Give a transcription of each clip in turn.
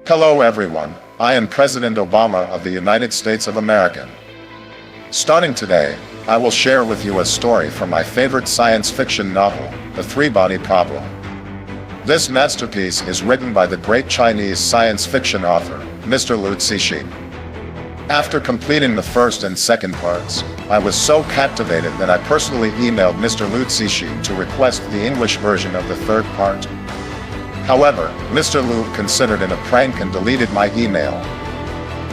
Hello everyone, I am President Obama of the United States of America. Starting today, I will share with you a story from my favorite science fiction novel, The Three-Body Problem. This masterpiece is written by the great Chinese science fiction author, Mr. Liu Cixin. After completing the first and second parts, I was so captivated that I personally emailed Mr. Liu Cixin to request the English version of the third part. However, Mr. Liu considered it a prank and deleted my email.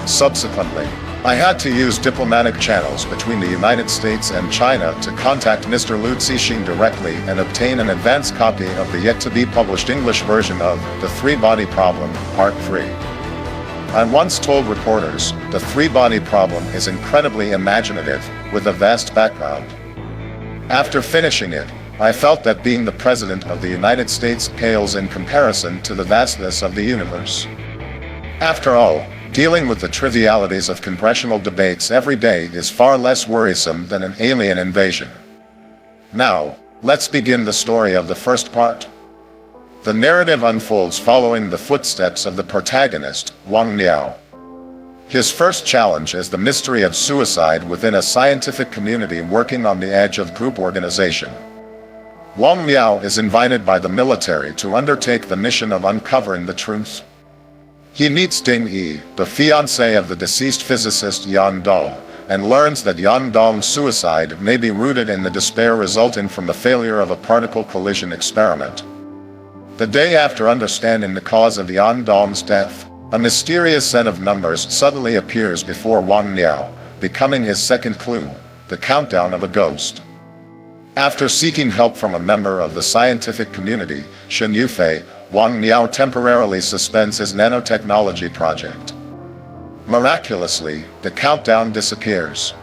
Subsequently, I had to use diplomatic channels between the United States and China to contact Mr. Liu Cixin directly and obtain an advance copy of the yet-to-be-published English version of The Three-Body Problem, Part 3. I once told reporters, The Three-Body Problem is incredibly imaginative, with a vast background. After finishing it, I felt that being the President of the United States pales in comparison to the vastness of the universe. After all, dealing with the trivialities of congressional debates every day is far less worrisome than an alien invasion. Now, let's begin the story of the first part. The narrative unfolds following the footsteps of the protagonist, Wang Miao. His first challenge is the mystery of suicide within a scientific community working on the edge of group organization. Wang Miao is invited by the military to undertake the mission of uncovering the truth. He meets Ding Yi, the fiancée of the deceased physicist Yan Dong, and learns that Yan Dong's suicide may be rooted in the despair resulting from the failure of a particle collision experiment. The day after understanding the cause of Yan Dong's death, a mysterious set of numbers suddenly appears before Wang Miao, becoming his second clue, the countdown of a ghost. After seeking help from a member of the scientific community, Shen Yufei, Wang Miao temporarily suspends his nanotechnology project. Miraculously, the countdown disappears.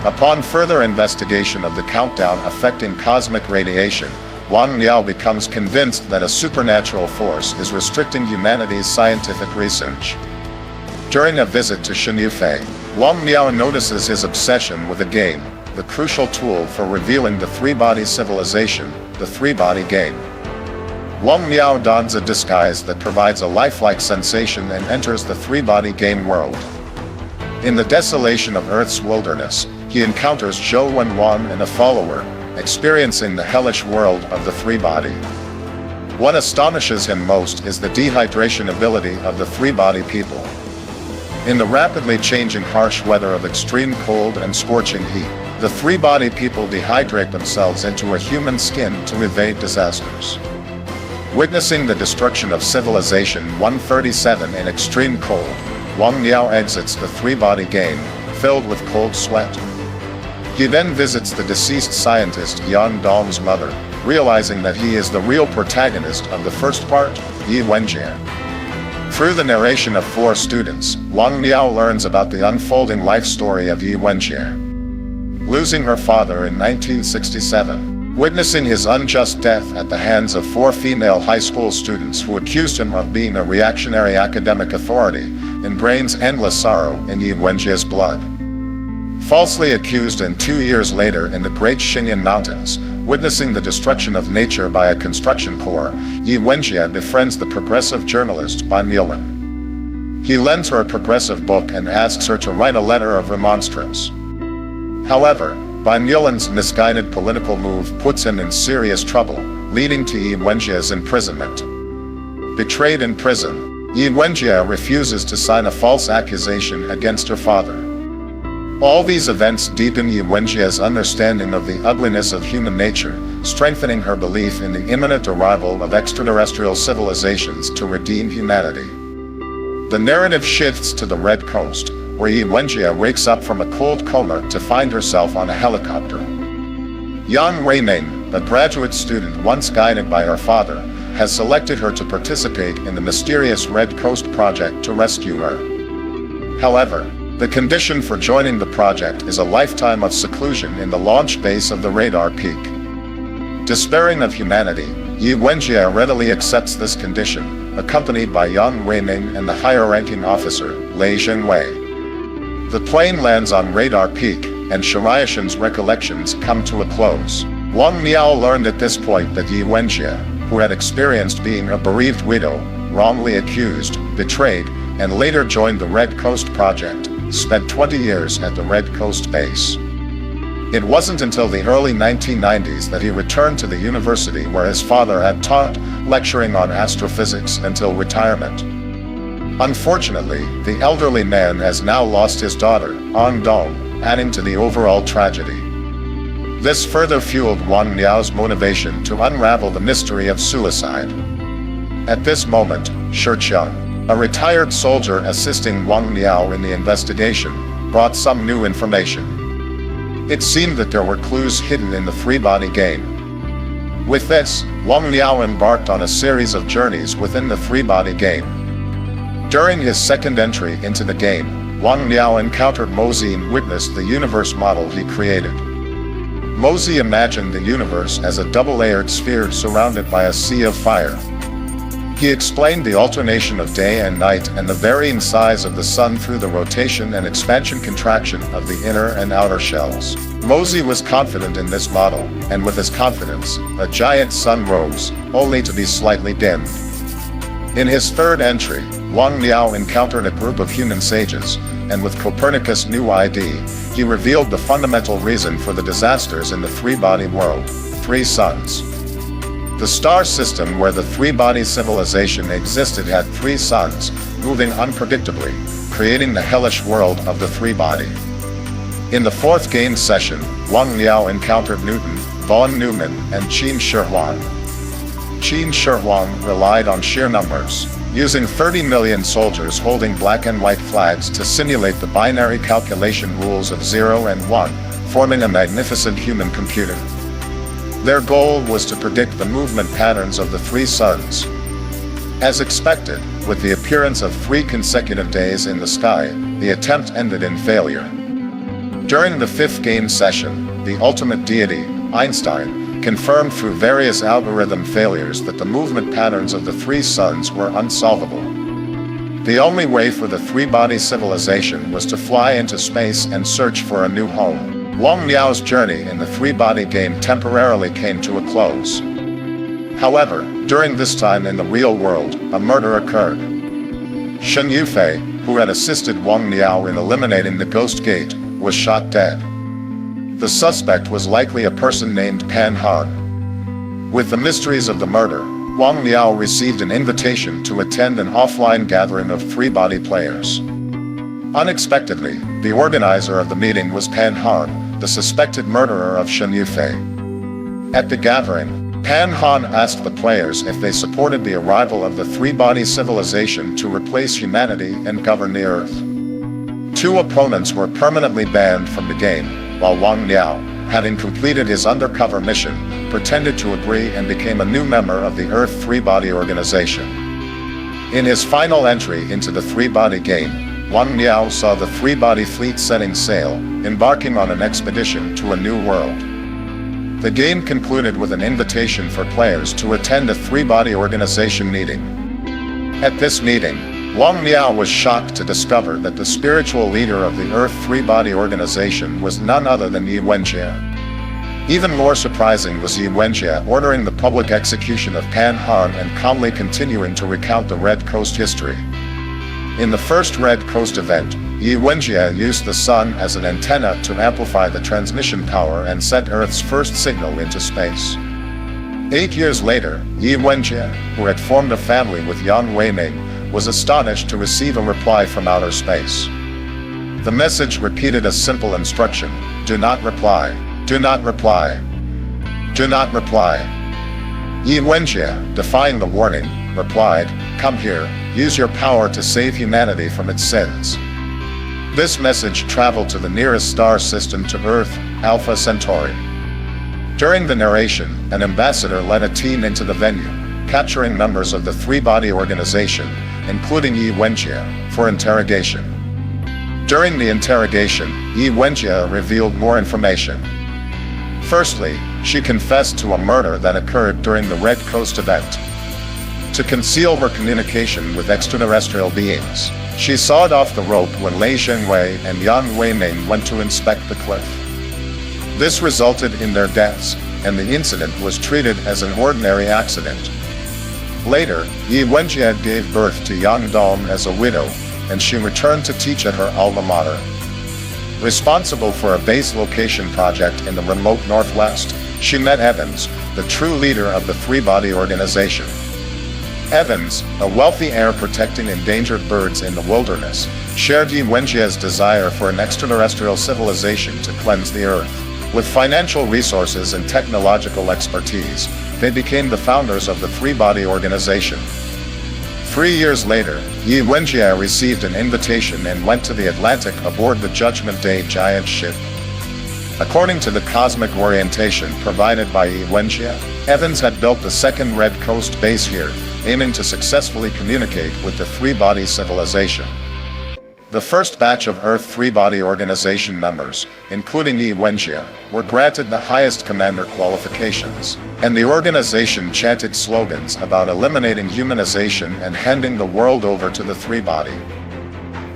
Upon further investigation of the countdown affecting cosmic radiation, Wang Miao becomes convinced that a supernatural force is restricting humanity's scientific research. During a visit to Shen Yufei, Wang Miao notices his obsession with a game, the crucial tool for revealing the three-body civilization, the three-body game. Wang Miao dons a disguise that provides a lifelike sensation and enters the three-body game world. In the desolation of Earth's wilderness, he encounters Zhou Wenwan and a follower, experiencing the hellish world of the three-body. What astonishes him most is the dehydration ability of the three-body people. In the rapidly changing harsh weather of extreme cold and scorching heat, the three-body people dehydrate themselves into a human skin to evade disasters. Witnessing the destruction of Civilization 137 in extreme cold, Wang Miao exits the three-body game, filled with cold sweat. He then visits the deceased scientist Yan Dong's mother, realizing that he is the real protagonist of the first part, Yi Wenjie. Through the narration of 4 students, Wang Miao learns about the unfolding life story of Yi Wenjie. Losing her father in 1967, witnessing his unjust death at the hands of 4 female high school students who accused him of being a reactionary academic authority, ingrains endless sorrow in Yi Wenjie's blood. Falsely accused and 2 years later in the Great Xingyan Mountains, witnessing the destruction of nature by a construction corps, Yi Wenjie befriends the progressive journalist Ban Yilan. He lends her a progressive book and asks her to write a letter of remonstrance. However, Ban Yilan's misguided political move puts him in serious trouble, leading to Yi Wenjie's imprisonment. Betrayed in prison, Yi Wenjie refuses to sign a false accusation against her father. All these events deepen Yi Wenjie's understanding of the ugliness of human nature, strengthening her belief in the imminent arrival of extraterrestrial civilizations to redeem humanity. The narrative shifts to the Red Coast, where Yi Wenjie wakes up from a cold coma to find herself on a helicopter. Yang Weiming, a graduate student once guided by her father, has selected her to participate in the mysterious Red Coast project to rescue her. However, the condition for joining the project is a lifetime of seclusion in the launch base of the radar peak. Despairing of humanity, Yi Wenjie readily accepts this condition, accompanied by Yang Weiming and the higher-ranking officer, Lei Zhenwei. The plane lands on radar peak, and Shiraishin's recollections come to a close. Wang Miao learned at this point that Yi Wenjie, who had experienced being a bereaved widow, wrongly accused, betrayed, and later joined the Red Coast Project, spent 20 years at the Red Coast base. It wasn't until the early 1990s that he returned to the university where his father had taught, lecturing on astrophysics until retirement. Unfortunately, the elderly man has now lost his daughter, Ong Dong, adding to the overall tragedy. This further fueled Wang Liao's motivation to unravel the mystery of suicide. At this moment, Shi Qiang, a retired soldier assisting Wang Liao in the investigation, brought some new information. It seemed that there were clues hidden in the three-body game. With this, Wang Liao embarked on a series of journeys within the three-body game. During his second entry into the game, Wang Liao encountered Mozi and witnessed the universe model he created. Mozi imagined the universe as a double-layered sphere surrounded by a sea of fire. He explained the alternation of day and night and the varying size of the sun through the rotation and expansion-contraction of the inner and outer shells. Mozi was confident in this model, and with his confidence, a giant sun rose, only to be slightly dimmed. In his third entry, Wang Liao encountered a group of human sages, and with Copernicus' new ID, he revealed the fundamental reason for the disasters in the three-body world: three suns. The star system where the three-body civilization existed had three suns, moving unpredictably, creating the hellish world of the three-body. In the fourth game session, Wang Liao encountered Newton, von Neumann, and Qin Shi Huang. Qin Shi Huang relied on sheer numbers, using 30 million soldiers holding black and white flags to simulate the binary calculation rules of 0 and 1, forming a magnificent human computer. Their goal was to predict the movement patterns of the three suns. As expected, with the appearance of 3 consecutive days in the sky, the attempt ended in failure. During the fifth game session, the ultimate deity, Einstein, confirmed through various algorithm failures that the movement patterns of the three suns were unsolvable. The only way for the three-body civilization was to fly into space and search for a new home. Wang Liao's journey in the three-body game temporarily came to a close. However, during this time in the real world, a murder occurred. Shen Yufei, who had assisted Wang Liao in eliminating the Ghost Gate, was shot dead. The suspect was likely a person named Pan Han. With the mysteries of the murder, Wang Liao received an invitation to attend an offline gathering of three-body players. Unexpectedly, the organizer of the meeting was Pan Han, the suspected murderer of Shen Yufei. At the gathering, Pan Han asked the players if they supported the arrival of the three-body civilization to replace humanity and govern the Earth. 2 opponents were permanently banned from the game, while Wang Liao, having completed his undercover mission, pretended to agree and became a new member of the Earth three-body organization. In his final entry into the three-body game, Wang Liao saw the three-body fleet setting sail, embarking on an expedition to a new world. The game concluded with an invitation for players to attend a three-body organization meeting. At this meeting, Wang Liao was shocked to discover that the spiritual leader of the Earth three-body organization was none other than Yi Wenjie. Even more surprising was Yi Wenjie ordering the public execution of Pan Han and calmly continuing to recount the Red Coast history. In the first Red Coast event, Yi Wenjie used the sun as an antenna to amplify the transmission power and sent Earth's first signal into space. 8 years later, Yi Wenjie, who had formed a family with Yang Weiming, was astonished to receive a reply from outer space. The message repeated a simple instruction: do not reply, do not reply, do not reply. Yi Wenjie, defying the warning, replied, "Come here, use your power to save humanity from its sins." This message traveled to the nearest star system to Earth, Alpha Centauri. During the narration, an ambassador led a team into the venue, capturing members of the three-body organization, including Yi Wenjie, for interrogation. During the interrogation, Yi Wenjie revealed more information. Firstly, she confessed to a murder that occurred during the Red Coast event. To conceal her communication with extraterrestrial beings, she sawed off the rope when Lei Zhengwei and Yang Weiming went to inspect the cliff. This resulted in their deaths, and the incident was treated as an ordinary accident. Later, Yi Wenjie gave birth to Yang Dong as a widow, and she returned to teach at her alma mater. Responsible for a base location project in the remote Northwest, she met Evans, the true leader of the three-body organization. Evans, a wealthy heir protecting endangered birds in the wilderness, shared Yi Wenjie's desire for an extraterrestrial civilization to cleanse the Earth. With financial resources and technological expertise, they became the founders of the three-body organization. 3 years later, Yi Wenjie received an invitation and went to the Atlantic aboard the Judgment Day giant ship. According to the cosmic orientation provided by Yi Wenjie, Evans had built the second Red Coast base here, aiming to successfully communicate with the three-body civilization. The first batch of Earth three-body organization members, including Yi Wenjie, were granted the highest commander qualifications, and the organization chanted slogans about eliminating humanization and handing the world over to the three-body.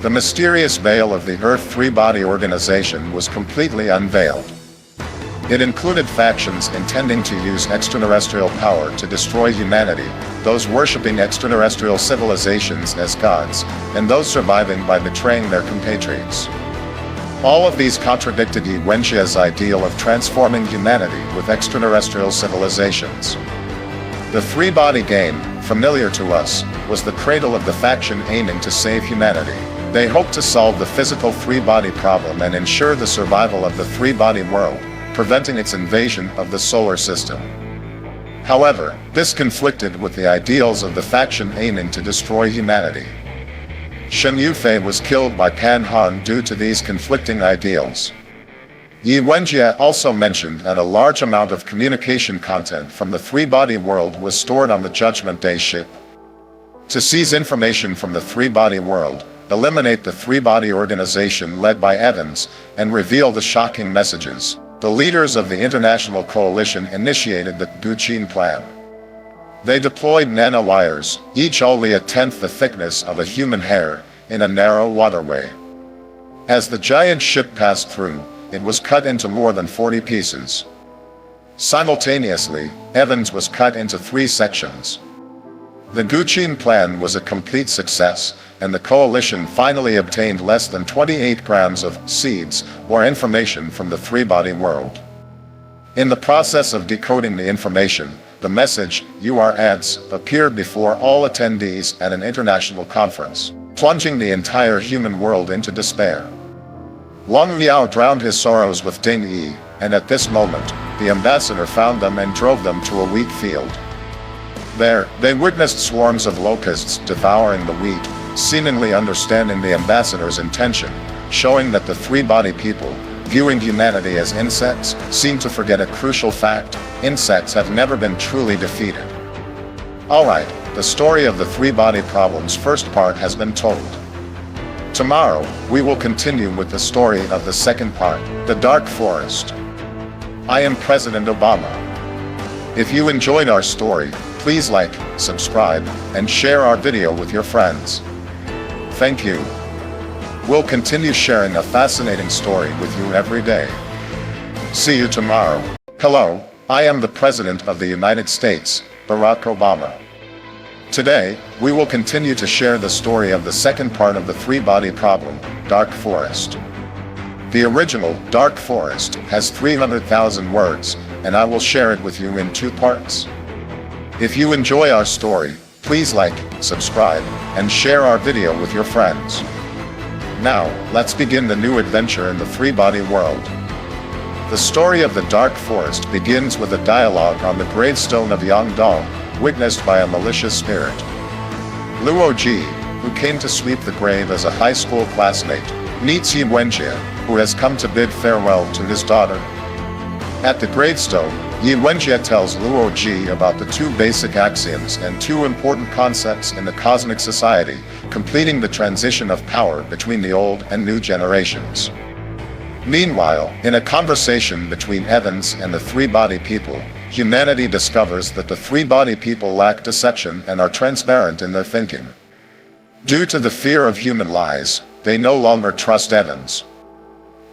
The mysterious veil of the Earth three-body organization was completely unveiled. It included factions intending to use extraterrestrial power to destroy humanity, those worshipping extraterrestrial civilizations as gods, and those surviving by betraying their compatriots. All of these contradicted Yi Wenjie's ideal of transforming humanity with extraterrestrial civilizations. The three-body game, familiar to us, was the cradle of the faction aiming to save humanity. They hoped to solve the physical three-body problem and ensure the survival of the three-body world, preventing its invasion of the solar system. However, this conflicted with the ideals of the faction aiming to destroy humanity. Shen Yufei was killed by Pan Han due to these conflicting ideals. Yi Wenjie also mentioned that a large amount of communication content from the three-body world was stored on the Judgment Day ship. To seize information from the three-body world, eliminate the three-body organization led by Evans, and reveal the shocking messages, the leaders of the international coalition initiated the Guqin plan. They deployed nanowires, each only a tenth the thickness of a human hair, in a narrow waterway. As the giant ship passed through, it was cut into more than 40 pieces. Simultaneously, Evans was cut into 3 sections. The Guqin plan was a complete success, and the coalition finally obtained less than 28 grams of seeds or information from the three-body world. In the process of decoding the information, the message, "You are ants," appeared before all attendees at an international conference, plunging the entire human world into despair. Wang Liao drowned his sorrows with Ding Yi, and at this moment, the ambassador found them and drove them to a wheat field. There, they witnessed swarms of locusts devouring the wheat, seemingly understanding the ambassador's intention, showing that the three-body people, viewing humanity as insects, seem to forget a crucial fact: insects have never been truly defeated. Alright, the story of the three-body problem's first part has been told. Tomorrow, we will continue with the story of the second part, the Dark Forest. I am President Obama. If you enjoyed our story, please like, subscribe, and share our video with your friends. Thank you. We'll continue sharing a fascinating story with you every day. See you tomorrow. Hello, I am the President of the United States, Barack Obama. Today, we will continue to share the story of the second part of the three-body problem, Dark Forest. The original, Dark Forest, has 300,000 words, and I will share it with you in 2 parts. If you enjoy our story, please like, subscribe, and share our video with your friends. Now, let's begin the new adventure in the three-body world. The story of the Dark Forest begins with a dialogue on the gravestone of Yang Dong, witnessed by a malicious spirit. Luo Ji, who came to sweep the grave as a high school classmate, meets Yi Wenjie, who has come to bid farewell to his daughter. At the gravestone, Yi Wenjie tells Luo Ji about the 2 basic axioms and 2 important concepts in the cosmic society, completing the transition of power between the old and new generations. Meanwhile, in a conversation between Evans and the three-body people, humanity discovers that the three-body people lack deception and are transparent in their thinking. Due to the fear of human lies, they no longer trust Evans.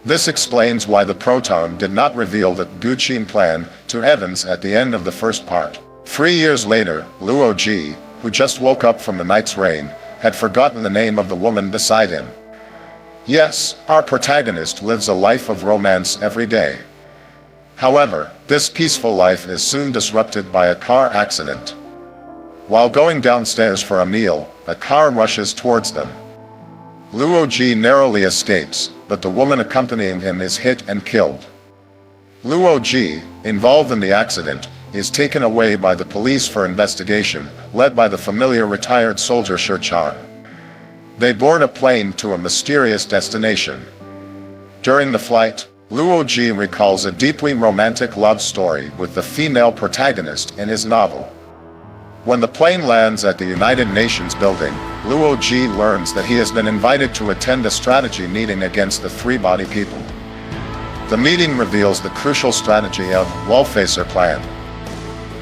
This explains why the Proton did not reveal the Guqin plan to Evans at the end of the first part. 3 years later, Luo Ji, who just woke up from the night's rain, had forgotten the name of the woman beside him. Yes, our protagonist lives a life of romance every day. However, this peaceful life is soon disrupted by a car accident. While going downstairs for a meal, a car rushes towards them. Luo Ji narrowly escapes, but the woman accompanying him is hit and killed. Luo Ji, involved in the accident, is taken away by the police for investigation, led by the familiar retired soldier Shi Chan. They board a plane to a mysterious destination. During the flight, Luo Ji recalls a deeply romantic love story with the female protagonist in his novel. When the plane lands at the United Nations building, Luo Ji learns that he has been invited to attend a strategy meeting against the three-body people. The meeting reveals the crucial strategy of Wallfacer Plan.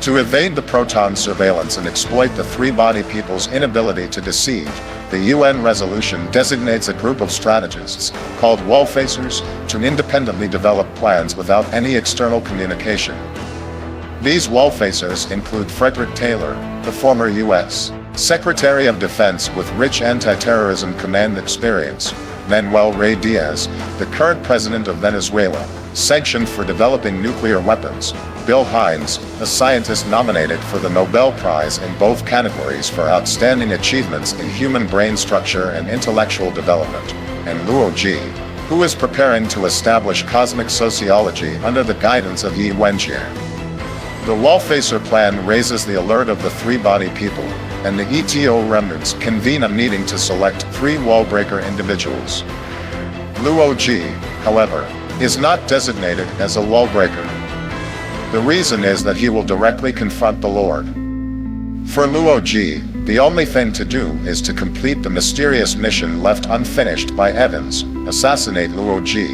To evade the proton surveillance and exploit the three-body people's inability to deceive, the UN resolution designates a group of strategists, called Wallfacers, to independently develop plans without any external communication. These Wallfacers include Frederick Taylor, the former U.S. Secretary of Defense with rich anti-terrorism command experience, Manuel Rey Diaz, the current president of Venezuela, sanctioned for developing nuclear weapons, Bill Hines, a scientist nominated for the Nobel Prize in both categories for outstanding achievements in human brain structure and intellectual development, and Luo Ji, who is preparing to establish cosmic sociology under the guidance of Yi Wenjie. The Wallfacer Plan raises the alert of the three-body people, and the ETO remnants convene a meeting to select 3 wallbreaker individuals. Luo Ji, however, is not designated as a wallbreaker. The reason is that he will directly confront the Lord. For Luo Ji, the only thing to do is to complete the mysterious mission left unfinished by Evans, assassinate Luo Ji.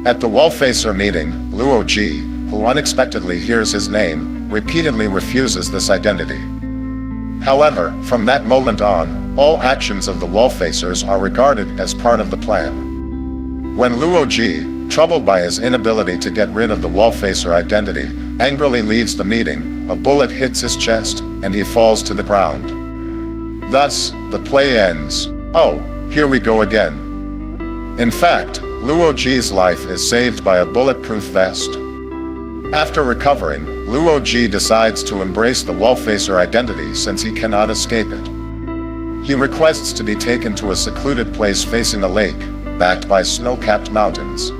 At the Wallfacer meeting, Luo Ji, who unexpectedly hears his name, repeatedly refuses this identity. However, from that moment on, all actions of the Wallfacers are regarded as part of the plan. When Luo Ji, troubled by his inability to get rid of the Wallfacer identity, angrily leaves the meeting, a bullet hits his chest, and he falls to the ground. Thus, the play ends. Oh, here we go again. In fact, Luo Ji's life is saved by a bulletproof vest. After recovering, Luo Ji decides to embrace the Wallfacer identity since he cannot escape it. He requests to be taken to a secluded place facing a lake, backed by snow-capped mountains.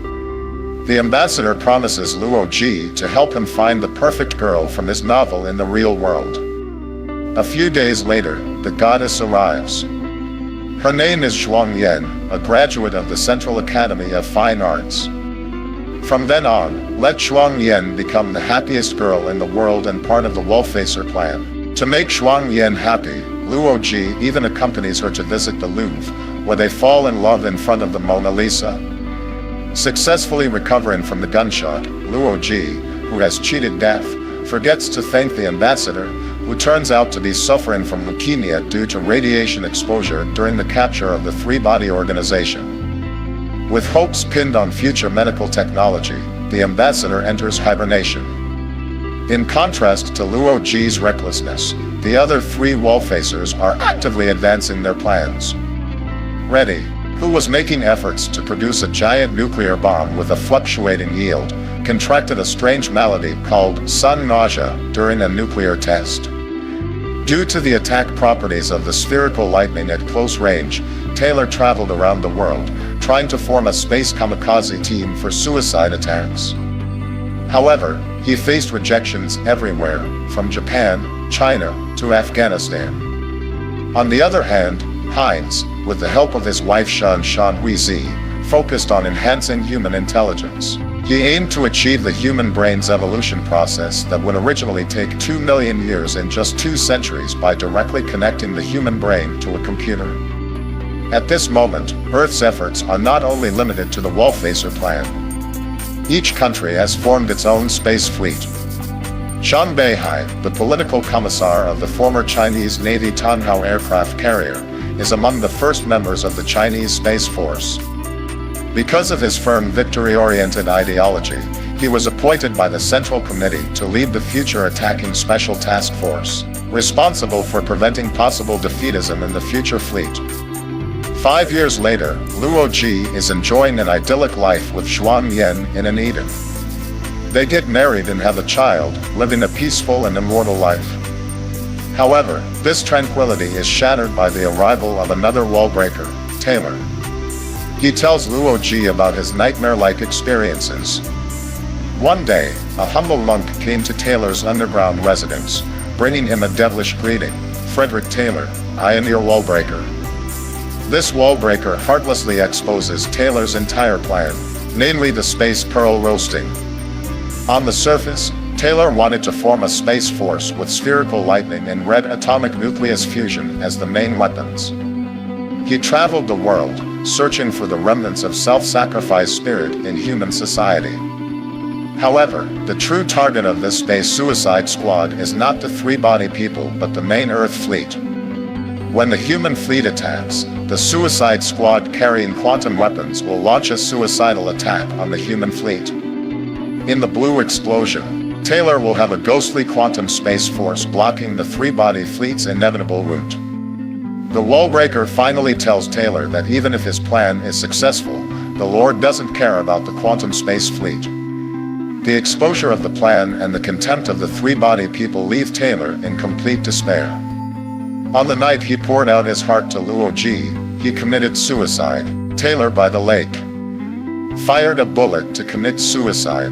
The ambassador promises Luo Ji to help him find the perfect girl from his novel in the real world. A few days later, the goddess arrives. Her name is Zhuang Yan, a graduate of the Central Academy of Fine Arts. From then on, let Zhuang Yan become the happiest girl in the world and part of the Wallfacer Plan. To make Zhuang Yan happy, Luo Ji even accompanies her to visit the Louvre, where they fall in love in front of the Mona Lisa. Successfully recovering from the gunshot, Luo Ji, who has cheated death, forgets to thank the ambassador, who turns out to be suffering from leukemia due to radiation exposure during the capture of the three-body organization. With hopes pinned on future medical technology, the ambassador enters hibernation. In contrast to Luo Ji's recklessness, the other 3 Wallfacers are actively advancing their plans. Reddy, who was making efforts to produce a giant nuclear bomb with a fluctuating yield, contracted a strange malady called sun nausea during a nuclear test. Due to the attack properties of the spherical lightning at close range, Taylor traveled around the world, trying to form a space kamikaze team for suicide attacks. However, he faced rejections everywhere, from Japan, China, to Afghanistan. On the other hand, Hines, with the help of his wife Shan Huizi, focused on enhancing human intelligence. He aimed to achieve the human brain's evolution process that would originally take 2 million years in just 2 centuries by directly connecting the human brain to a computer. At this moment, Earth's efforts are not only limited to the Wallfacer Plan. Each country has formed its own space fleet. Zhang Beihai, the political commissar of the former Chinese Navy Tanhao aircraft carrier, is among the first members of the Chinese Space Force. Because of his firm victory-oriented ideology, He was appointed by the Central Committee to lead the Future Attacking Special Task Force, responsible for preventing possible defeatism in the future fleet. 5 years later, Luo Ji is enjoying an idyllic life with Xuan Yan in an Eden. They get married and have a child, living a peaceful and immortal life. However, this tranquility is shattered by the arrival of another wall-breaker, Taylor. He tells Luo Ji about his nightmare-like experiences. One day, a humble monk came to Taylor's underground residence, bringing him a devilish greeting. "Frederick Taylor, I am your wall-breaker." This wall-breaker heartlessly exposes Taylor's entire plan, namely the space pearl roasting. On the surface, Taylor wanted to form a space force with spherical lightning and red atomic nucleus fusion as the main weapons. He traveled the world, searching for the remnants of self-sacrifice spirit in human society. However, the true target of this space suicide squad is not the three-body people but the main Earth fleet. When the human fleet attacks, the suicide squad carrying quantum weapons will launch a suicidal attack on the human fleet. In the blue explosion, Taylor will have a ghostly quantum space force blocking the three-body fleet's inevitable route. The wall-breaker finally tells Taylor that even if his plan is successful, the Lord doesn't care about the quantum space fleet. The exposure of the plan and the contempt of the three-body people leave Taylor in complete despair. On the night he poured out his heart to Luo Ji, he committed suicide. Taylor by the lake fired a bullet to commit suicide.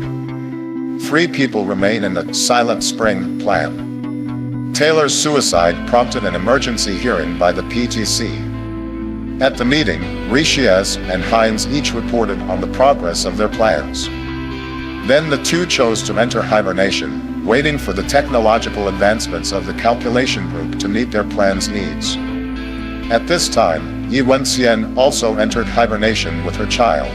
3 people remain in the Silent Spring plan. Taylor's suicide prompted an emergency hearing by the PTC. At the meeting, Rishias and Hines each reported on the progress of their plans. Then the 2 chose to enter hibernation, waiting for the technological advancements of the calculation group to meet their plan's needs. At this time, Yi Wenxian also entered hibernation with her child.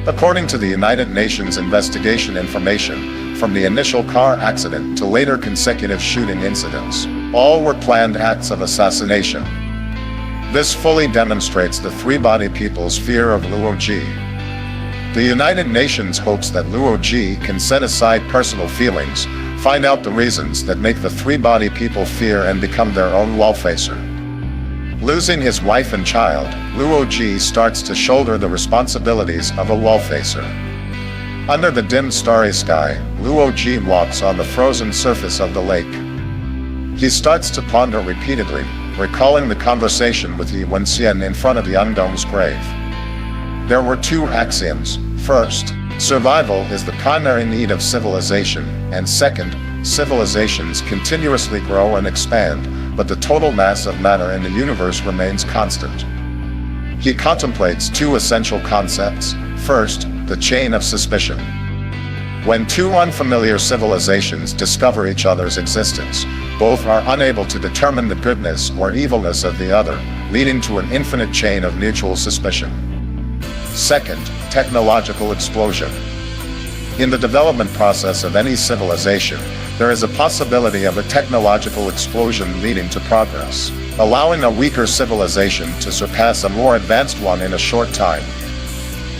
According to the United Nations investigation information, from the initial car accident to later consecutive shooting incidents, all were planned acts of assassination. This fully demonstrates the three-body people's fear of Luo Ji. The United Nations hopes that Luo Ji can set aside personal feelings, find out the reasons that make the three-body people fear and become their own wall-facer. Losing his wife and child, Luo Ji starts to shoulder the responsibilities of a wall-facer. Under the dim starry sky, Luo Ji walks on the frozen surface of the lake. He starts to ponder repeatedly, recalling the conversation with Yi Wenxian in front of Yangdong's grave. There were 2 axioms. First, survival is the primary need of civilization, and second, civilizations continuously grow and expand, but the total mass of matter in the universe remains constant. He contemplates 2 essential concepts. First, the chain of suspicion. When 2 unfamiliar civilizations discover each other's existence, both are unable to determine the goodness or evilness of the other, leading to an infinite chain of mutual suspicion. Second, technological explosion. In the development process of any civilization, there is a possibility of a technological explosion leading to progress, allowing a weaker civilization to surpass a more advanced one in a short time.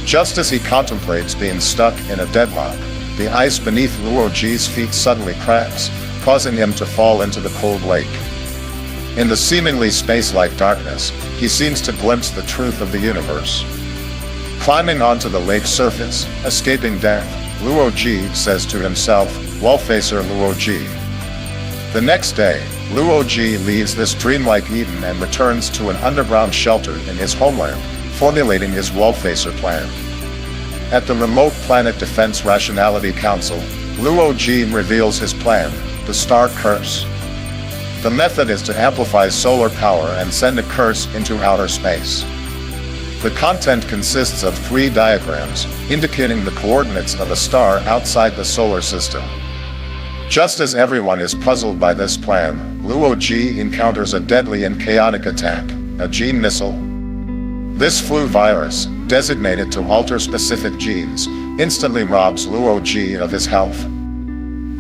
Just as he contemplates being stuck in a deadlock, the ice beneath Luo Ji's feet suddenly cracks, causing him to fall into the cold lake. In the seemingly space-like darkness, he seems to glimpse the truth of the universe. Climbing onto the lake's surface, escaping death, Luo Ji says to himself, "Wall-facer Luo Ji." The next day, Luo Ji leaves this dreamlike Eden and returns to an underground shelter in his homeland, formulating his wall-facer plan. At the remote Planet Defense Rationality Council, Luo Ji reveals his plan, the Star Curse. The method is to amplify solar power and send a curse into outer space. The content consists of 3 diagrams, indicating the coordinates of a star outside the solar system. Just as everyone is puzzled by this plan, Luo Ji encounters a deadly and chaotic attack, a gene missile. This flu virus, designated to alter specific genes, instantly robs Luo Ji of his health.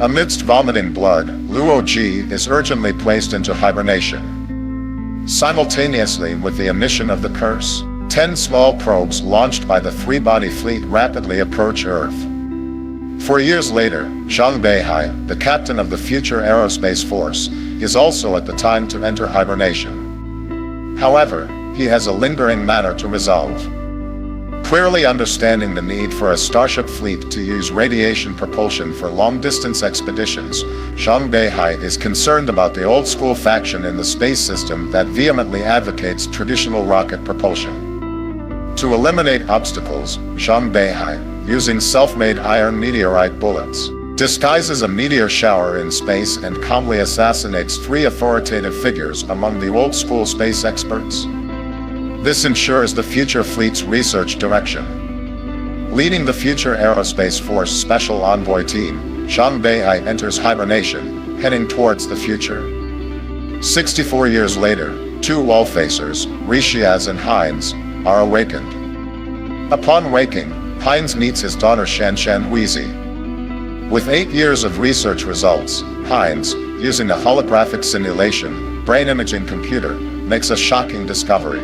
Amidst vomiting blood, Luo Ji is urgently placed into hibernation. Simultaneously with the emission of the curse, 10 small probes launched by the three-body fleet rapidly approach Earth. 4 years later, Zhang Beihai, the captain of the future aerospace force, is also at the time to enter hibernation. However, he has a lingering matter to resolve. Clearly understanding the need for a starship fleet to use radiation propulsion for long-distance expeditions, Zhang Beihai is concerned about the old-school faction in the space system that vehemently advocates traditional rocket propulsion. To eliminate obstacles, Zhang Beihai, using self-made iron meteorite bullets, disguises a meteor shower in space and calmly assassinates 3 authoritative figures among the old-school space experts. This ensures the future fleet's research direction. Leading the future aerospace force special envoy team, Zhang Beihai enters hibernation, heading towards the future. 64 years later, 2 wall-facers, Rishiaz and Heinz, are awakened. Upon waking, Heinz meets his daughter Shanshan Huizi. With 8 years of research results, Heinz, using a holographic simulation, brain imaging computer, makes a shocking discovery.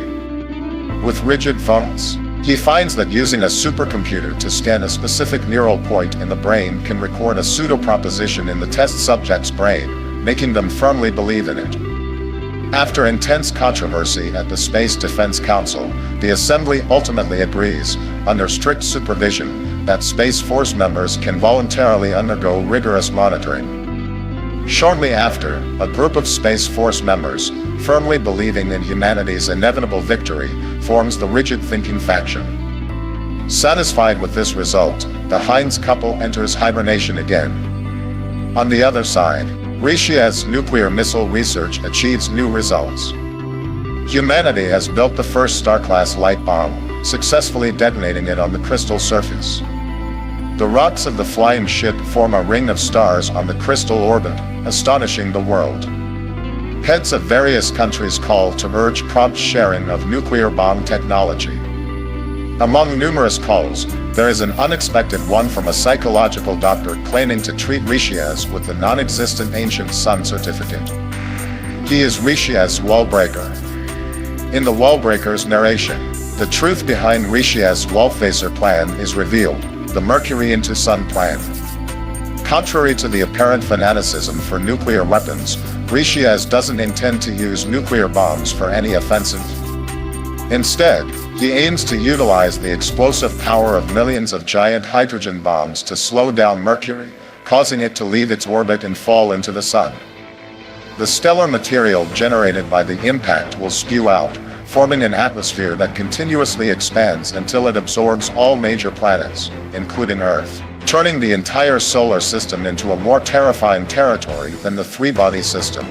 With rigid thoughts, he finds that using a supercomputer to scan a specific neural point in the brain can record a pseudo-proposition in the test subject's brain, making them firmly believe in it. After intense controversy at the Space Defense Council, the Assembly ultimately agrees, under strict supervision, that Space Force members can voluntarily undergo rigorous monitoring. Shortly after, a group of Space Force members, firmly believing in humanity's inevitable victory, forms the rigid thinking faction. Satisfied with this result, the Heinz couple enters hibernation again. On the other side, Rishiaz's nuclear missile research achieves new results. Humanity has built the first star-class light bomb, successfully detonating it on the crystal surface. The rocks of the flying ship form a ring of stars on the crystal orbit, astonishing the world. Heads of various countries call to urge prompt sharing of nuclear bomb technology. Among numerous calls, there is an unexpected one from a psychological doctor claiming to treat Rishiaz with the non-existent ancient sun certificate. He is Rishiaz's wall-breaker. In the wall-breaker's narration, the truth behind Rishiaz's wall-facer plan is revealed, the Mercury into Sun plan. Contrary to the apparent fanaticism for nuclear weapons, Rishiaz doesn't intend to use nuclear bombs for any offensive. Instead, he aims to utilize the explosive power of millions of giant hydrogen bombs to slow down Mercury, causing it to leave its orbit and fall into the Sun. The stellar material generated by the impact will spew out, forming an atmosphere that continuously expands until it absorbs all major planets, including Earth, turning the entire solar system into a more terrifying territory than the three-body system.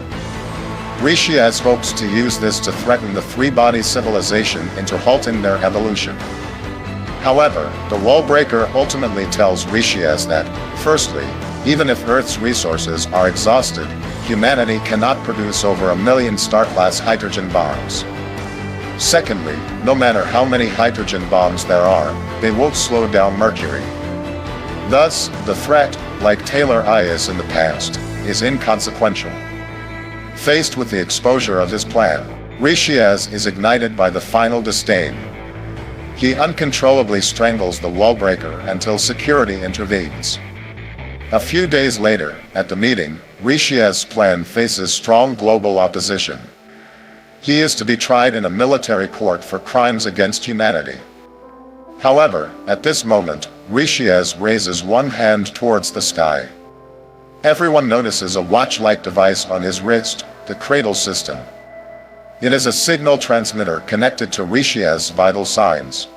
Rishiaz hopes to use this to threaten the three-body civilization into halting their evolution. However, the wall-breaker ultimately tells Rishiaz that, firstly, even if Earth's resources are exhausted, humanity cannot produce over 1 million star-class hydrogen bombs. Secondly, no matter how many hydrogen bombs there are, they won't slow down Mercury. Thus, the threat, like Taylor Ayers in the past, is inconsequential. Faced with the exposure of his plan, Rishiaz is ignited by the final disdain. He uncontrollably strangles the wall-breaker until security intervenes. A few days later, at the meeting, Rishiaz's plan faces strong global opposition. He is to be tried in a military court for crimes against humanity. However, at this moment, Rishiaz raises one hand towards the sky. Everyone notices a watch-like device on his wrist, the cradle system. It is a signal transmitter connected to Rishiaz's vital signs.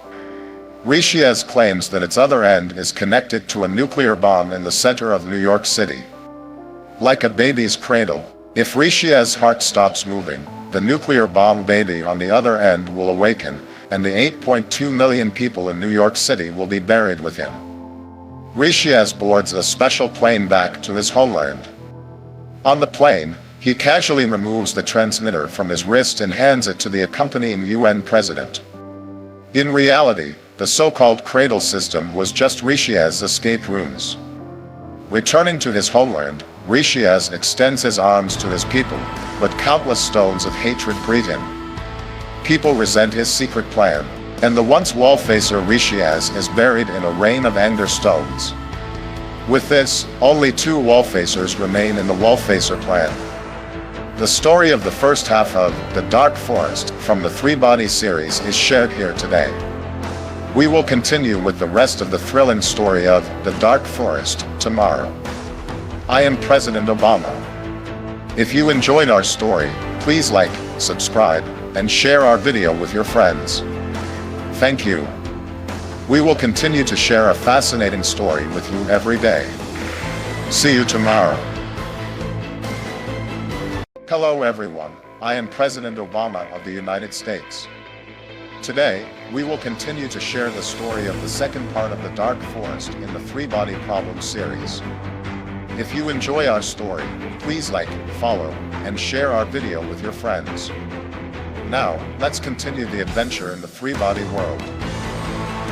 Rishiaz claims that its other end is connected to a nuclear bomb in the center of New York City. Like a baby's cradle, if Rishiaz's heart stops moving, the nuclear bomb baby on the other end will awaken, and the 8.2 million people in New York City will be buried with him. Rishiaz boards a special plane back to his homeland. On the plane, he casually removes the transmitter from his wrist and hands it to the accompanying UN president. In reality, the so-called cradle system was just Rishiaz's escape rooms. Returning to his homeland, Rishiaz extends his arms to his people, but countless stones of hatred greet him. People resent his secret plan, and the once wall-facer Rishiaz is buried in a rain of anger stones. With this, only 2 wallfacers remain in the wallfacer clan. The story of the first half of The Dark Forest from the 3-body series is shared here today. We will continue with the rest of the thrilling story of The Dark Forest tomorrow. I am President Obama. If you enjoyed our story, please like, subscribe, and share our video with your friends. Thank you. We will continue to share a fascinating story with you every day. See you tomorrow. Hello everyone, I am President Obama of the United States. Today, we will continue to share the story of the second part of The Dark Forest in the 3-body problem series. If you enjoy our story, please like, follow, and share our video with your friends. Now, let's continue the adventure in the 3-body world.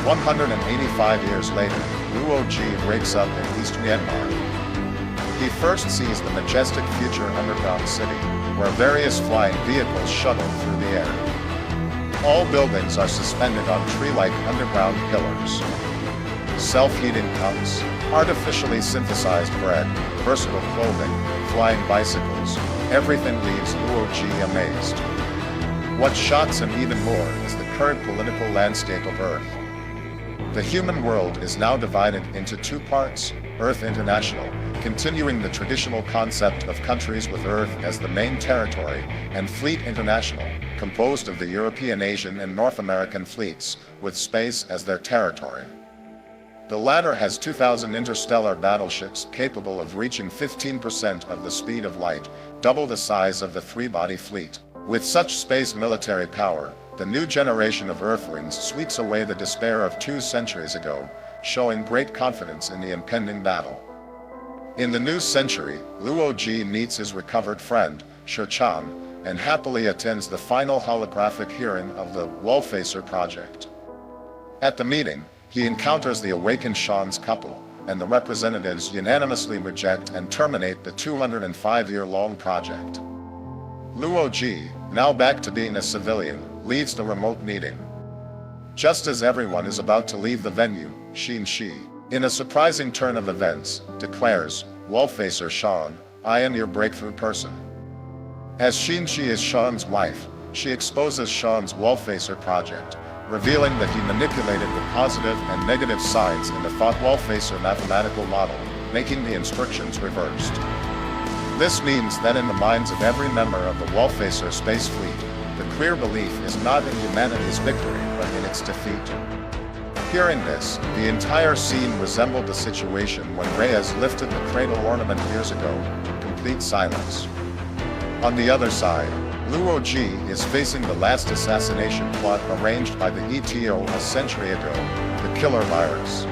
185 years later, Luo Ji wakes up in East Myanmar. He first sees the majestic future underground city, where various flying vehicles shuttle through the air. All buildings are suspended on tree-like underground pillars. Self-heating cups, artificially synthesized bread, versatile clothing, flying bicycles, everything leaves Luo Ji amazed. What shocks him even more is the current political landscape of Earth. The human world is now divided into 2 parts, Earth International, continuing the traditional concept of countries with Earth as the main territory, and Fleet International, composed of the European, Asian, and North American fleets, with space as their territory. The latter has 2,000 interstellar battleships capable of reaching 15% of the speed of light, double the size of the 3-body fleet. With such space military power, the new generation of Earthlings sweeps away the despair of 2 centuries ago, showing great confidence in the impending battle. In the new century, Luo Ji meets his recovered friend, Shi Chan, and happily attends the final holographic hearing of the Wallfacer project. At the meeting, he encounters the awakened Shan's couple, and the representatives unanimously reject and terminate the 205-year-long project. Luo Ji, now back to being a civilian, leads the remote meeting. Just as everyone is about to leave the venue, Xin Shi, in a surprising turn of events, declares, "Wallfacer Shan, I am your breakthrough person." As Xin Shi is Shan's wife, she exposes Shan's Wallfacer project, revealing that he manipulated the positive and negative signs in the thought Wallfacer mathematical model, making the instructions reversed. This means that in the minds of every member of the Wallfacer space fleet, the clear belief is not in humanity's victory, but in its defeat. Hearing this, the entire scene resembled the situation when Reyes lifted the cradle ornament years ago, complete silence. On the other side, Luo Ji is facing the last assassination plot arranged by the ETO a century ago, the killer virus.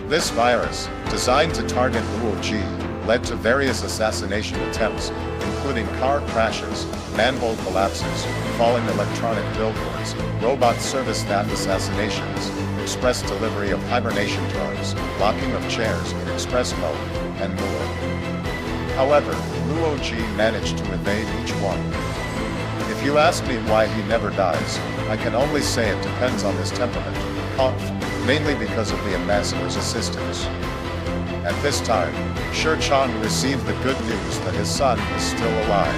This virus, designed to target Luo Ji, led to various assassination attempts, including car crashes, manhole collapses, falling electronic billboards, robot service staff assassinations, express delivery of hibernation drugs, locking of chairs in express mode, and more. However, Luo Ji managed to evade each one. If you ask me why he never dies, I can only say it depends on his temperament, mainly because of the ambassador's assistance. At this time, Shi Chan received the good news that his son is still alive.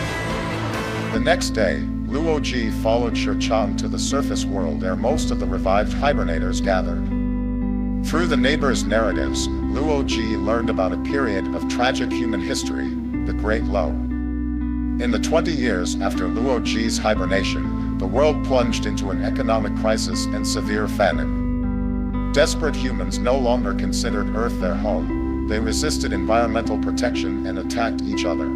The next day, Luo Ji followed Shi Chan to the surface world where most of the revived hibernators gathered. Through the neighbors' narratives, Luo Ji learned about a period of tragic human history, the Great Low. In the 20 years after Luo Ji's hibernation, the world plunged into an economic crisis and severe famine. Desperate humans no longer considered Earth their home. They resisted environmental protection and attacked each other.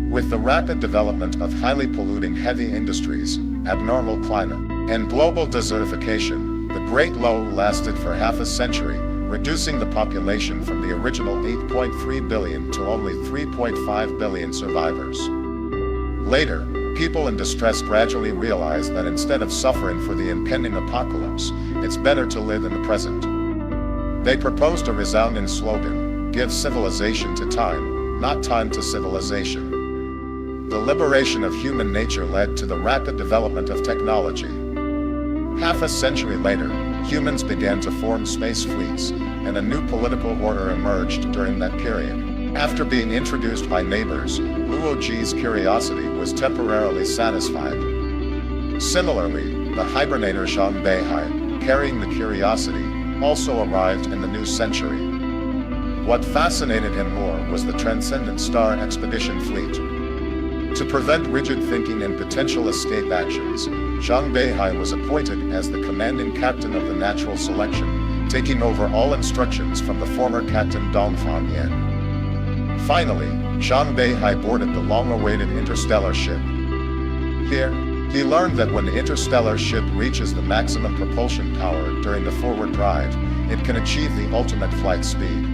With the rapid development of highly polluting heavy industries, abnormal climate, and global desertification, the Great Low lasted for half a century, reducing the population from the original 8.3 billion to only 3.5 billion survivors. Later, people in distress gradually realized that instead of suffering for the impending apocalypse, it's better to live in the present. They proposed a resounding slogan, "Give civilization to time, not time to civilization." The liberation of human nature led to the rapid development of technology. Half a century later, humans began to form space fleets, and a new political order emerged during that period. After being introduced by neighbors, Luoji's curiosity was temporarily satisfied. Similarly, the hibernator Zhang Beihai, carrying the curiosity, also arrived in the new century. What fascinated him more was the Transcendent Star Expedition Fleet. To prevent rigid thinking and potential escape actions, Zhang Beihai was appointed as the commanding captain of the natural selection, taking over all instructions from the former captain Dongfang Yan. Finally, Zhang Beihai boarded the long-awaited interstellar ship. Here, he learned that when the interstellar ship reaches the maximum propulsion power during the forward drive, it can achieve the ultimate flight speed.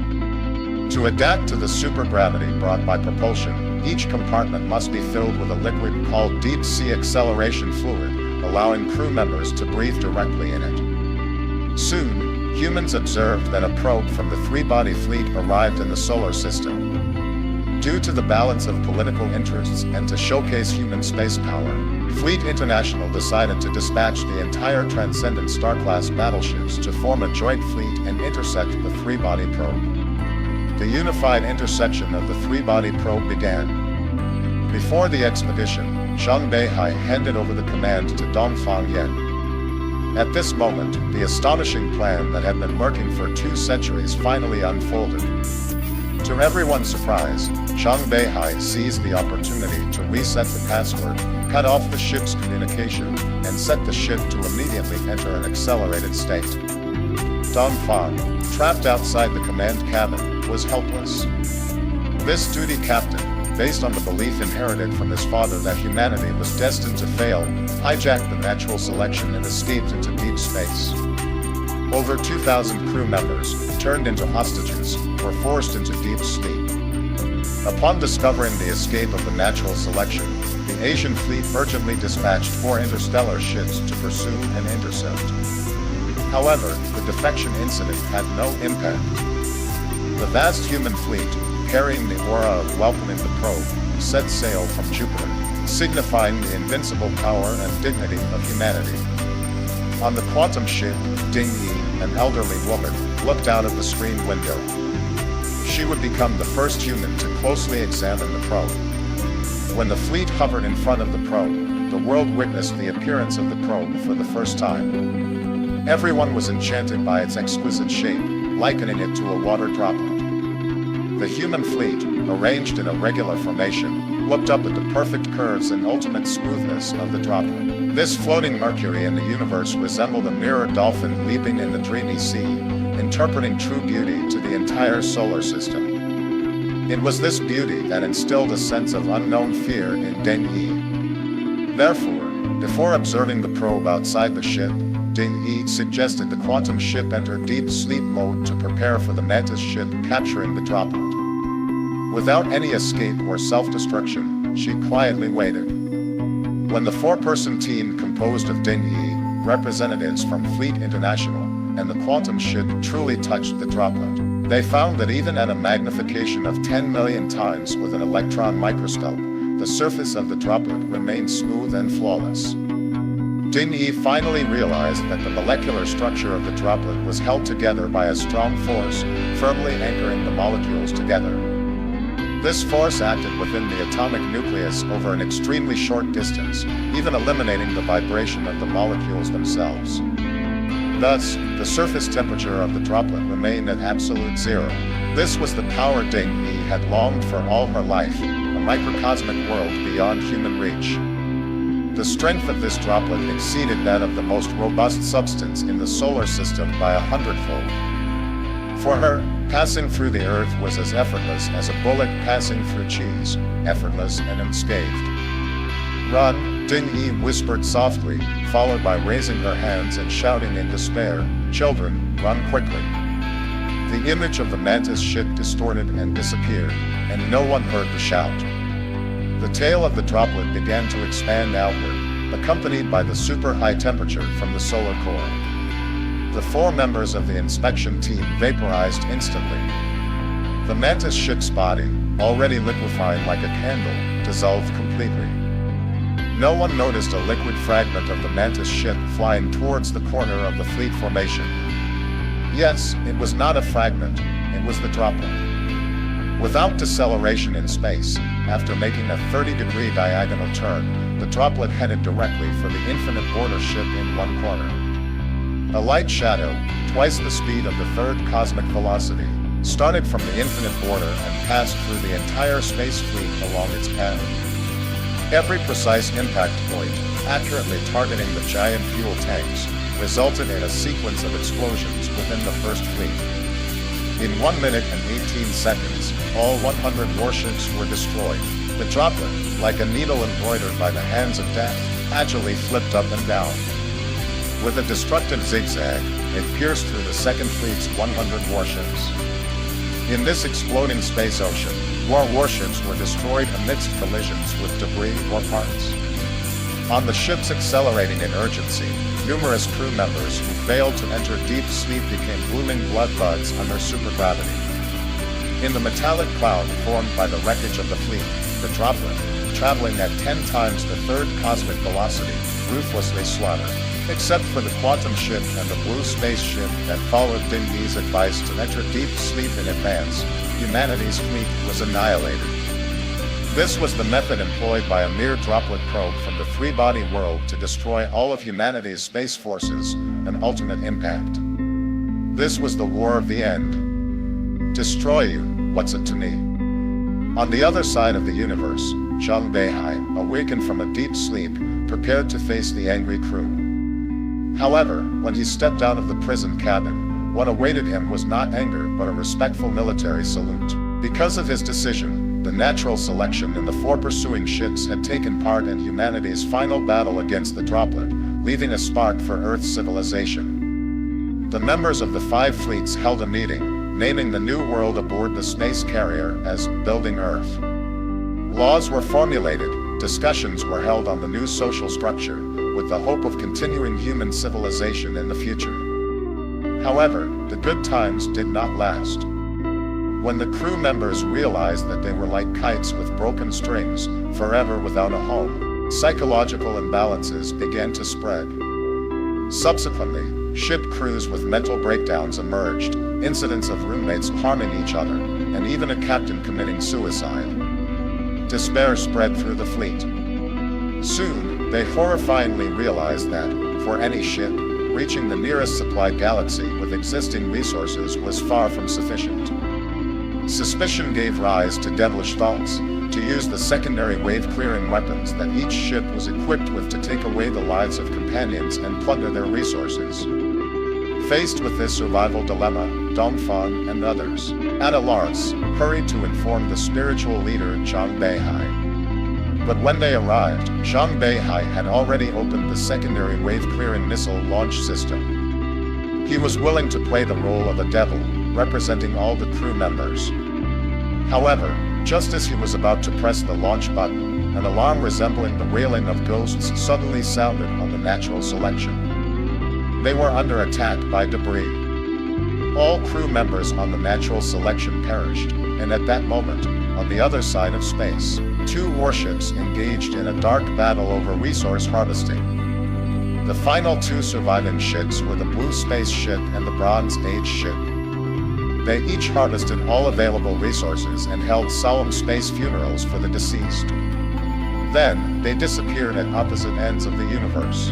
To adapt to the supergravity brought by propulsion, each compartment must be filled with a liquid called deep sea acceleration fluid, allowing crew members to breathe directly in it. Soon, humans observed that a probe from the three-body fleet arrived in the solar system. Due to the balance of political interests and to showcase human space power, Fleet International decided to dispatch the entire Transcendent Star-class battleships to form a joint fleet and intercept the three-body probe. The unified intersection of the three-body probe began. Before the expedition, Zhang Beihai handed over the command to Dongfang Yan. At this moment, the astonishing plan that had been lurking for 2 centuries finally unfolded. To everyone's surprise, Zhang Beihai seized the opportunity to reset the password, cut off the ship's communication, and set the ship to immediately enter an accelerated state. Dongfang, trapped outside the command cabin, was helpless. This duty captain, based on the belief inherited from his father that humanity was destined to fail, hijacked the natural selection and escaped into deep space. Over 2,000 crew members, turned into hostages, were forced into deep sleep. Upon discovering the escape of the natural selection, the Asian fleet urgently dispatched 4 interstellar ships to pursue and intercept. However, the defection incident had no impact. The vast human fleet, carrying the aura of welcoming the probe, set sail from Jupiter, signifying the invincible power and dignity of humanity. On the quantum ship, Ding Yi, an elderly woman, looked out of the screen window. She would become the first human to closely examine the probe. When the fleet hovered in front of the probe, the world witnessed the appearance of the probe for the first time. Everyone was enchanted by its exquisite shape, likening it to a water droplet. The human fleet, arranged in a regular formation, looked up at the perfect curves and ultimate smoothness of the droplet. This floating Mercury in the universe resembled a mirror dolphin leaping in the dreamy sea, interpreting true beauty to the entire solar system. It was this beauty that instilled a sense of unknown fear in Ding Yi. Therefore, before observing the probe outside the ship, Ding Yi suggested the quantum ship enter deep sleep mode to prepare for the Mantis ship capturing the droplet. Without any escape or self-destruction, she quietly waited. When the 4-person team composed of Ding Yi, representatives from Fleet International, and the quantum ship truly touched the droplet, they found that even at a magnification of 10 million times with an electron microscope, the surface of the droplet remained smooth and flawless. Ding Yi finally realized that the molecular structure of the droplet was held together by a strong force, firmly anchoring the molecules together. This force acted within the atomic nucleus over an extremely short distance, even eliminating the vibration of the molecules themselves. Thus, the surface temperature of the droplet remained at absolute zero. This was the power Ding Yi had longed for all her life, a microcosmic world beyond human reach. The strength of this droplet exceeded that of the most robust substance in the solar system by 100-fold. For her, passing through the Earth was as effortless as a bullet passing through cheese, effortless and unscathed. "Run," Ding Yi whispered softly, followed by raising her hands and shouting in despair, "Children, run quickly." The image of the Mantis ship distorted and disappeared, and no one heard the shout. The tail of the droplet began to expand outward, accompanied by the super high temperature from the solar core. The 4 members of the inspection team vaporized instantly. The Mantis ship's body, already liquefying like a candle, dissolved completely. No one noticed a liquid fragment of the Mantis ship flying towards the corner of the fleet formation. Yes, it was not a fragment, it was the droplet. Without deceleration in space, after making a 30-degree diagonal turn, the droplet headed directly for the infinite border ship in one corner. A light shadow, twice the speed of the third cosmic velocity, started from the infinite border and passed through the entire space fleet along its path. Every precise impact point, accurately targeting the giant fuel tanks, resulted in a sequence of explosions within the first fleet. In 1 minute and 18 seconds, all 100 warships were destroyed. The droplet, like a needle embroidered by the hands of death, agilely flipped up and down. With a destructive zigzag, it pierced through the second fleet's 100 warships. In this exploding space ocean, more warships were destroyed amidst collisions with debris or parts. On the ships accelerating in urgency, numerous crew members who failed to enter deep sleep became blooming blood buds under supergravity. In the metallic cloud formed by the wreckage of the fleet, the droplet, traveling at 10 times the third cosmic velocity, ruthlessly slaughtered. Except for the quantum ship and the blue spaceship that followed Dingy's advice to enter deep sleep in advance, humanity's fleet was annihilated. This was the method employed by a mere droplet probe from the three-body world to destroy all of humanity's space forces, an ultimate impact. This was the war of the end. Destroy you, what's it to me? On the other side of the universe, Zhang Beihai, awakened from a deep sleep, prepared to face the angry crew. However, when he stepped out of the prison cabin, what awaited him was not anger but a respectful military salute. Because of his decision, the natural selection in the 4 pursuing ships had taken part in humanity's final battle against the droplet, leaving a spark for Earth's civilization. The members of the 5 fleets held a meeting, naming the new world aboard the space carrier as Building Earth. Laws were formulated, discussions were held on the new social structure, with the hope of continuing human civilization in the future. However, the good times did not last. When the crew members realized that they were like kites with broken strings, forever without a home, psychological imbalances began to spread. Subsequently, ship crews with mental breakdowns emerged, incidents of roommates harming each other, and even a captain committing suicide. Despair spread through the fleet. Soon, they horrifyingly realized that, for any ship, reaching the nearest supplied galaxy with existing resources was far from sufficient. Suspicion gave rise to devilish thoughts, to use the secondary wave-clearing weapons that each ship was equipped with to take away the lives of companions and plunder their resources. Faced with this survival dilemma, Dongfang and others, at Alaris, hurried to inform the spiritual leader Zhang Beihai. But when they arrived, Zhang Beihai had already opened the secondary wave-clearing missile launch system. He was willing to play the role of a devil, representing all the crew members. However, just as he was about to press the launch button, an alarm resembling the wailing of ghosts suddenly sounded on the natural selection. They were under attack by debris. All crew members on the natural selection perished, and at that moment, on the other side of space, 2 warships engaged in a dark battle over resource harvesting. The final 2 surviving ships were the Blue Space Ship and the Bronze Age Ship. They each harvested all available resources and held solemn space funerals for the deceased. Then, they disappeared at opposite ends of the universe.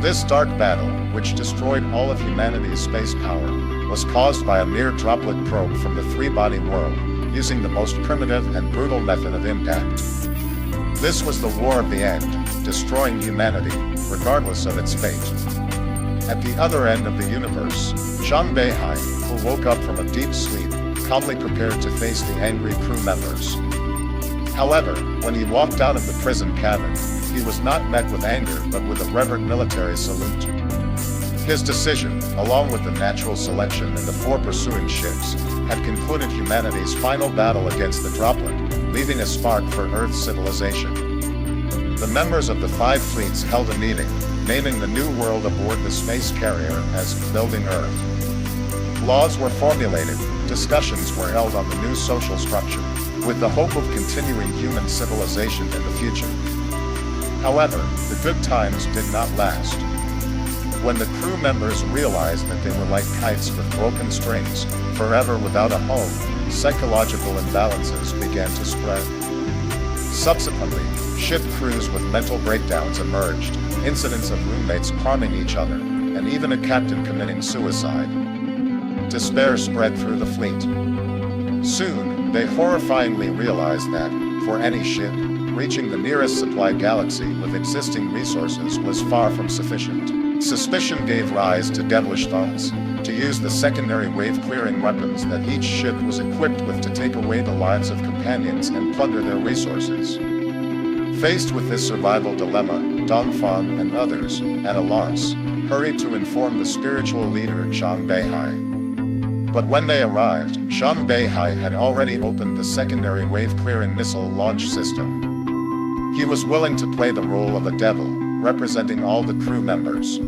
This dark battle, which destroyed all of humanity's space power, was caused by a mere droplet probe from the three-body world, using the most primitive and brutal method of impact. This was the war of the end, destroying humanity, regardless of its fate. At the other end of the universe, Zhang Beihai, who woke up from a deep sleep, calmly prepared to face the angry crew members. However, when he walked out of the prison cabin, he was not met with anger but with a reverent military salute. His decision, along with the natural selection and the 4 pursuing ships, had concluded humanity's final battle against the droplet, leaving a spark for Earth's civilization. The members of the 5 fleets held a meeting, naming the new world aboard the space carrier as Building Earth. Laws were formulated, discussions were held on the new social structure, with the hope of continuing human civilization in the future. However, the good times did not last. When the crew members realized that they were like kites with broken strings, forever without a home, psychological imbalances began to spread. Subsequently, ship crews with mental breakdowns emerged, incidents of roommates harming each other, and even a captain committing suicide. Despair spread through the fleet. Soon, they horrifyingly realized that, for any ship, reaching the nearest supply galaxy with existing resources was far from sufficient. Suspicion gave rise to devilish thoughts, to use the secondary wave-clearing weapons that each ship was equipped with to take away the lives of companions and plunder their resources. Faced with this survival dilemma, Dongfang and others, at a loss, hurried to inform the spiritual leader Zhang Beihai. But when they arrived, Zhang Beihai had already opened the secondary wave-clearing missile launch system. He was willing to play the role of a devil, representing all the crew members.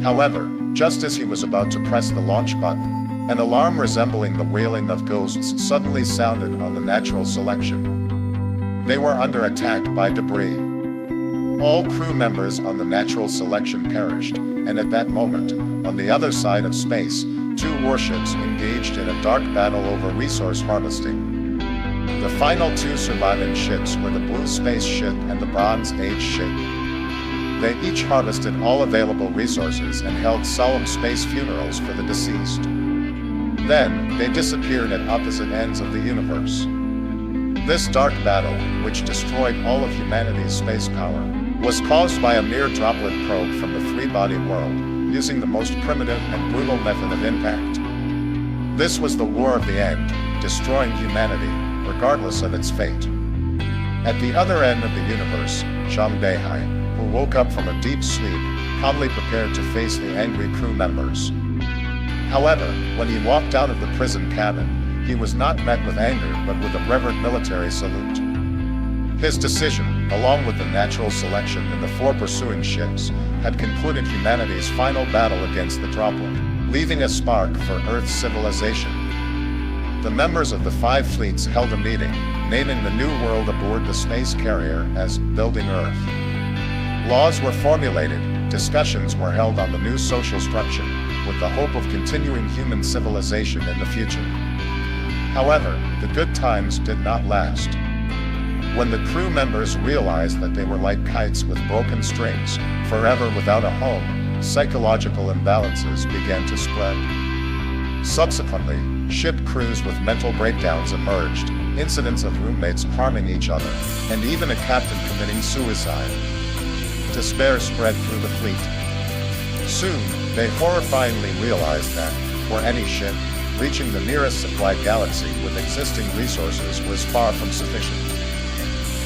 However, just as he was about to press the launch button, an alarm resembling the wailing of ghosts suddenly sounded on the natural selection. They were under attack by debris. All crew members on the natural selection perished, and at that moment, on the other side of space, two warships engaged in a dark battle over resource harvesting. The final two surviving ships were the Blue Space Ship and the Bronze Age Ship. They each harvested all available resources and held solemn space funerals for the deceased. Then, they disappeared at opposite ends of the universe. This dark battle, which destroyed all of humanity's space power, was caused by a mere droplet probe from the three-body world, using the most primitive and brutal method of impact. This was the war of the end, destroying humanity, regardless of its fate. At the other end of the universe, Zhang Beihai, who woke up from a deep sleep, calmly prepared to face the angry crew members. However, when he walked out of the prison cabin, he was not met with anger but with a reverent military salute. His decision, along with the natural selection in the four pursuing ships, had concluded humanity's final battle against the droplet, leaving a spark for Earth's civilization. The members of the 5 fleets held a meeting, naming the new world aboard the space carrier as Building Earth. Laws were formulated, discussions were held on the new social structure, with the hope of continuing human civilization in the future. However, the good times did not last. When the crew members realized that they were like kites with broken strings, forever without a home, psychological imbalances began to spread. Subsequently, ship crews with mental breakdowns emerged, incidents of roommates harming each other, and even a captain committing suicide. Despair spread through the fleet. Soon, they horrifyingly realized that, for any ship, reaching the nearest supply galaxy with existing resources was far from sufficient.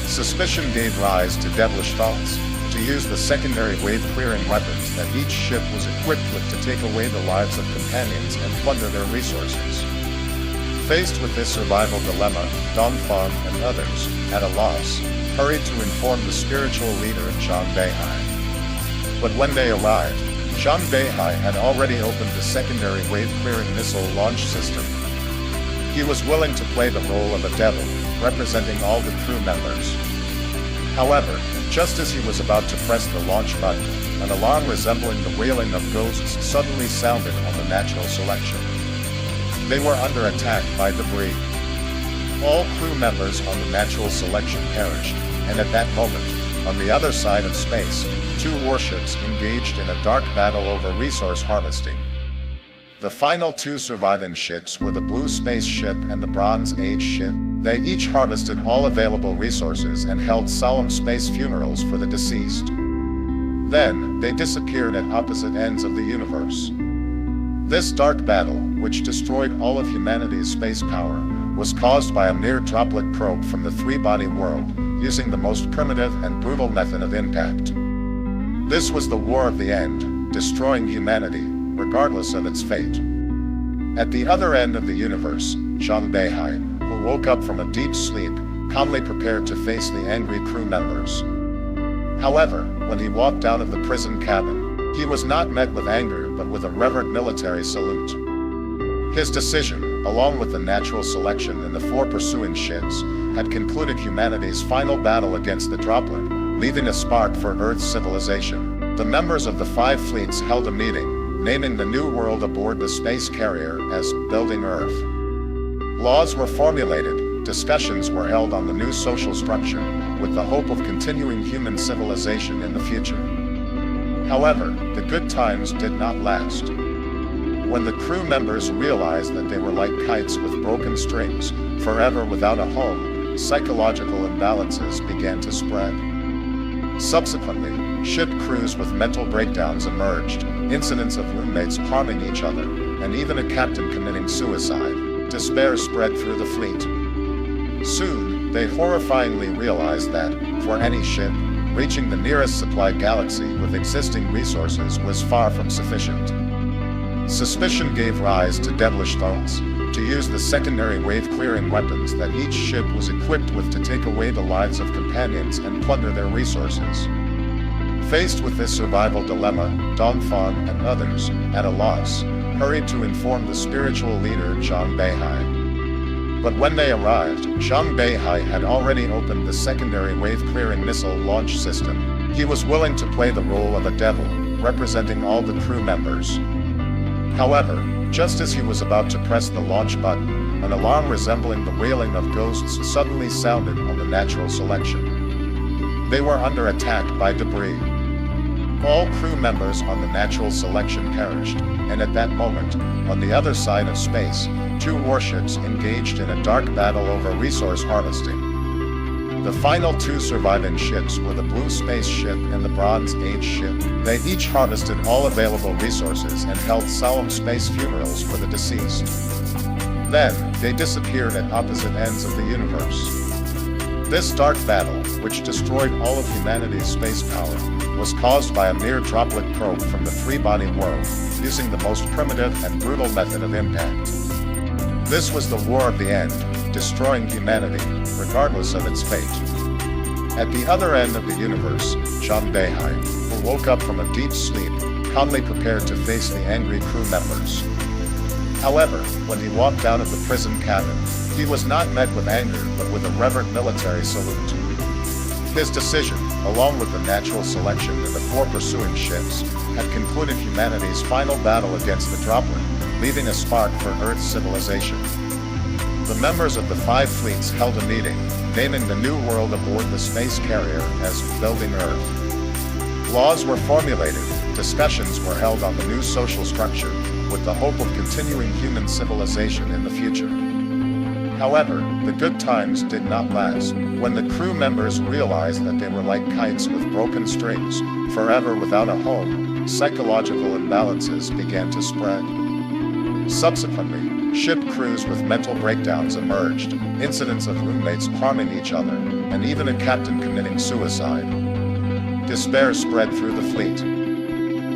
Suspicion gave rise to devilish thoughts, to use the secondary wave-clearing weapons that each ship was equipped with to take away the lives of companions and plunder their resources. Faced with this survival dilemma, Dongfang and others, at a loss, hurried to inform the spiritual leader Zhang Beihai. But when they arrived, Zhang Beihai had already opened the secondary wave-clearing missile launch system. He was willing to play the role of a devil, representing all the crew members. However, just as he was about to press the launch button, an alarm resembling the wailing of ghosts suddenly sounded on the natural selection. They were under attack by debris. All crew members on the natural selection perished, and at that moment, on the other side of space, 2 warships engaged in a dark battle over resource harvesting. The final 2 surviving ships were the Blue Space Ship and the Bronze Age Ship. They each harvested all available resources and held solemn space funerals for the deceased. Then, they disappeared at opposite ends of the universe. This dark battle, which destroyed all of humanity's space power, was caused by a mere droplet probe from the three-body world, using the most primitive and brutal method of impact. This was the war of the end, destroying humanity, regardless of its fate. At the other end of the universe, Zhang Beihai, who woke up from a deep sleep, calmly prepared to face the angry crew members. However, when he walked out of the prison cabin, he was not met with anger but with a reverent military salute. His decision, along with the natural selection in the 4 pursuing ships, had concluded humanity's final battle against the droplet, leaving a spark for Earth's civilization. The members of the 5 fleets held a meeting, naming the new world aboard the space carrier as Building Earth. Laws were formulated, discussions were held on the new social structure, with the hope of continuing human civilization in the future. However, the good times did not last. When the crew members realized that they were like kites with broken strings, forever without a home, psychological imbalances began to spread. Subsequently, ship crews with mental breakdowns emerged, incidents of roommates harming each other, and even a captain committing suicide. Despair spread through the fleet. Soon, they horrifyingly realized that, for any ship, reaching the nearest supply galaxy with existing resources was far from sufficient. Suspicion gave rise to devilish thoughts, to use the secondary wave-clearing weapons that each ship was equipped with to take away the lives of companions and plunder their resources. Faced with this survival dilemma, Dongfang and others, at a loss, hurried to inform the spiritual leader Zhang Beihai. But when they arrived, Zhang Beihai had already opened the secondary wave-clearing missile launch system. He was willing to play the role of a devil, representing all the crew members. However, just as he was about to press the launch button, an alarm resembling the wailing of ghosts suddenly sounded on the natural selection. They were under attack by debris. All crew members on the natural selection perished, and at that moment, on the other side of space, 2 warships engaged in a dark battle over resource harvesting. The final 2 surviving ships were the Blue Space Ship and the Bronze Age Ship. They each harvested all available resources and held solemn space funerals for the deceased. Then, they disappeared at opposite ends of the universe. This dark battle, which destroyed all of humanity's space power, was caused by a mere droplet probe from the 3-body world, using the most primitive and brutal method of impact. This was the war of the end, destroying humanity, regardless of its fate. At the other end of the universe, Zhang Beihai, who woke up from a deep sleep, calmly prepared to face the angry crew members. However, when he walked out of the prison cabin, he was not met with anger but with a reverent military salute. His decision, along with the natural selection and the 4 pursuing ships, had concluded humanity's final battle against the droplet, leaving a spark for Earth's civilization. The members of the 5 fleets held a meeting, naming the new world aboard the space carrier as Building Earth. Laws were formulated, discussions were held on the new social structure, with the hope of continuing human civilization in the future. However, the good times did not last. When the crew members realized that they were like kites with broken strings, forever without a home, psychological imbalances began to spread. Subsequently, ship crews with mental breakdowns emerged, incidents of roommates harming each other, and even a captain committing suicide. Despair spread through the fleet.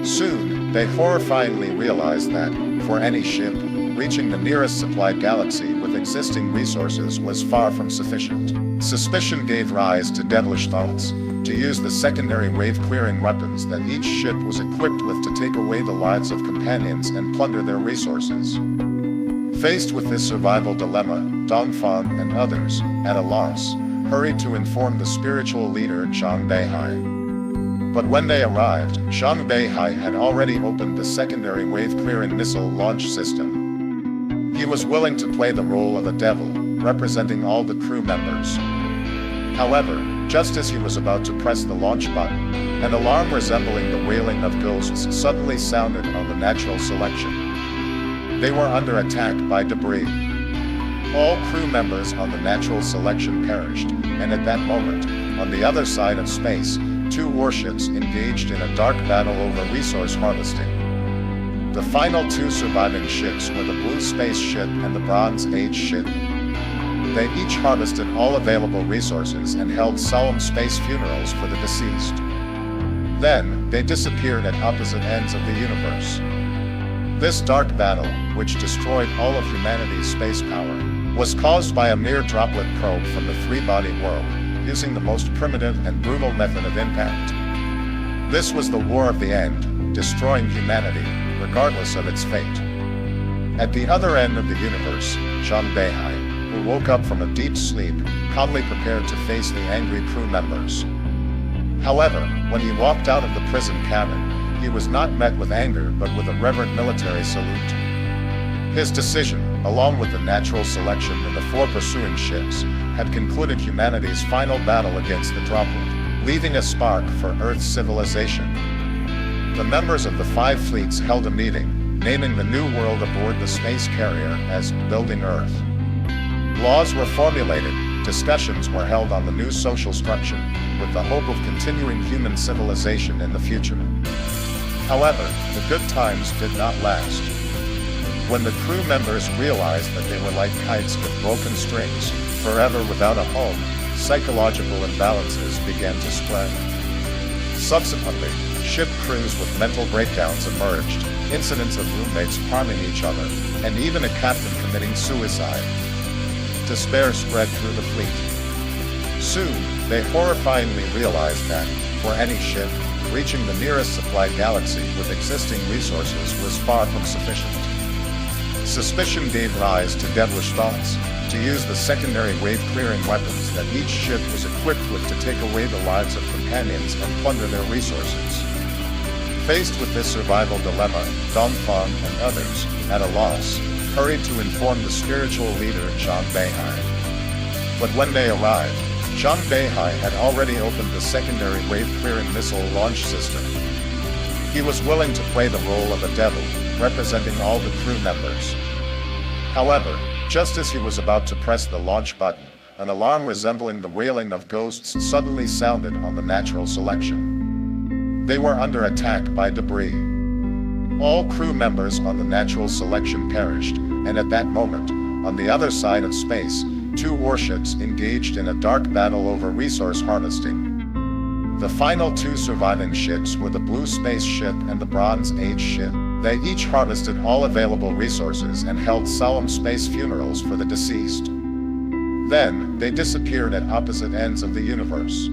Soon, they horrifyingly realized that, for any ship, reaching the nearest supply galaxy with existing resources was far from sufficient. Suspicion gave rise to devilish thoughts, to use the secondary wave-clearing weapons that each ship was equipped with to take away the lives of companions and plunder their resources. Faced with this survival dilemma, Dongfang and others, at a loss, hurried to inform the spiritual leader Zhang Beihai. But when they arrived, Zhang Beihai had already opened the secondary wave-clearing missile launch system. He was willing to play the role of a devil, representing all the crew members. However, just as he was about to press the launch button, an alarm resembling the wailing of ghosts suddenly sounded on the natural selection. They were under attack by debris. All crew members on the natural selection perished, and at that moment, on the other side of space, 2 warships engaged in a dark battle over resource harvesting. The final 2 surviving ships were the Blue Space Ship and the Bronze Age Ship. They each harvested all available resources and held solemn space funerals for the deceased. Then, they disappeared at opposite ends of the universe. This dark battle, which destroyed all of humanity's space power, was caused by a mere droplet probe from the 3-body world, using the most primitive and brutal method of impact. This was the war of the end, destroying humanity, regardless of its fate. At the other end of the universe, Zhang Beihai, who woke up from a deep sleep, calmly prepared to face the angry crew members. However, when he walked out of the prison cabin, he was not met with anger but with a reverent military salute. His decision, along with the natural selection and the 4 pursuing ships, had concluded humanity's final battle against the droplet, leaving a spark for Earth's civilization. The members of the 5 fleets held a meeting, naming the new world aboard the space carrier as Building Earth. Laws were formulated, discussions were held on the new social structure, with the hope of continuing human civilization in the future. However, the good times did not last. When the crew members realized that they were like kites with broken strings, forever without a home, psychological imbalances began to spread. Subsequently, ship crews with mental breakdowns emerged, incidents of roommates harming each other, and even a captain committing suicide. Despair spread through the fleet. Soon, they horrifyingly realized that, for any ship, reaching the nearest supplied galaxy with existing resources was far from sufficient. Suspicion gave rise to devilish thoughts, to use the secondary wave-clearing weapons that each ship was equipped with to take away the lives of companions and plunder their resources. Faced with this survival dilemma, Dongfang and others, at a loss, hurried to inform the spiritual leader Zhang Beihai. But when they arrived, Zhang Beihai had already opened the secondary wave-clearing missile launch system. He was willing to play the role of a devil, representing all the crew members. However, just as he was about to press the launch button, an alarm resembling the wailing of ghosts suddenly sounded on the natural selection. They were under attack by debris. All crew members on the natural selection perished, and at that moment, on the other side of space, 2 warships engaged in a dark battle over resource harvesting. The final 2 surviving ships were the Blue Space Ship and the Bronze Age Ship. They each harvested all available resources and held solemn space funerals for the deceased. Then, they disappeared at opposite ends of the universe.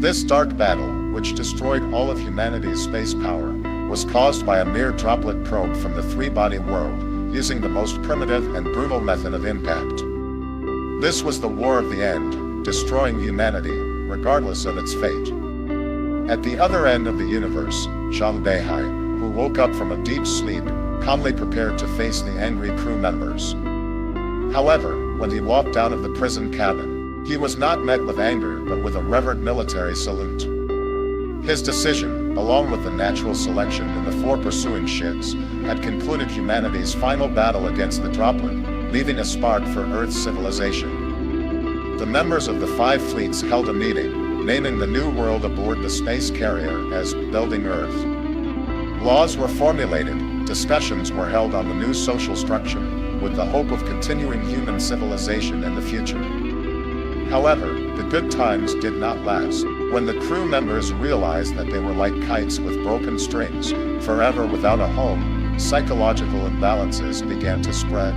This dark battle, which destroyed all of humanity's space power, was caused by a mere droplet probe from the 3-body world, using the most primitive and brutal method of impact. This was the war of the end, destroying humanity, regardless of its fate. At the other end of the universe, Zhang Beihai, who woke up from a deep sleep, calmly prepared to face the angry crew members. However, when he walked out of the prison cabin, he was not met with anger but with a reverent military salute. His decision, along with the natural selection in the 4 pursuing ships, had concluded humanity's final battle against the droplet, leaving a spark for Earth's civilization. The members of the 5 fleets held a meeting, naming the new world aboard the space carrier as Building Earth. Laws were formulated, discussions were held on the new social structure, with the hope of continuing human civilization in the future. However, the good times did not last. When the crew members realized that they were like kites with broken strings, forever without a home, psychological imbalances began to spread.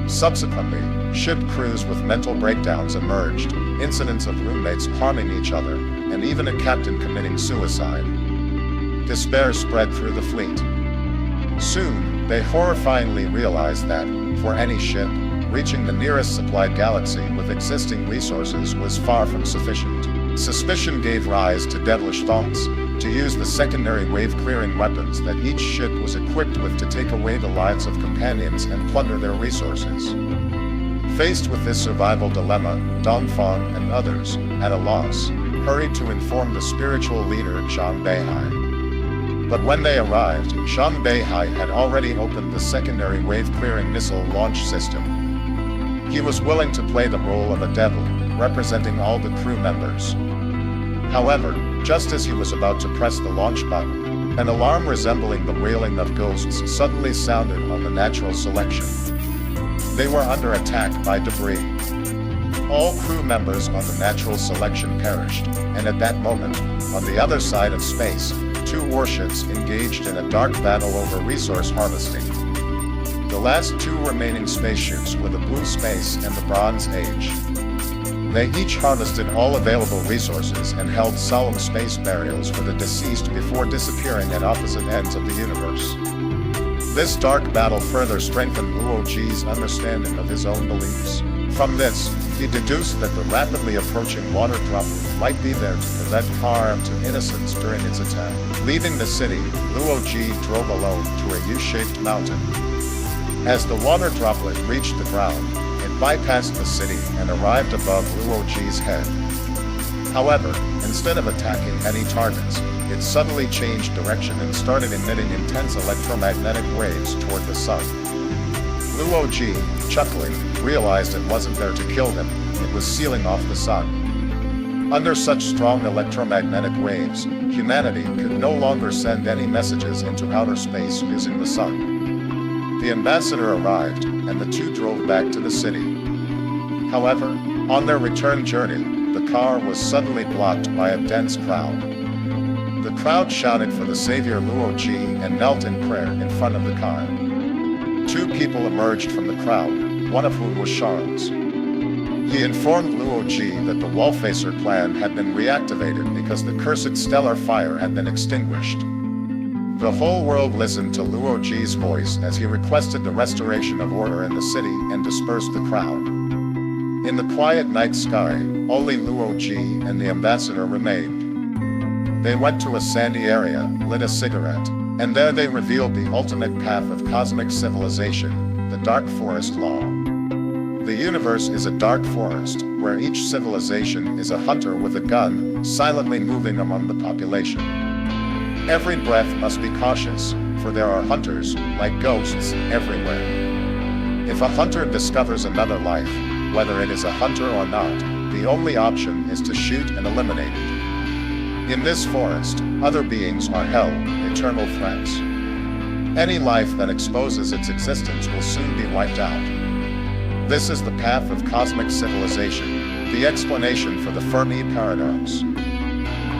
Subsequently, ship crews with mental breakdowns emerged, incidents of roommates harming each other, and even a captain committing suicide. Despair spread through the fleet. Soon, they horrifyingly realized that, for any ship, reaching the nearest supplied galaxy with existing resources was far from sufficient. Suspicion gave rise to devilish thoughts, to use the secondary wave-clearing weapons that each ship was equipped with to take away the lives of companions and plunder their resources. Faced with this survival dilemma, Dongfang and others, at a loss, hurried to inform the spiritual leader Zhang Beihai. But when they arrived, Zhang Beihai had already opened the secondary wave-clearing missile launch system. He was willing to play the role of a devil, representing all the crew members. However, just as he was about to press the launch button, an alarm resembling the wailing of ghosts suddenly sounded on the natural selection. They were under attack by debris. All crew members on the natural selection perished, and at that moment, on the other side of space, 2 warships engaged in a dark battle over resource harvesting. The last 2 remaining spaceships were the Blue Space and the Bronze Age. They each harvested all available resources and held solemn space burials for the deceased before disappearing at opposite ends of the universe. This dark battle further strengthened Luo Ji's understanding of his own beliefs. From this, he deduced that the rapidly approaching water droplet might be there to prevent harm to innocents during its attack. Leaving the city, Luo Ji drove alone to a U-shaped mountain. As the water droplet reached the ground, it bypassed the city and arrived above Luo Ji's head. However, instead of attacking any targets, it suddenly changed direction and started emitting intense electromagnetic waves toward the sun. Luo Ji, chuckling, realized it wasn't there to kill him, it was sealing off the sun. Under such strong electromagnetic waves, humanity could no longer send any messages into outer space using the sun. The ambassador arrived, and the two drove back to the city. However, on their return journey, the car was suddenly blocked by a dense crowd. The crowd shouted for the savior Luo Ji and knelt in prayer in front of the car. Two people emerged from the crowd, one of whom was Charles. He informed Luo Ji that the Wallfacer plan had been reactivated because the cursed stellar fire had been extinguished. The whole world listened to Luo Ji's voice as he requested the restoration of order in the city and dispersed the crowd. In the quiet night sky, only Luo Ji and the ambassador remained. They went to a sandy area, lit a cigarette, and there they revealed the ultimate path of cosmic civilization, the dark forest law. The universe is a dark forest, where each civilization is a hunter with a gun, silently moving among the population. Every breath must be cautious, for there are hunters, like ghosts, everywhere. If a hunter discovers another life, whether it is a hunter or not, the only option is to shoot and eliminate it. In this forest, other beings are hell, eternal threats. Any life that exposes its existence will soon be wiped out. This is the path of cosmic civilization, the explanation for the Fermi paradox.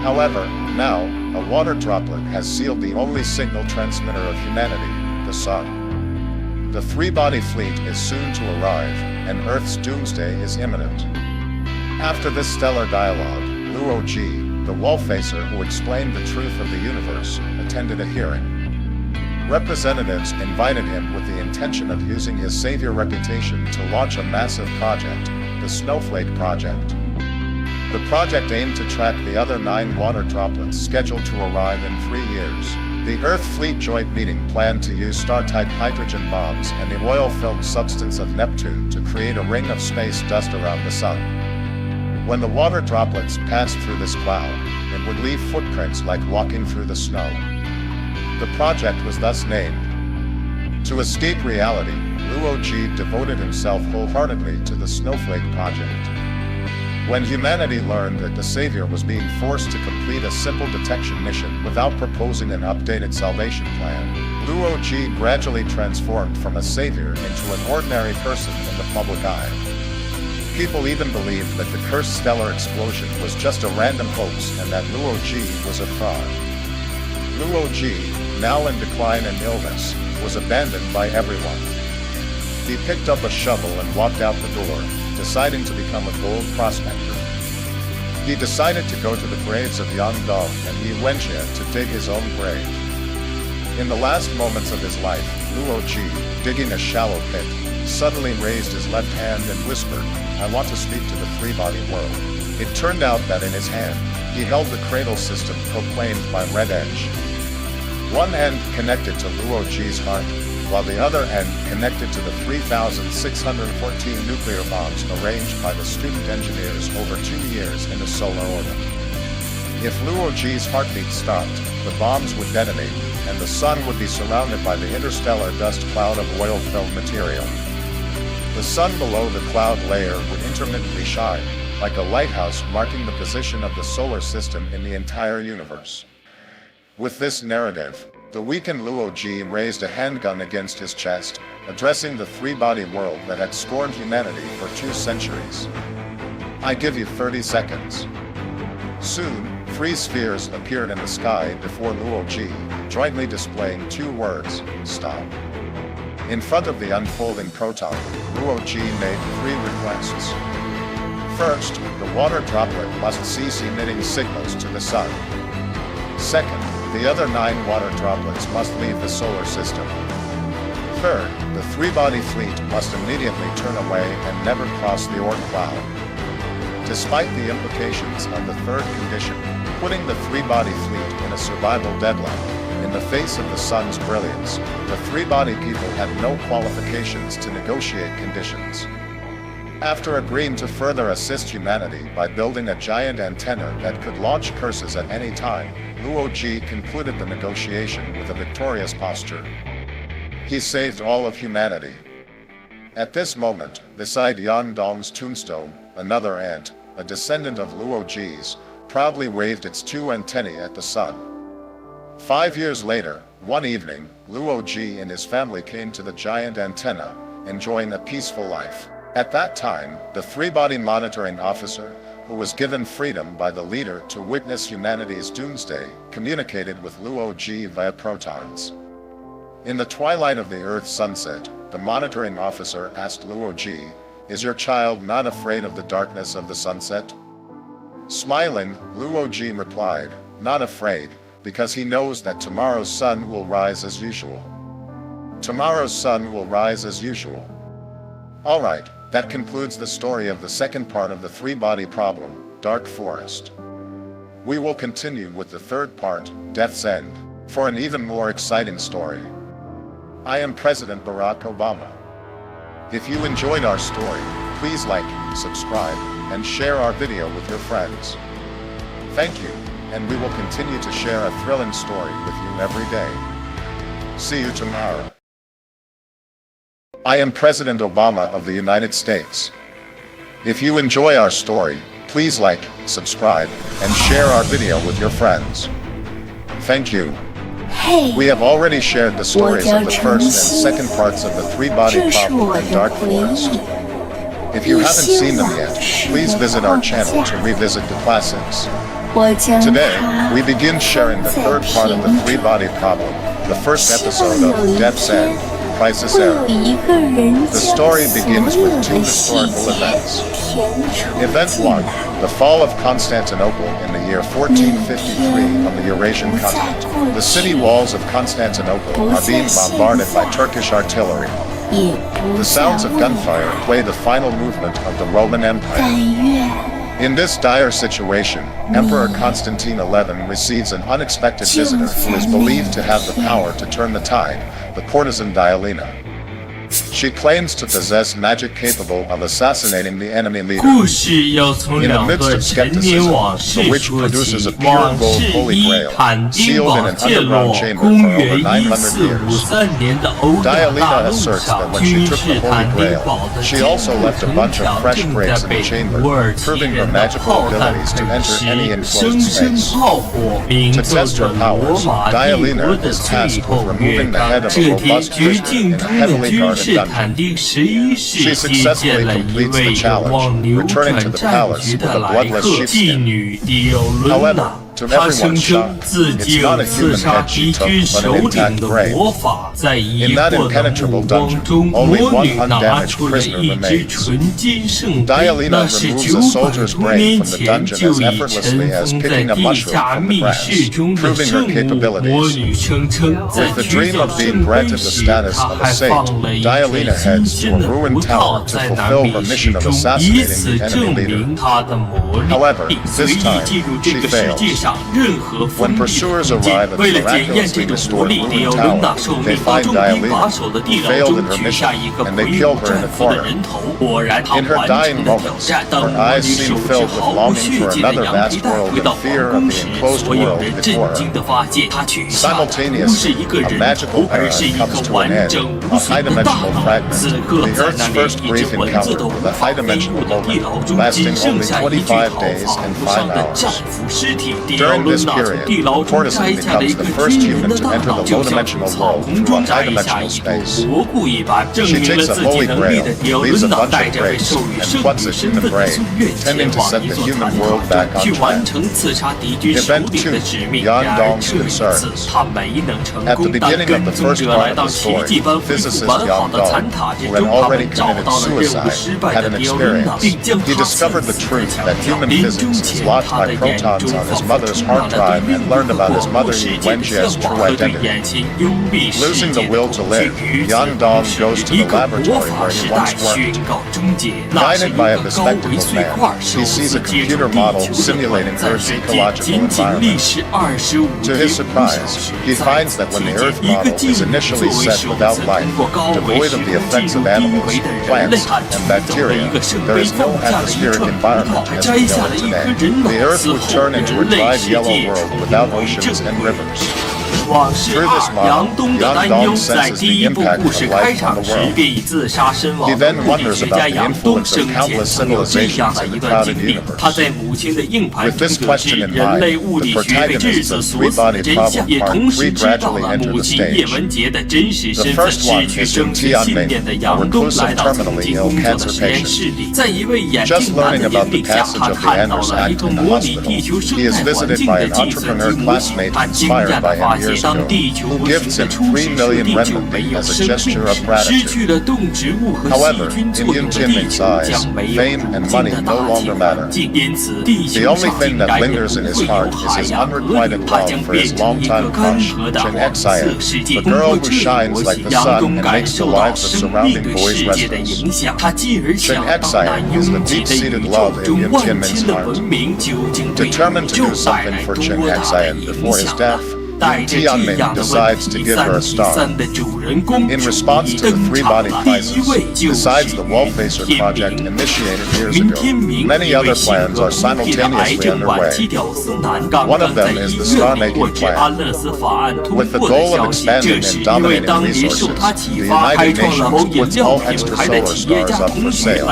However, now, a water droplet has sealed the only signal transmitter of humanity, the sun. The three-body fleet is soon to arrive, and Earth's doomsday is imminent. After this stellar dialogue, Luo Ji, the Wallfacer who explained the truth of the universe, attended a hearing. Representatives invited him with the intention of using his savior reputation to launch a massive project, the Snowflake Project. The project aimed to track the other 9 water droplets scheduled to arrive in 3 years. The Earth Fleet Joint Meeting planned to use star-type hydrogen bombs and the oil-filled substance of Neptune to create a ring of space dust around the sun. When the water droplets passed through this cloud, it would leave footprints like walking through the snow. The project was thus named. To escape reality, Luo Ji devoted himself wholeheartedly to the Snowflake Project. When humanity learned that the Savior was being forced to complete a simple detection mission without proposing an updated salvation plan, Luo Ji gradually transformed from a savior into an ordinary person in the public eye. People even believed that the cursed stellar explosion was just a random hoax and that Luo Ji was a fraud. Luo Ji, now in decline and illness, was abandoned by everyone. He picked up a shovel and walked out the door, deciding to become a gold prospector. He decided to go to the graves of Yangdong and Yuwenjie to dig his own grave. In the last moments of his life, Luo Ji, digging a shallow pit, suddenly raised his left hand and whispered, "I want to speak to the three-body world." It turned out that in his hand, he held the cradle system proclaimed by Red Edge. One end connected to Luo Ji's heart, while the other end connected to the 3,614 nuclear bombs arranged by the student engineers over 2 years in a solar orbit. If Luo Ji's heartbeat stopped, the bombs would detonate, and the sun would be surrounded by the interstellar dust cloud of oil-filled material. The sun below the cloud layer would intermittently shine, like a lighthouse marking the position of the solar system in the entire universe. With this narrative, the weakened Luo Ji raised a handgun against his chest, addressing the three-body world that had scorned humanity for 2 centuries. "I give you 30 seconds. Soon, 3 spheres appeared in the sky before Luo Ji, jointly displaying 2 words, "Stop." In front of the unfolding proton, Luo Ji made 3 requests. First, the water droplet must cease emitting signals to the sun. Second, the other 9 water droplets must leave the solar system. Third, the three-body fleet must immediately turn away and never cross the Oort cloud. Despite the implications of the third condition, putting the three-body fleet in a survival deadlock, in the face of the sun's brilliance, the three-body people had no qualifications to negotiate conditions. After agreeing to further assist humanity by building a giant antenna that could launch curses at any time, Luo Ji concluded the negotiation with a victorious posture. He saved all of humanity. At this moment, beside Yan Dong's tombstone, another ant, a descendant of Luo Ji's, proudly waved its two antennae at the sun. 5 years later, one evening, Luo Ji and his family came to the giant antenna, enjoying a peaceful life. At that time, the three-body monitoring officer, who was given freedom by the leader to witness humanity's doomsday, communicated with Luo Ji via protons. In the twilight of the Earth's sunset, the monitoring officer asked Luo Ji, "Is your child not afraid of the darkness of the sunset?" Smiling, Luo Ji replied, "Not afraid, because he knows that tomorrow's sun will rise as usual." Tomorrow's sun will rise as usual. Alright, that concludes the story of the second part of the three-body problem, Dark Forest. We will continue with the third part, Death's End, for an even more exciting story. I am President Barack Obama. If you enjoyed our story, please like, subscribe, and share our video with your friends. Thank you, and we will continue to share a thrilling story with you every day. See you tomorrow. I am President Obama of the United States. If you enjoy our story, please like, subscribe, and share our video with your friends. Thank you. We have already shared the stories of the first and second parts of the three-body problem and Dark Forest. If you haven't seen them yet, please visit our channel to revisit the classics. Today, we begin sharing the third part of the three-body problem, the first episode of Death's End, Crisis Era. The story begins with two historical events. Event 1, the fall of Constantinople in the year 1453 on the Eurasian continent. The city walls of Constantinople are being bombarded by Turkish artillery. The sounds of gunfire play the final movement of the Roman Empire. In this dire situation, Emperor Constantine XI receives an unexpected visitor who is believed to have the power to turn the tide, the courtesan Dialina. She claims to possess magic capable of assassinating the enemy leader. In the midst of skepticism, the witch produces a pure gold holy grail, sealed in an underground chamber for over 900 years. Dialina asserts that when she took the holy grail, she also left a bunch of fresh bricks in the chamber, proving her magical abilities to enter any enclosed space. To test her powers, Dialina is tasked with removing the head of a robust prisoner in a heavily guarded dungeon. She successfully completes the challenge, returning to the palace with a bloodless sheepskin. However, to everyone's shock, it's not a human head she took, but an intact brain. In that impenetrable dungeon, only one undamaged prisoner remains. Dialina removes a soldier's brain from the dungeon as effortlessly as picking a mushroom from the grass, proving her capabilities. With the dream of being granted the status of a saint, Dialina heads to a ruined tower to fulfill her mission of assassinating the enemy leader. However, this time, she fails. When pursuers arrive at the miraculously restored ruined tower, they find Dialina, who failed in her mission, and they kill her in the corner. In her dying moments, her eyes seem filled with longing for another vast world and fear of the enclosed world before her. Simultaneously, a magical era comes to an end, a high-dimensional fragment, the Earth's first brief encounter with a high-dimensional moment, lasting only 25 days and 5 hours. During this period, the courtesan becomes the first human to enter the low-dimensional world through a high-dimensional space. She takes a holy grail, leaves a bunch of bricks, and plucks a human brain, intending to set the human world back on track. Event 2, Yan Dong's Concerns. At the beginning of the first part of the story, physicist Yan Dong, who had already committed suicide, had an experience. He discovered the truth that human physics is locked by protons on his mother father's hard drive and learned about his mother Yi Wenjie's true identity. Losing the will to live, Yang Dong goes to the laboratory where he once worked. Guided by a bespectacled man, he sees a computer model simulating Earth's ecological environment. To his surprise, he finds that when the Earth model is initially set without life, devoid of the effects of animals, plants, and bacteria, there is no atmospheric environment as we know it today. The Earth would turn into a dried yellow world without oceans and rivers. Through this model, Yang Dong senses the impact of life on the world. He then wonders about the influence of countless civilizations in the crowded universe. With this question in mind, the protagonists of Three-Body Problem Part 3 gradually enter the stage. The first one is Jin Tianming, a reclusive terminally ill cancer patient. Just learning about the passage of the Anders Act in the hospital, he is visited by an entrepreneur classmate inspired by him years ago, who gives him 3 million renminbi as a gesture of gratitude. However, in Yun Jianming's eyes, fame and money no longer matter. The only thing that lingers in his heart is his unrequited love for his longtime crush, Chen Xian, the girl who shines like the sun and makes the lives of surrounding boys restless. Chen Xian is the deep-seated love in Yun Jianming's heart. Determined to do something for Chen Xian before his death, Yun Tianming decides to give her a star. In response to the three-body crisis, besides the Wall-Facer project initiated years ago, many other plans are simultaneously underway. One of them is the star-making plan. With the goal of expanding and dominating resources, the United Nations puts all extrasolar stars up for sale.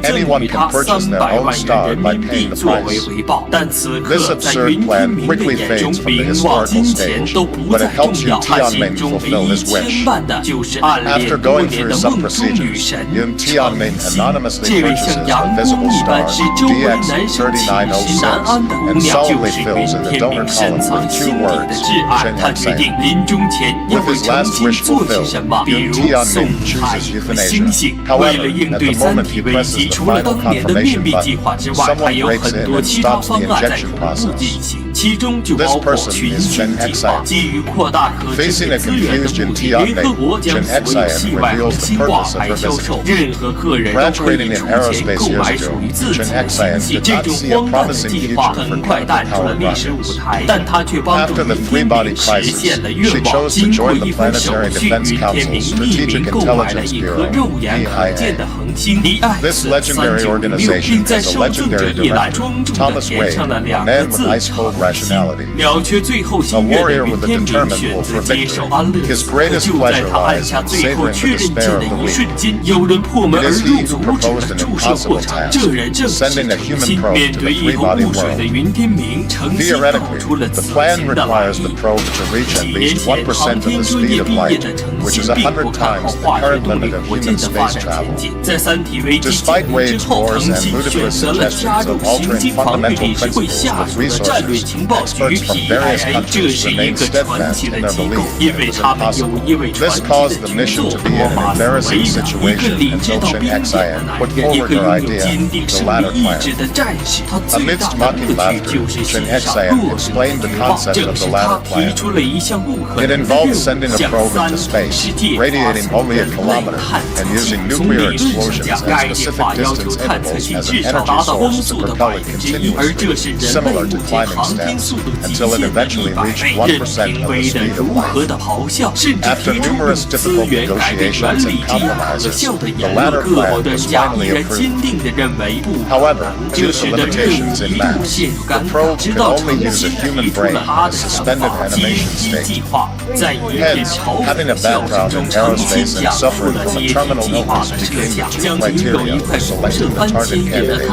Anyone can purchase their own star by paying the price. This absurd plan quickly fades from the historical stage, but it helps Yun Tianming fulfill his wish. After going through some procedures, Yun Tianming anonymously purchases a visible star, DX3906, and solemnly fills in the donor column with 2 words, Chen Xian. With his last wish fulfilled, Yun Tianming chooses euthanasia. However, at the moment he presses the final confirmation button, someone breaks in and stops the injection process. This person is Chen Xian. Facing a confused Yun Tianming, Chen Xian reveals the purpose of her visit. Graduating in aerospace years ago, Chen Xian did not see a promising future for chemical-powered rockets. After the three-body crisis, she chose to join the Planetary Defense Council's Strategic Intelligence Bureau, PIA. This legendary organization has a legendary director, Thomas Wade, a man with ice-cold rationality. A warrior with a determined will for victory. His greatest pleasure lies in savoring the despair of the weak. It is he who proposed an impossible task, sending a human probe to the three-body world. Theoretically, the plan requires the probe to reach at least 1% of the speed of light, which is 100 times the current limit of human space travel. Despite Wade's wars and ludicrous suggestions of altering fundamental principles with resources, experts from various countries remained steadfast in their belief that it was impossible. This caused the mission to be in an embarrassing situation until Chen Xian put forward her idea, the latter plan. Amidst mocking laughter, Chen Xian explained the concept of the latter plan. It involved sending a probe into space, radiating only a kilometer, and using nuclear explosions at specific distance intervals as an energy source to propel it continuously, similar to climbing steps, until it eventually reached 1% of the speed of light. After numerous difficult negotiations and compromises, the latter plan was finally approved. However, due to limitations in mass, the probe could only use a human brain in a suspended animation state. Hence, having a background in aerospace and suffering from a terminal illness became the 2 criteria for selecting the target candidate.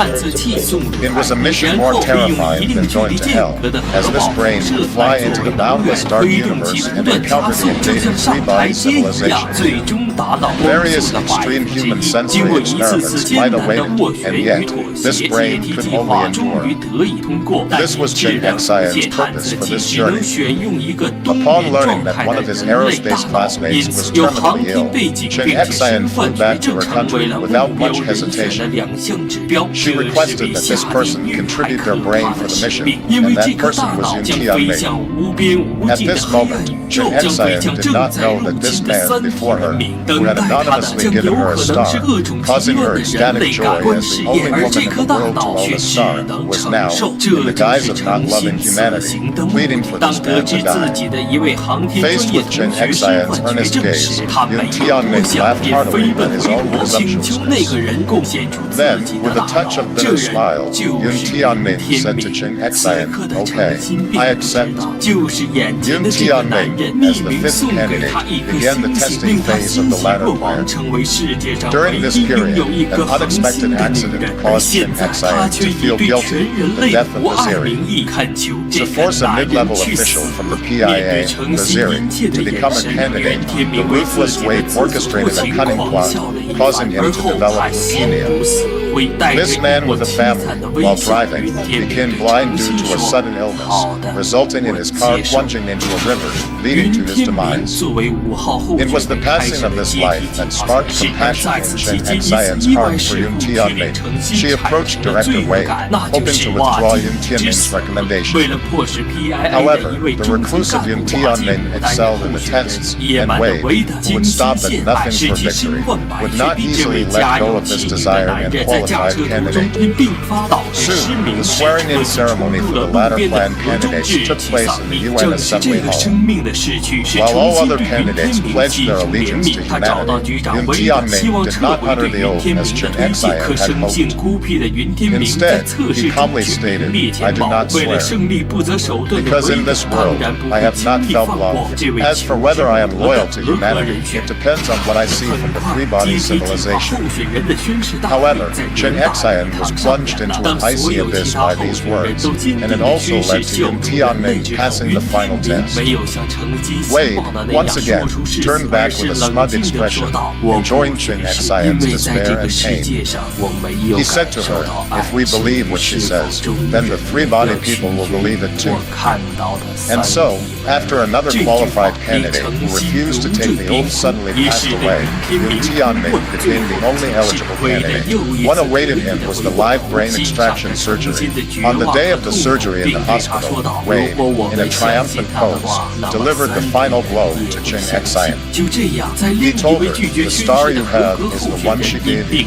It was a mission more terrifying than going to hell, as this brain could fly into the boundless dark universe and encounter the invading three-body civilization. Various extreme human sensory experiments might await it, and yet, this brain could only endure. This was Chen Xian's purpose for this journey. Upon learning that one of his aerospace classmates was terminally ill, Chen Xian flew back to her country without much hesitation. She requested that this person contribute their brain for the mission, and that That person was Yun Tianming. At this moment, Chen Xian did not know that this man before her, who had anonymously given her a star, causing her ecstatic joy as the only woman in the world to own a star, was now, in the guise of not loving humanity, pleading for this man to die. Faced with Chen Xian's earnest gaze, Yun Tianming laughed heartily at his own presumptuousness. Then, with a touch of bitter smile, Yun Tianming said to Chen Xian, "Okay, I accept." Yun Tianming, as the fifth candidate, began the testing phase of the ladder plan. During this period, an unexpected accident caused Chen Xian to feel guilty of the death of Vaziri. To force a mid-level official from the PIA, Vaziri, to become a candidate, the ruthless Wade orchestrated a cunning plot, causing him to develop leukemia. This man with a family, while driving, became blind due to a sudden illness, resulting in his car plunging into a river, leading to his demise. It was the passing of this life that sparked compassion in Chen Xian's heart for Yun Tianming. She approached Director Wade, hoping to withdraw Yun Tianming's recommendation. However, the reclusive Yun Tianming excelled in the tests, and Wade, who would stop at nothing for victory, would not easily let go of this desired and qualified candidate. Soon, the swearing-in ceremony for the ladder plan candidates took place in the UN Assembly Hall. While all other candidates pledged their allegiance to humanity, Yun Tianming did not utter the oath as Chen Xian had hoped. Instead, he calmly stated, "I do not swear, because in this world I have not felt love. As for whether I am loyal to humanity, it depends on what I see from the three-body civilization." However, Chen Xian was plunged into an icy abyss by these words, and it also led to Yun Tianming passing the final test. Wade, once again, turned back with a smug expression, enjoying Chen Xian's despair and pain. He said to her, "If we believe what she says, then the three-body people will believe it too." And so, after another qualified candidate who refused to take the oath suddenly passed away, Yun Tianming became the only eligible candidate. What awaited him was the live brain extraction surgery. On the day of the surgery in the hospital, Wade, in a triumphant pose, delivered the final blow to Chen Xian. He told her, "The star you have is the one she gave you."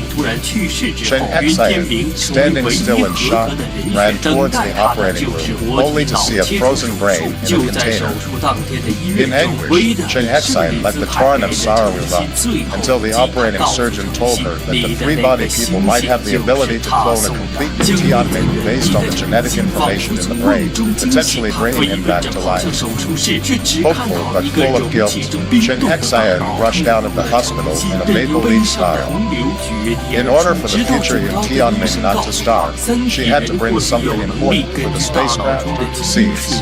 Chen Xian, standing still in shock, ran towards the operating room, only to see a frozen brain in a container. In anguish, Chen Xian let the torrent of sorrow erupt, until the operating surgeon told her that the three-body people might have the ability to clone a complete Yun Tianming based on the genetic information in the brain, potentially bringing him back to life. Hopeful but full of guilt, Chen Xian rushed out of the hospital in a maple leaf style. In order for the future Yun Tianming not to starve, she had to bring something important for the spacecraft, seeds.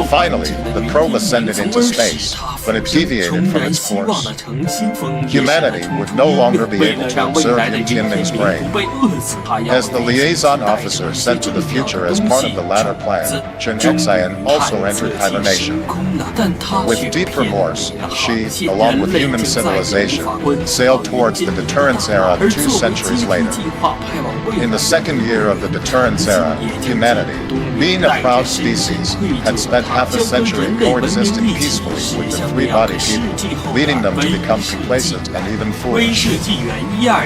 Finally, the probe ascended into space, but it deviated from its course. Humanity would no longer be able to observe Yun Tianming's brain. As the liaison officer sent to the future as part of the ladder plan, Chen Xian also entered hibernation. With deep remorse, she, along with human civilization, sailed towards the deterrence era 2 centuries later. In the second year of the deterrence era, humanity, being a proud species, had spent half a century coexisting peacefully with the three-body people, leading them to become complacent and even foolish.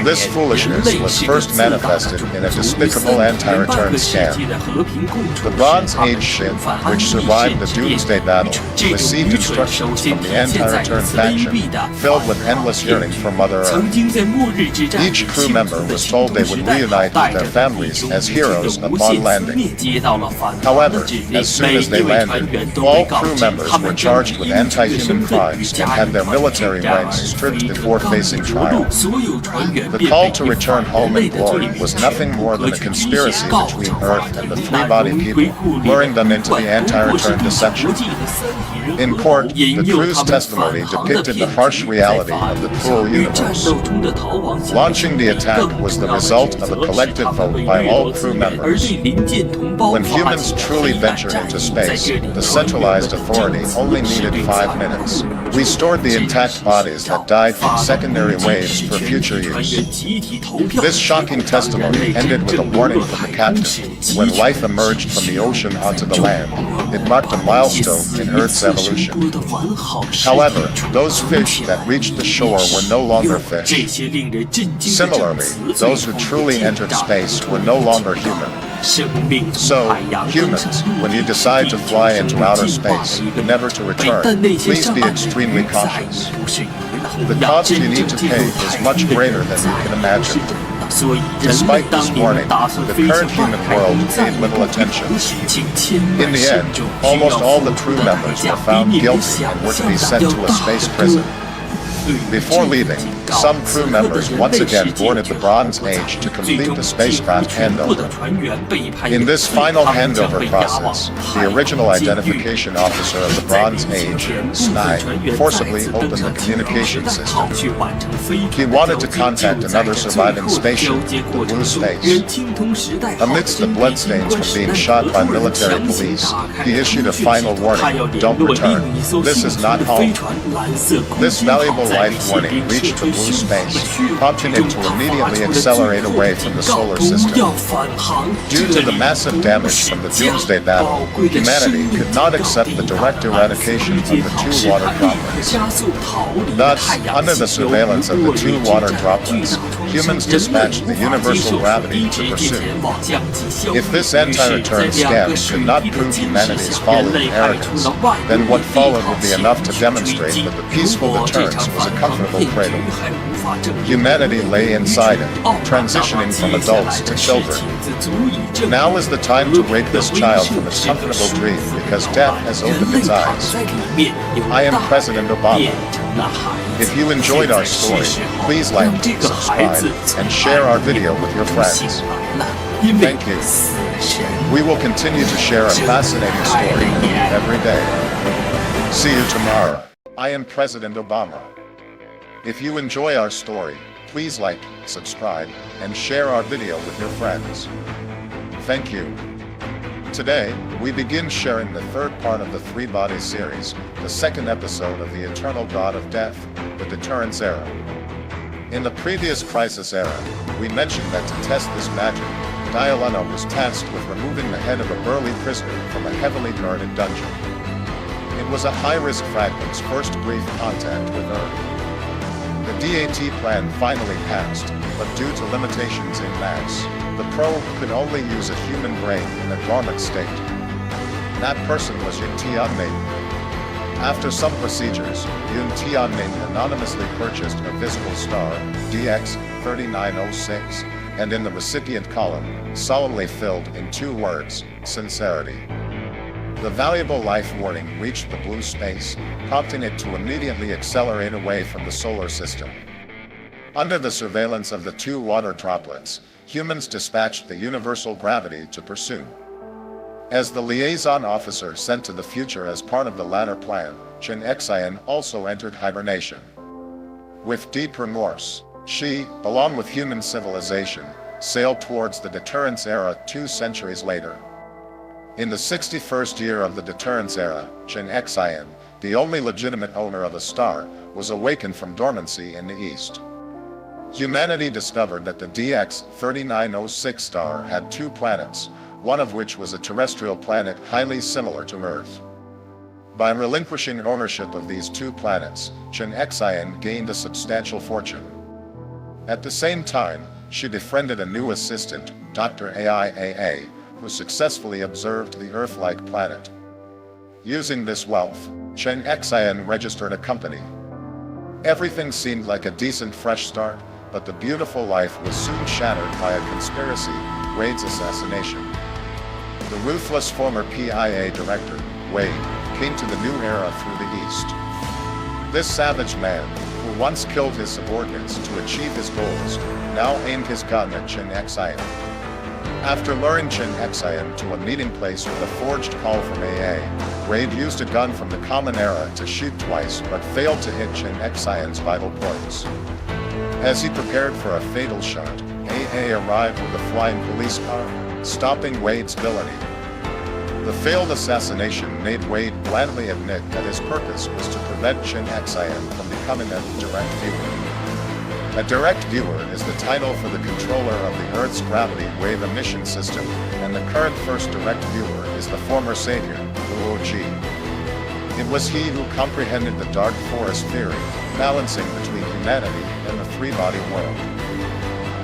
This foolishness was first manifested in a despicable anti-return scam. The Bronze Age ship, which survived the Doomsday Battle, received instructions from the anti-return faction, filled with endless yearning for Mother Earth. Each crew member was told they would reunite with their families as heroes upon landing. However, as soon as they landed, all crew members were charged with anti-human crimes and had their military ranks stripped before facing trial. The call to return home in glory was nothing more than a conspiracy between Earth and the three-body people, luring them into the anti-return deception. In court, the crew's testimony depicted the harsh reality of the cruel universe. Launching the attack was the result of a collective vote by all crew members. When humans truly ventured into space, the centralized authority only needed 5 minutes. We stored the intact bodies that died from secondary waves for future use. This shocking testimony ended with a warning from the captain. When life emerged from the ocean onto the land, it marked a milestone in Earth's evolution. However, those fish that reached the shore were no longer fish. Similarly, those who truly entered space were no longer human. So, humans, when you decide to fly into outer space, never to return, please be extremely cautious. The cost you need to pay is much greater than you can imagine. Despite this warning, the current human world paid little attention. In the end, almost all the crew members were found guilty and were to be sent to a space prison. Before leaving, some crew members once again boarded the Bronze Age to complete the spacecraft handover. In this final handover process, the original identification officer of the Bronze Age, SNI, forcibly opened the communication system. He wanted to contact another surviving spaceship, the Blue Space. Amidst the bloodstains from being shot by military police, he issued a final warning: don't return. This is not home. This valuable life warning reached the blue space, prompting it to immediately accelerate away from the solar system. Due to the massive damage from the Doomsday Battle, humanity could not accept the direct eradication of the two water droplets. Thus, under the surveillance of the two water droplets, humans dispatched the universal gravity to pursue. If this anti-return scam could not prove humanity's folly and arrogance, then what followed would be enough to demonstrate that the peaceful returns was a comfortable cradle. Humanity lay inside it, transitioning from adults to children. Now is the time to wake this child from its comfortable dream, because death has opened its eyes. I am President Obama. If you enjoyed our story, please like, subscribe, and share our video with your friends. Thank you. We will continue to share a fascinating story every day. See you tomorrow. I am President Obama. If you enjoy our story, please like, subscribe, and share our video with your friends. Thank you. Today, we begin sharing the third part of the three-body series, the second episode of the Eternal God of Death, the Deterrence Era. In the previous Crisis Era, we mentioned that to test this magic, Dialuna was tasked with removing the head of a burly prisoner from a heavily guarded dungeon. It was a high-risk fragment's first brief contact with Earth. The DAT plan finally passed, but due to limitations in mass, the probe could only use a human brain in a dormant state. That person was Yun Tianming. After some procedures, Yun Tianming anonymously purchased a visible star, DX3906, and in the recipient column, solemnly filled in 2 words, sincerity. The valuable life warning reached the blue space, prompting it to immediately accelerate away from the solar system. Under the surveillance of the 2 water droplets, humans dispatched the universal gravity to pursue. As the liaison officer sent to the future as part of the latter plan, Chen Xian also entered hibernation. With deep remorse, she, along with human civilization, sailed towards the Deterrence Era 2 centuries later. In the 61st year of the Deterrence Era, Chen Xian, the only legitimate owner of a star, was awakened from dormancy in the east. Humanity discovered that the DX3906 star had 2 planets, one of which was a terrestrial planet highly similar to Earth. By relinquishing ownership of these 2 planets, Chen Xian gained a substantial fortune. At the same time, she befriended a new assistant, Dr. AIAA, who successfully observed the Earth-like planet. Using this wealth, Chen Xian registered a company. Everything seemed like a decent fresh start, but the beautiful life was soon shattered by a conspiracy, Wade's assassination. The ruthless former PIA director, Wade, came to the new era through the East. This savage man, who once killed his subordinates to achieve his goals, now aimed his gun at Chen Xian. After luring Chin Xian to a meeting place with a forged call from AA, Raid used a gun from the Common Era to shoot twice but failed to hit Chin Xian's vital points. As he prepared for a fatal shot, AA arrived with a flying police car, stopping Wade's villainy. The failed assassination made Wade gladly admit that his purpose was to prevent Chin Xian from becoming a direct viewer. A direct viewer is the title for the controller of the Earth's gravity wave emission system, and the current first direct viewer is the former savior, Luo Ji. It was he who comprehended the dark forest theory, balancing between humanity and the three-body world.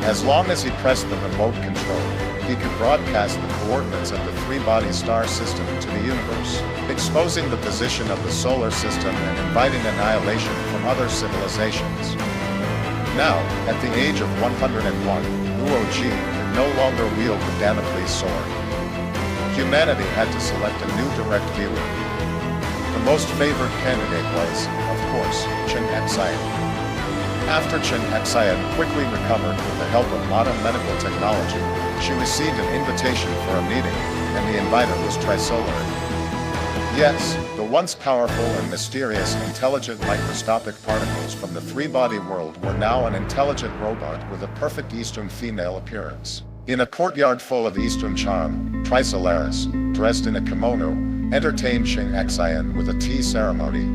As long as he pressed the remote control, he could broadcast the coordinates of the three-body star system to the universe, exposing the position of the solar system and inviting annihilation from other civilizations. Now, at the age of 101, Luo Ji could no longer wield the Damocles sword. Humanity had to select a new direct viewer. The most favored candidate was, of course, Chin Xian. After Chin Xian quickly recovered with the help of modern medical technology, she received an invitation for a meeting, and the inviter was Trisolar. Yes, the once powerful and mysterious intelligent microscopic particles from the three-body world were now an intelligent robot with a perfect Eastern female appearance. In a courtyard full of Eastern charm, Trisolaris, dressed in a kimono, entertained Chin Xian with a tea ceremony.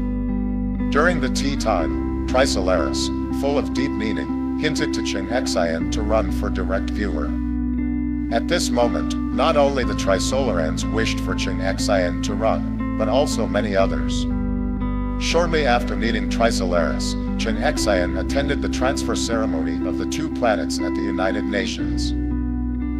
During the tea time, Trisolaris, full of deep meaning, hinted to Chin Xian to run for direct viewer. At this moment, not only the Trisolarans wished for Chin Xian to run, but also many others. Shortly after meeting Trisolaris, Chin Xian attended the transfer ceremony of the two planets at the United Nations.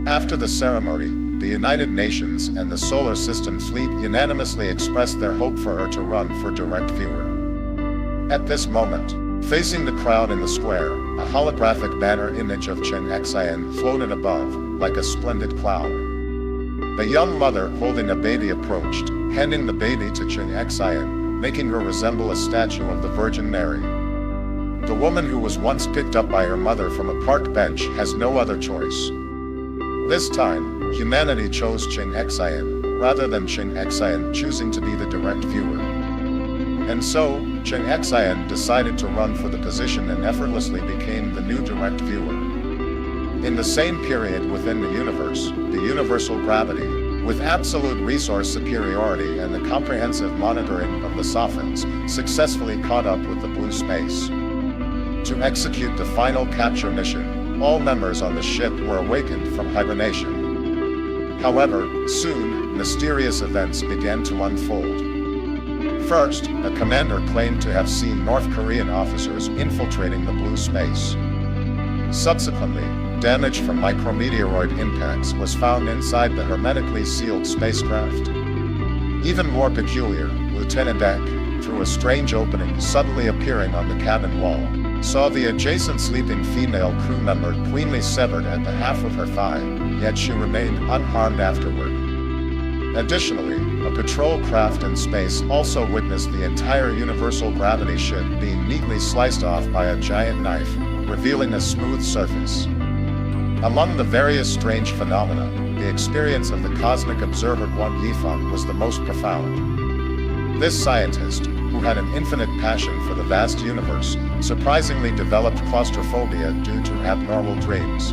After the ceremony, the United Nations and the Solar System fleet unanimously expressed their hope for her to run for direct viewer. At this moment, facing the crowd in the square, a holographic banner image of Chin Xian floated above, like a splendid cloud. The young mother holding a baby approached, handing the baby to Chin Xian, making her resemble a statue of the Virgin Mary. The woman who was once picked up by her mother from a park bench has no other choice. This time, humanity chose Chin Xian, rather than Chin Xian choosing to be the direct viewer. And so, Chin Xian decided to run for the position and effortlessly became the new direct viewer. In the same period within the universe, the universal gravity, with absolute resource superiority and the comprehensive monitoring of the sophons, successfully caught up with the blue space. To execute the final capture mission, all members on the ship were awakened from hibernation. However, soon, mysterious events began to unfold. First, a commander claimed to have seen North Korean officers infiltrating the blue space. Subsequently, damage from micrometeoroid impacts was found inside the hermetically sealed spacecraft. Even more peculiar, Lieutenant Eck, through a strange opening suddenly appearing on the cabin wall, saw the adjacent sleeping female crew member cleanly severed at the half of her thigh, yet she remained unharmed afterward. Additionally, a patrol craft in space also witnessed the entire universal gravity ship being neatly sliced off by a giant knife, revealing a smooth surface. Among the various strange phenomena, the experience of the cosmic observer Guan Yifeng was the most profound. This scientist, who had an infinite passion for the vast universe, surprisingly developed claustrophobia due to abnormal dreams.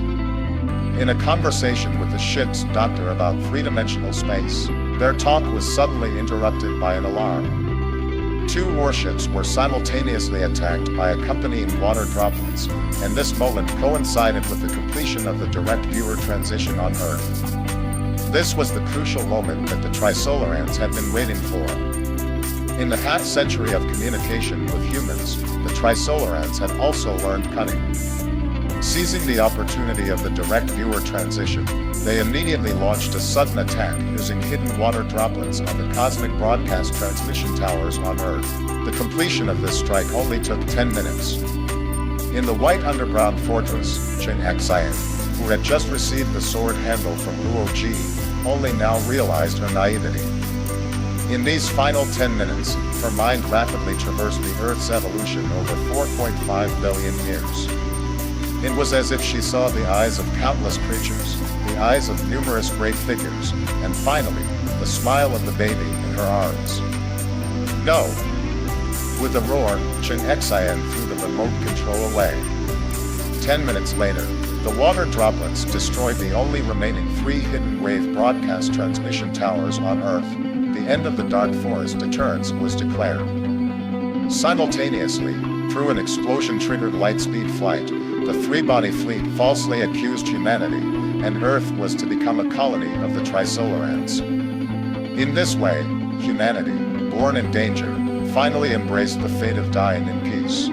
In a conversation with the ship's doctor about three-dimensional space, their talk was suddenly interrupted by an alarm. Two warships were simultaneously attacked by accompanying water droplets, and this moment coincided with the completion of the direct viewer transition on Earth. This was the crucial moment that the Trisolarans had been waiting for. In the half-century of communication with humans, the Trisolarans had also learned cunning. Seizing the opportunity of the direct viewer transition, they immediately launched a sudden attack using hidden water droplets on the cosmic broadcast transmission towers on Earth. The completion of this strike only took 10 minutes. In the white underground fortress, Chin Xian, who had just received the sword handle from Luo Ji, only now realized her naivety. In these final 10 minutes, her mind rapidly traversed the Earth's evolution over 4.5 billion years. It was as if she saw the eyes of countless creatures, the eyes of numerous great figures, and finally, the smile of the baby in her arms. No! With a roar, Chen Xian threw the remote control away. 10 minutes later, the water droplets destroyed the only remaining 3 hidden wave broadcast transmission towers on Earth. The end of the dark forest deterrence was declared. Simultaneously, through an explosion-triggered light-speed flight, the 3-body fleet falsely accused humanity, and Earth was to become a colony of the trisolar ants. In this way, humanity, born in danger, finally embraced the fate of dying in peace.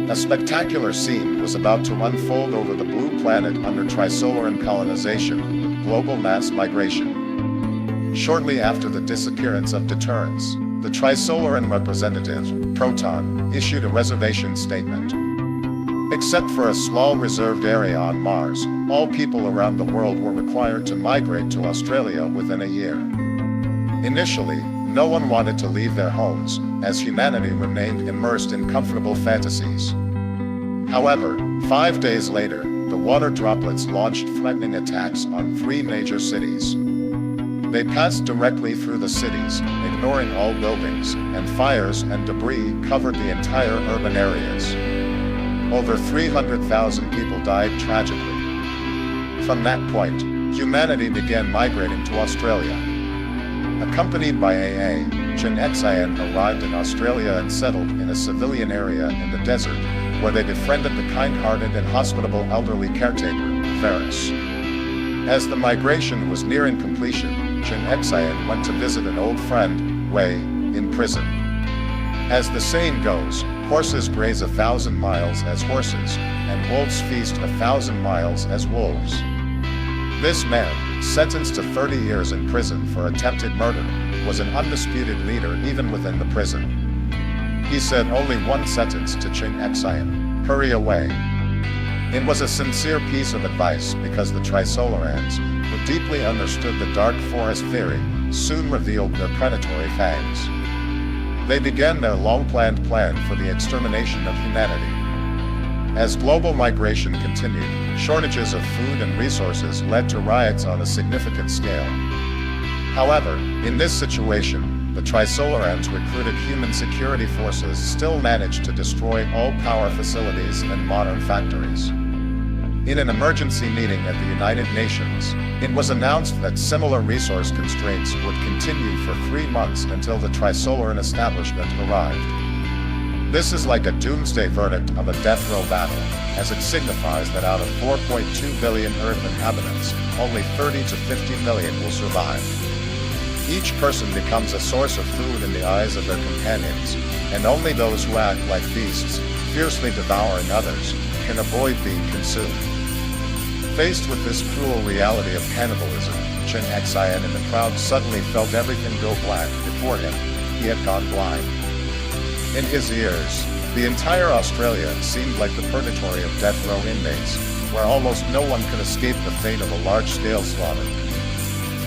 A spectacular scene was about to unfold over the blue planet under trisolaran colonization, global mass migration. Shortly after the disappearance of deterrence, the trisolaran representative, Proton, issued a reservation statement. Except for a small reserved area on Mars, all people around the world were required to migrate to Australia within a year. Initially, no one wanted to leave their homes, as humanity remained immersed in comfortable fantasies. However, 5 days later, the water droplets launched threatening attacks on 3 major cities. They passed directly through the cities, ignoring all buildings, and fires and debris covered the entire urban areas. Over 300,000 people died tragically. From that point, humanity began migrating to Australia. Accompanied by AA, Chen Xian arrived in Australia and settled in a civilian area in the desert, where they befriended the kind-hearted and hospitable elderly caretaker, Ferris. As the migration was nearing completion, Chen Xian went to visit an old friend, Wei, in prison. As the saying goes, horses graze 1,000 miles as horses, and wolves feast 1,000 miles as wolves. This man, sentenced to 30 years in prison for attempted murder, was an undisputed leader even within the prison. He said only one sentence to Chen Xian: "Hurry away." It was a sincere piece of advice because the trisolarans, who deeply understood the dark forest theory, soon revealed their predatory fangs. They began their long-planned plan for the extermination of humanity. As global migration continued, shortages of food and resources led to riots on a significant scale. However, in this situation, the trisolarans recruited human security forces still managed to destroy all power facilities and modern factories. In an emergency meeting at the United Nations, it was announced that similar resource constraints would continue for 3 months until the trisolaran establishment arrived. This is like a doomsday verdict of a death row battle, as it signifies that out of 4.2 billion Earth inhabitants, only 30 to 50 million will survive. Each person becomes a source of food in the eyes of their companions, and only those who act like beasts, fiercely devouring others, can avoid being consumed. Faced with this cruel reality of cannibalism, Chen Xian and the crowd suddenly felt everything go black before him. He had gone blind. In his ears, the entire Australia seemed like the purgatory of death row inmates, where almost no one could escape the fate of a large-scale slaughter.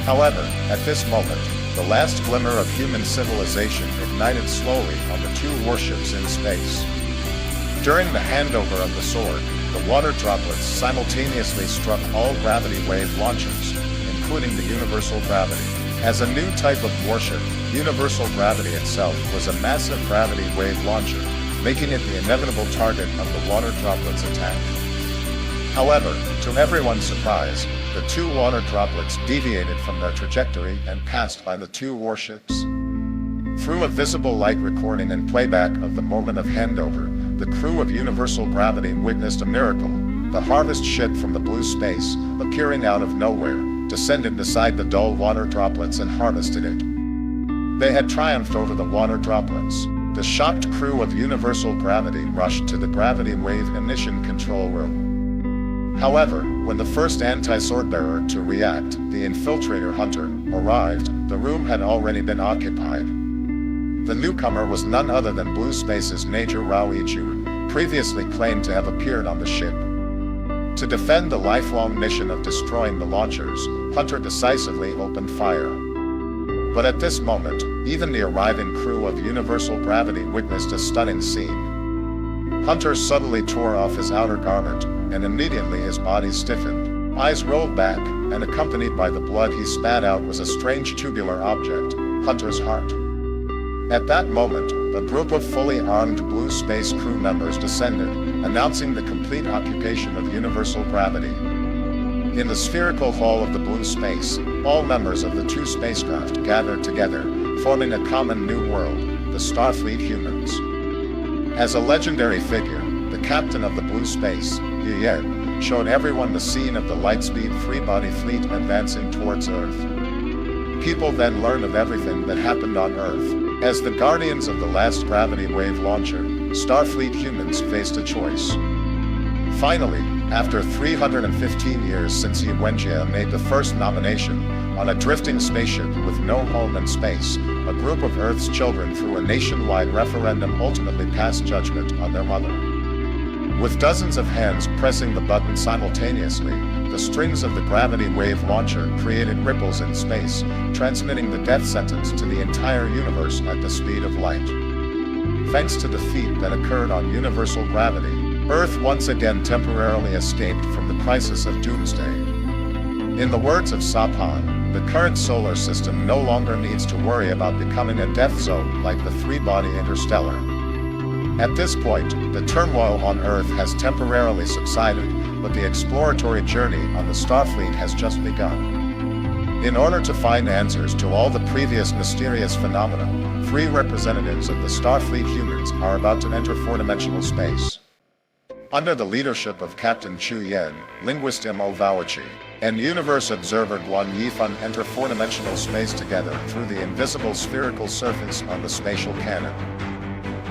However, at this moment, the last glimmer of human civilization ignited slowly on the 2 warships in space. During the handover of the sword, the water droplets simultaneously struck all gravity wave launchers, including the universal gravity. As a new type of warship, universal gravity itself was a massive gravity wave launcher, making it the inevitable target of the water droplets' attack. However, to everyone's surprise, the 2 water droplets deviated from their trajectory and passed by the 2 warships. Through a visible light recording and playback of the moment of handover, the crew of Universal Gravity witnessed a miracle. The harvest ship from the blue space, appearing out of nowhere, descended beside the dull water droplets and harvested it. They had triumphed over the water droplets. The shocked crew of Universal Gravity rushed to the gravity wave emission control room. However, when the first anti-sword bearer to react, the infiltrator Hunter, arrived, the room had already been occupied. The newcomer was none other than Blue Space's Major Rao Ichu, previously claimed to have appeared on the ship. To defend the lifelong mission of destroying the launchers, Hunter decisively opened fire. But at this moment, even the arriving crew of Universal Gravity witnessed a stunning scene. Hunter subtly tore off his outer garment, and immediately his body stiffened, Eyes rolled back, and accompanied by the blood he spat out was a strange tubular object, Hunter's heart. At that moment, a group of fully armed Blue Space crew members descended, announcing the complete occupation of universal gravity. In the spherical hall of the Blue Space, all members of the two spacecraft gathered together, forming a common new world, the Starfleet Humans. As a legendary figure, the captain of the Blue Space, Yu Yen, showed everyone the scene of the Lightspeed three-body fleet advancing towards Earth. People then learned of everything that happened on Earth. As the guardians of the last gravity wave launcher, Starfleet Humans faced a choice. Finally, after 315 years since Yu Wenjie made the first nomination, on a drifting spaceship with no home in space, a group of Earth's children through a nationwide referendum ultimately passed judgment on their mother. With dozens of hands pressing the button simultaneously, the strings of the gravity wave launcher created ripples in space, transmitting the death sentence to the entire universe at the speed of light. Thanks to the feat that occurred on universal gravity, Earth once again temporarily escaped from the crisis of doomsday. In the words of Saphan, the current solar system no longer needs to worry about becoming a death zone like the three-body interstellar. At this point, the turmoil on Earth has temporarily subsided, but the exploratory journey on the Starfleet has just begun. In order to find answers to all the previous mysterious phenomena, 3 representatives of the Starfleet Humans are about to enter four-dimensional space. Under the leadership of Captain Chu Yen, linguist Mo Vawachi, and universe observer Guan Yifan enter four-dimensional space together through the invisible spherical surface on the spatial cannon.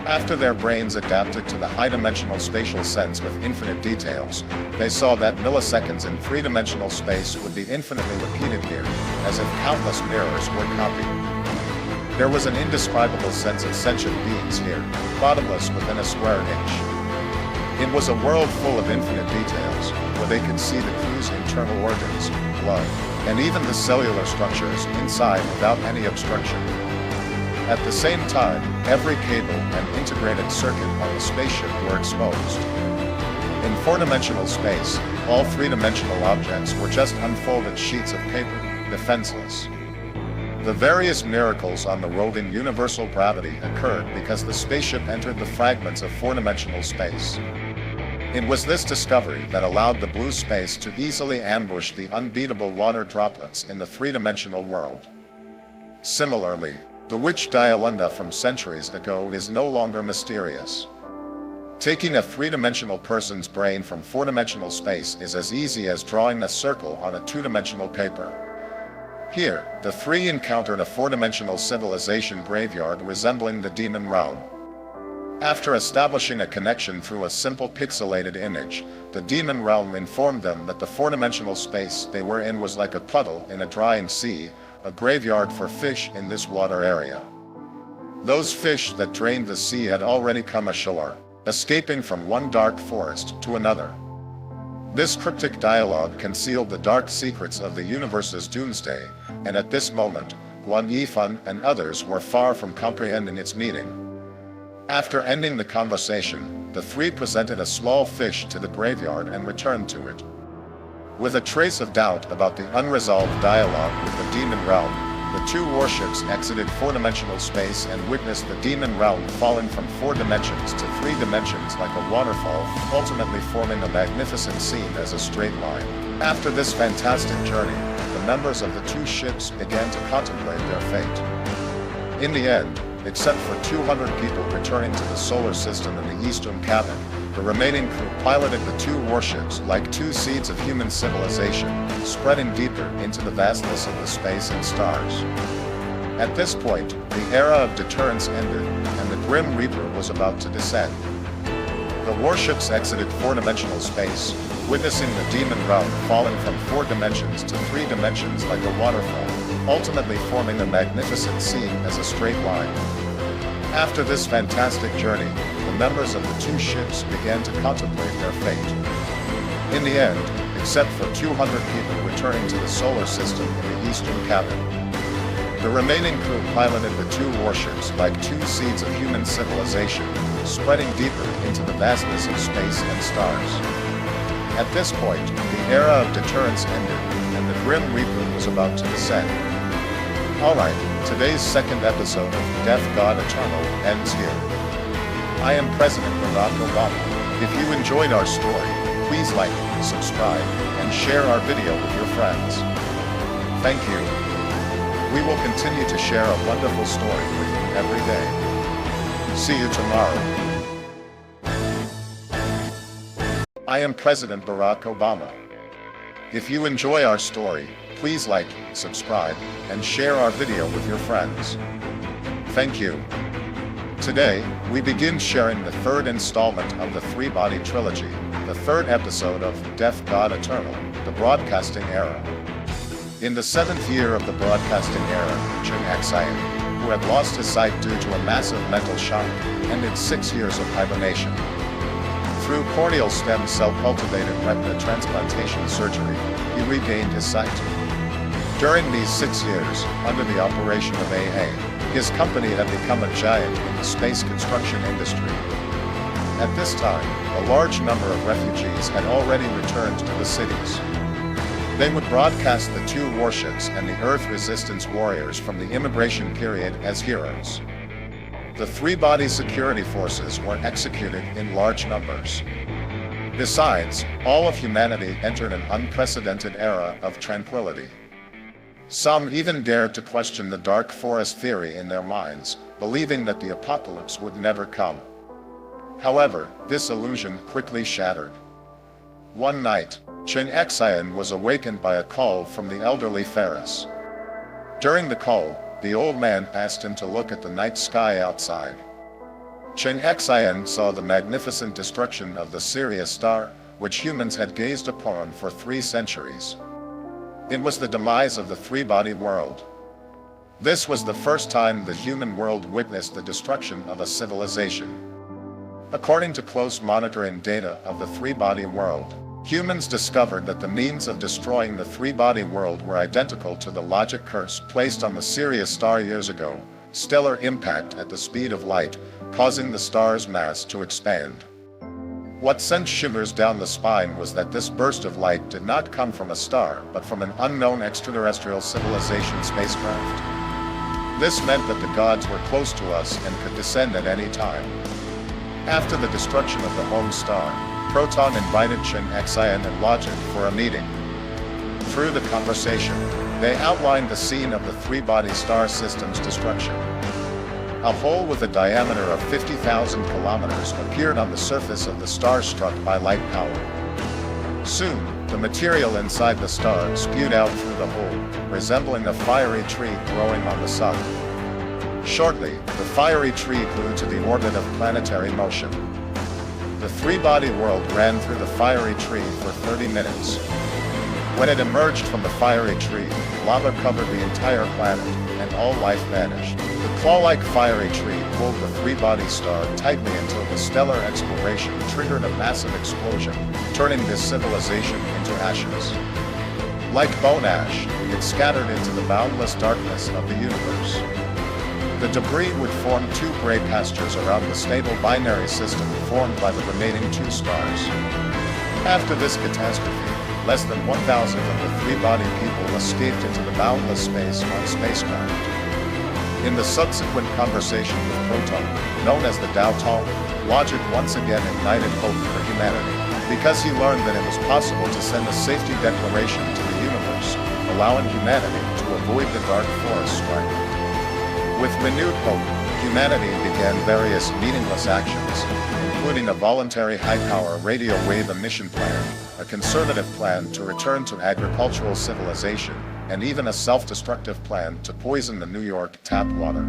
After their brains adapted to the high-dimensional spatial sense with infinite details, they saw that milliseconds in three-dimensional space would be infinitely repeated here, as if countless mirrors were copied. There was an indescribable sense of sentient beings here, bottomless within a square inch. It was a world full of infinite details, where they could see the crew's internal organs, blood, and even the cellular structures inside without any obstruction. At the same time, every cable and integrated circuit on the spaceship were exposed. In four-dimensional space, all three-dimensional objects were just unfolded sheets of paper, defenseless. The various miracles on the road in universal gravity occurred because the spaceship entered the fragments of four-dimensional space. It was this discovery that allowed the Blue Space to easily ambush the unbeatable water droplets in the three-dimensional world. Similarly, the witch Dialunda from centuries ago is no longer mysterious. Taking a three-dimensional person's brain from four-dimensional space is as easy as drawing a circle on a two-dimensional paper. Here, the 3 encountered a four-dimensional civilization graveyard resembling the demon realm. After establishing a connection through a simple pixelated image, the demon realm informed them that the four-dimensional space they were in was like a puddle in a drying sea, a graveyard for fish in this water area. Those fish that drained the sea had already come ashore, escaping from one dark forest to another. This cryptic dialogue concealed the dark secrets of the universe's doomsday, and at this moment, Guan Yifan and others were far from comprehending its meaning. After ending the conversation, the 3 presented a small fish to the graveyard and returned to it. With a trace of doubt about the unresolved dialogue with the demon realm, the 2 warships exited four-dimensional space and witnessed the demon realm falling from 4 dimensions to 3 dimensions like a waterfall, ultimately forming a magnificent scene as a straight line. After this fantastic journey, the members of the 2 ships began to contemplate their fate. In the end, except for 200 people returning to the solar system in the eastern cabin, the remaining crew piloted the 2 warships like 2 seeds of human civilization, spreading deeper into the vastness of the space and stars. At this point, the era of deterrence ended, and the Grim Reaper was about to descend. The warships exited four-dimensional space, witnessing the demon realm falling from 4 dimensions to 3 dimensions like a waterfall, ultimately forming a magnificent scene as a straight line. After this fantastic journey, the members of the 2 ships began to contemplate their fate. In the end, except for 200 people returning to the solar system in the eastern cabin, the remaining crew piloted the 2 warships like 2 seeds of human civilization, spreading deeper into the vastness of space and stars. At this point, the era of deterrence ended, and the Grim Reaper was about to descend. Alright, today's second episode of Death God Eternal ends here. I am President Barack Obama. If you enjoyed our story, please like, subscribe, and share our video with your friends. Thank you. We will continue to share a wonderful story with you every day. See you tomorrow. I am President Barack Obama. If you enjoy our story, please like, subscribe, and share our video with your friends. Thank you. Today, we begin sharing the third installment of the three-body trilogy, the third episode of Death God Eternal, the Broadcasting Era. In the seventh year of the broadcasting era, Chen Xian, who had lost his sight due to a massive mental shock, ended 6 years of hibernation. Through corneal stem cell cultivated retina transplantation surgery, he regained his sight. During these 6 years, under the operation of AA, his company had become a giant in the space construction industry. At this time, a large number of refugees had already returned to the cities. They would broadcast the 2 warships and the Earth resistance warriors from the immigration period as heroes. The three-body security forces were executed in large numbers. Besides, all of humanity entered an unprecedented era of tranquility. Some even dared to question the dark forest theory in their minds, believing that the apocalypse would never come. However, this illusion quickly shattered. One night, Chen Xian was awakened by a call from the elderly Ferris. During the call, the old man asked him to look at the night sky outside. Chen Xian saw the magnificent destruction of the Sirius star, which humans had gazed upon for 3 centuries. It was the demise of the three-body world. This was the first time the human world witnessed the destruction of a civilization. According to close monitoring data of the three-body world, humans discovered that the means of destroying the three-body world were identical to the logic curse placed on the Sirius star years ago: stellar impact at the speed of light, causing the star's mass to expand. What sent shivers down the spine was that this burst of light did not come from a star, but from an unknown extraterrestrial civilization spacecraft. This meant that the gods were close to us and could descend at any time. After the destruction of the home star, Proton invited Chen Xian and Logic for a meeting. Through the conversation, they outlined the scene of the three-body star system's destruction. A hole with a diameter of 50,000 kilometers appeared on the surface of the star struck by light power. Soon, the material inside the star spewed out through the hole, resembling a fiery tree growing on the sun. Shortly, the fiery tree grew to the orbit of planetary motion. The three-body world ran through the fiery tree for 30 minutes. When it emerged from the fiery tree, lava covered the entire planet, and all life vanished. The claw-like fiery tree pulled the three-body star tightly until the stellar exploration triggered a massive explosion, turning this civilization into ashes. Like bone ash, it scattered into the boundless darkness of the universe. The debris would form 2 gray pastures around the stable binary system formed by the remaining 2 stars. After this catastrophe, less than 1,000 of the three-body people escaped into the boundless space on spacecraft. In the subsequent conversation with Proton, known as the Dao Tong, Logic once again ignited hope for humanity, because he learned that it was possible to send a safety declaration to the universe, allowing humanity to avoid the dark forest strike. With renewed hope, humanity began various meaningless actions, including a voluntary high-power radio wave emission plan, a conservative plan to return to agricultural civilization, and even a self-destructive plan to poison the New York tap water.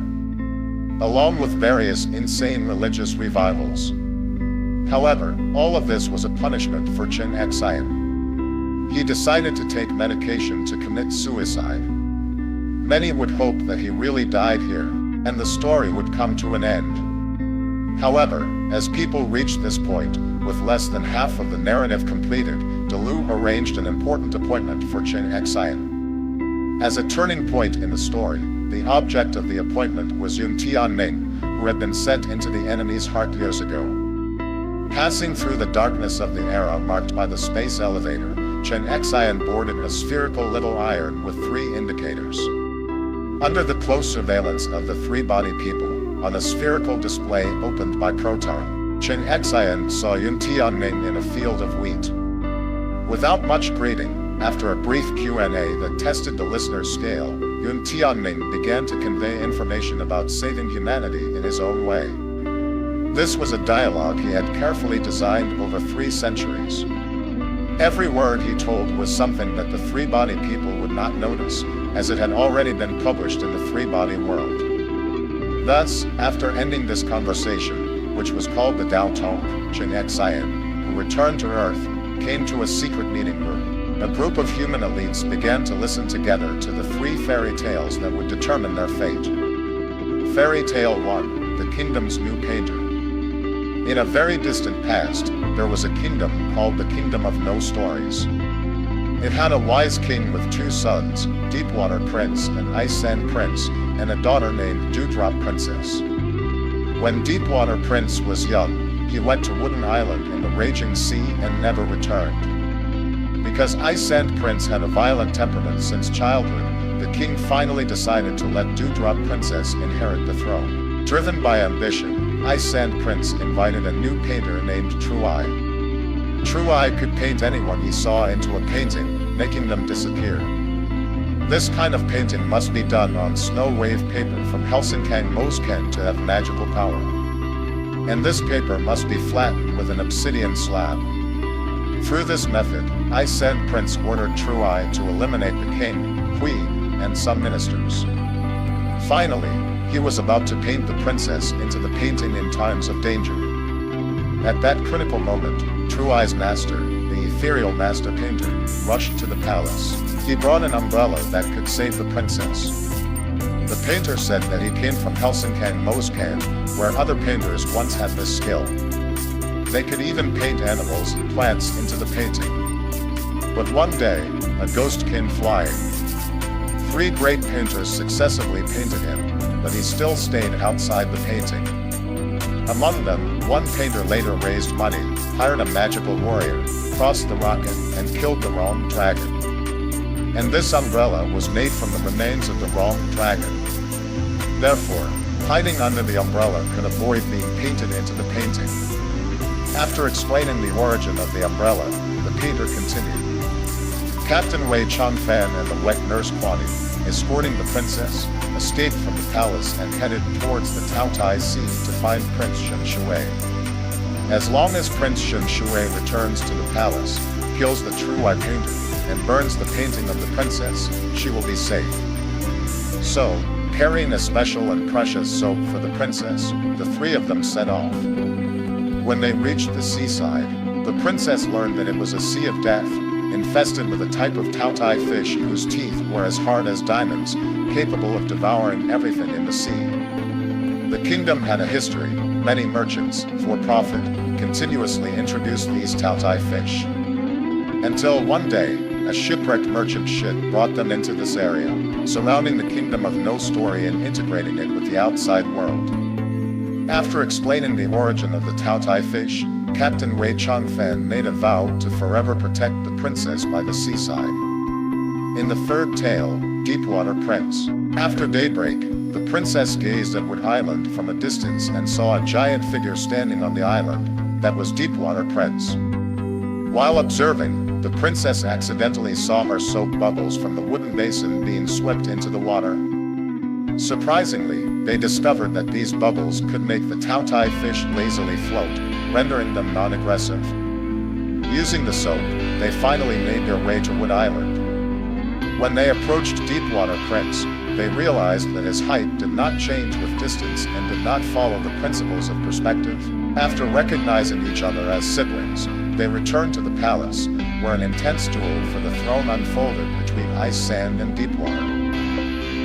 Along with various insane religious revivals. However, all of this was a punishment for Chen Xian. He decided to take medication to commit suicide. Many would hope that he really died here, and the story would come to an end. However, as people reached this point, with less than half of the narrative completed, Delu arranged an important appointment for Chen Xian. As a turning point in the story, the object of the appointment was Yun Tianming, who had been sent into the enemy's heart years ago. Passing through the darkness of the era marked by the space elevator, Chen Xian boarded a spherical little iron with 3 indicators. Under the close surveillance of the 3-body people, on a spherical display opened by Proton, Chen Xian saw Yun Tianming in a field of wheat. Without much greeting, after a brief Q&A that tested the listener's scale, Yun Tianming began to convey information about saving humanity in his own way. This was a dialogue he had carefully designed over 3 centuries. Every word he told was something that the 3-body people would not notice, as it had already been published in the 3-body world. Thus, after ending this conversation, which was called the Dao Tong, Chen Xian, who returned to Earth, came to a secret meeting room. A group of human elites began to listen together to the 3 fairy tales that would determine their fate. Fairy Tale 1, The Kingdom's New Painter. In a very distant past, there was a kingdom called the Kingdom of No Stories. It had a wise king with 2 sons, Deepwater Prince and Ice Sand Prince, and a daughter named Dewdrop Princess. When Deepwater Prince was young, he went to Wooden Island in the raging sea and never returned. Because Ice Sand Prince had a violent temperament since childhood, the king finally decided to let Dewdrop Princess inherit the throne. Driven by ambition, Ice Sand Prince invited a new painter named True Eye. True Eye could paint anyone he saw into a painting, making them disappear. This kind of painting must be done on snow wave paper from Helsinkang Mosken to have magical power. And this paper must be flattened with an obsidian slab. Through this method, Ice Sand Prince ordered True Eye to eliminate the king, queen, and some ministers. Finally, he was about to paint the princess into the painting in times of danger. At that critical moment, True Eye's master, the ethereal master painter, rushed to the palace. He brought an umbrella that could save the princess. The painter said that he came from Helsinkang Mosken, where other painters once had this skill. They could even paint animals and plants into the painting. But one day, a ghost came flying. 3 great painters successively painted him, but he still stayed outside the painting. Among them, one painter later raised money, hired a magical warrior, crossed the rocket, and killed the wrong dragon. And this umbrella was made from the remains of the wrong dragon. Therefore, hiding under the umbrella could avoid being painted into the painting. After explaining the origin of the umbrella, the painter continued. Captain Wei Changfan and the wet nurse Kwani, escorting the princess, escaped from the palace and headed towards the Taotai Sea to find Prince Shen Shui. As long as Prince Shen Shui returns to the palace, kills the True Eye painter, and burns the painting of the princess, she will be safe. So, carrying a special and precious soap for the princess, the 3 of them set off. When they reached the seaside, the princess learned that it was a sea of death, infested with a type of Taotai fish whose teeth were as hard as diamonds, capable of devouring everything in the sea. The kingdom had a history. Many merchants, for profit, continuously introduced these Taotai fish. Until one day, a shipwrecked merchant ship brought them into this area, surrounding the Kingdom of No Story and integrating it with the outside world. After explaining the origin of the Taotai fish, Captain Wei Changfan made a vow to forever protect the princess by the seaside. In the 3rd tale, Deepwater Prince. After daybreak, the princess gazed at Wood Island from a distance and saw a giant figure standing on the island. That was Deepwater Prince. While observing, the princess accidentally saw her soap bubbles from the wooden basin being swept into the water. Surprisingly, they discovered that these bubbles could make the Taotai fish lazily float, rendering them non-aggressive. Using the soap, they finally made their way to Wood Island. When they approached Deepwater Prince, they realized that his height did not change with distance and did not follow the principles of perspective. After recognizing each other as siblings, they returned to the palace, where an intense duel for the throne unfolded between Ice Sand and Deepwater.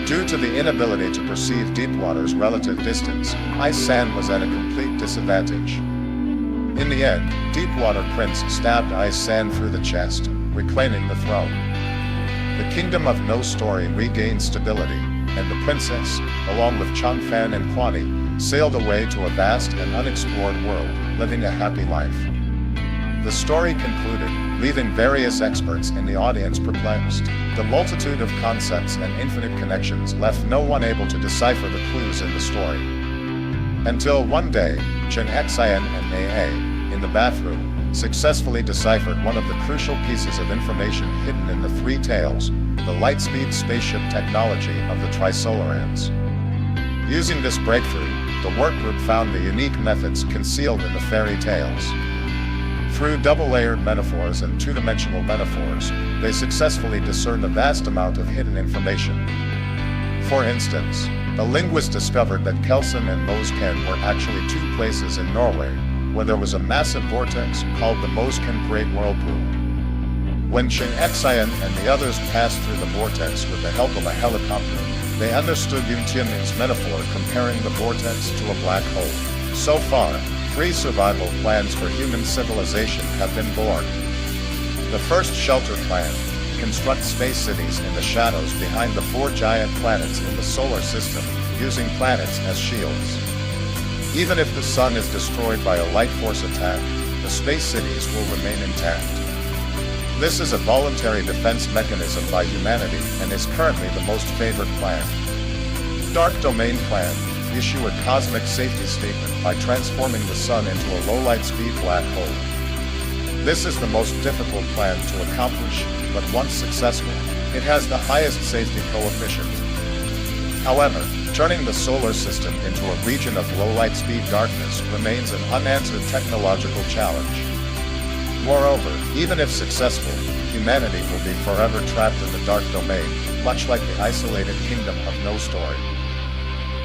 Due to the inability to perceive Deepwater's relative distance, Ice Sand was at a complete disadvantage. In the end, Deepwater Prince stabbed Ice Sand through the chest, reclaiming the throne. The Kingdom of No Story regained stability, and the princess, along with Changfan and Kwani, sailed away to a vast and unexplored world. living a happy life. The story concluded, leaving various experts in the audience perplexed. The multitude of concepts and infinite connections left no one able to decipher the clues in the story. Until one day, Chen Xian and AA, in the bathroom, successfully deciphered one of the crucial pieces of information hidden in the three tales, the light-speed spaceship technology of the Trisolarans. Using this breakthrough, the workgroup found the unique methods concealed in the fairy tales. Through double-layered metaphors and two-dimensional metaphors, they successfully discerned a vast amount of hidden information. For instance, a linguist discovered that Kelsen and Mosken were actually two places in Norway, where there was a massive vortex called the Mosken Great Whirlpool. When Chen Xian and the others passed through the vortex with the help of a helicopter, they understood Yun Tianming's metaphor comparing the vortex to a black hole. So far, 3 survival plans for human civilization have been born. The first shelter plan: construct space cities in the shadows behind the 4 giant planets in the solar system, using planets as shields. Even if the sun is destroyed by a light force attack, the space cities will remain intact. This is a voluntary defense mechanism by humanity and is currently the most favored plan. Dark Domain Plan: issue a cosmic safety statement by transforming the sun into a low-light-speed black hole. This is the most difficult plan to accomplish, but once successful, it has the highest safety coefficient. However, turning the solar system into a region of low-light-speed darkness remains an unanswered technological challenge. Moreover, even if successful, humanity will be forever trapped in the dark domain, much like the isolated kingdom of no story.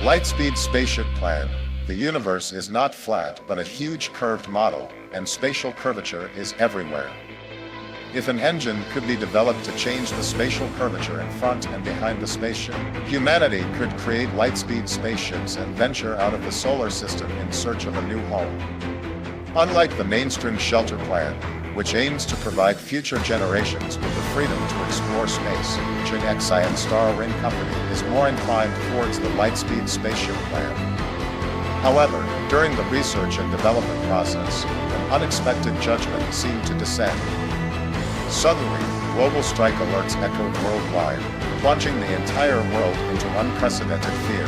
Lightspeed Spaceship Plan: the universe is not flat but a huge curved model, and spatial curvature is everywhere. If an engine could be developed to change the spatial curvature in front and behind the spaceship, humanity could create lightspeed spaceships and venture out of the solar system in search of a new home. Unlike the mainstream shelter plan, which aims to provide future generations with the freedom to explore space, Chen Xian Star Ring Company is more inclined towards the Lightspeed Spaceship Plan. However, during the research and development process, an unexpected judgment seemed to descend. Suddenly, global strike alerts echoed worldwide, plunging the entire world into unprecedented fear.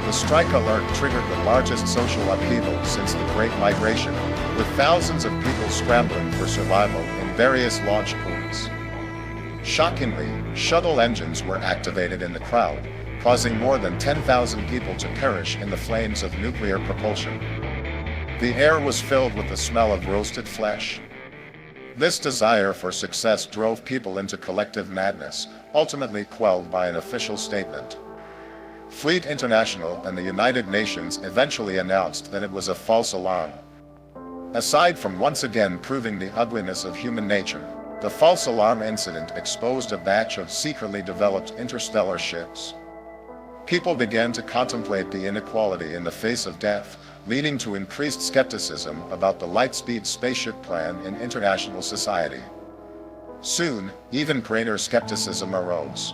The strike alert triggered the largest social upheaval since the Great Migration, with thousands of people scrambling for survival in various launch points. Shockingly, shuttle engines were activated in the crowd, causing more than 10,000 people to perish in the flames of nuclear propulsion. The air was filled with the smell of roasted flesh. This desire for success drove people into collective madness, ultimately quelled by an official statement. Fleet International and the United Nations eventually announced that it was a false alarm. Aside from once again proving the ugliness of human nature, the false alarm incident exposed a batch of secretly developed interstellar ships. People began to contemplate the inequality in the face of death, leading to increased skepticism about the Lightspeed Spaceship Plan in international society. Soon, even greater skepticism arose.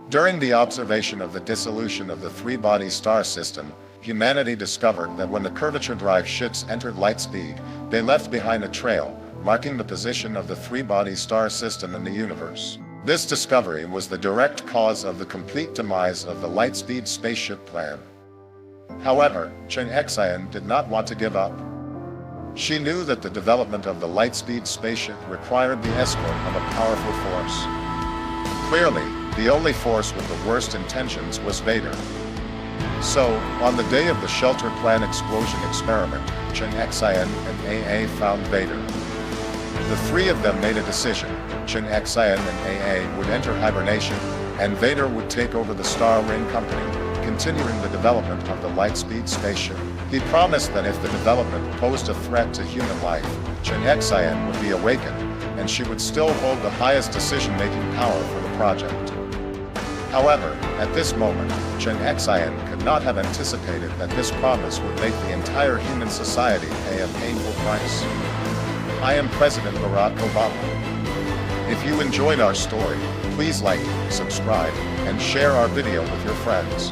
During the observation of the dissolution of the three-body star system, humanity discovered that when the curvature-drive ships entered light speed, they left behind a trail, marking the position of the three-body star system in the universe. This discovery was the direct cause of the complete demise of the Lightspeed Spaceship Plan. However, Chen Xian did not want to give up. She knew that the development of the Lightspeed spaceship required the escort of a powerful force. Clearly, the only force with the worst intentions was Vader. So, on the day of the Shelter Plan explosion experiment, Chen Xian and AA found Vader. The three of them made a decision. Chen Xian and AA would enter hibernation, and Vader would take over the Star Ring Company, continuing the development of the Lightspeed spaceship. He promised that if the development posed a threat to human life, Chen Xian would be awakened, and she would still hold the highest decision-making power for the project. However, at this moment, Chen Xian could not have anticipated that this promise would make the entire human society pay a painful price. I am President Barack Obama. If you enjoyed our story, please like, subscribe, and share our video with your friends.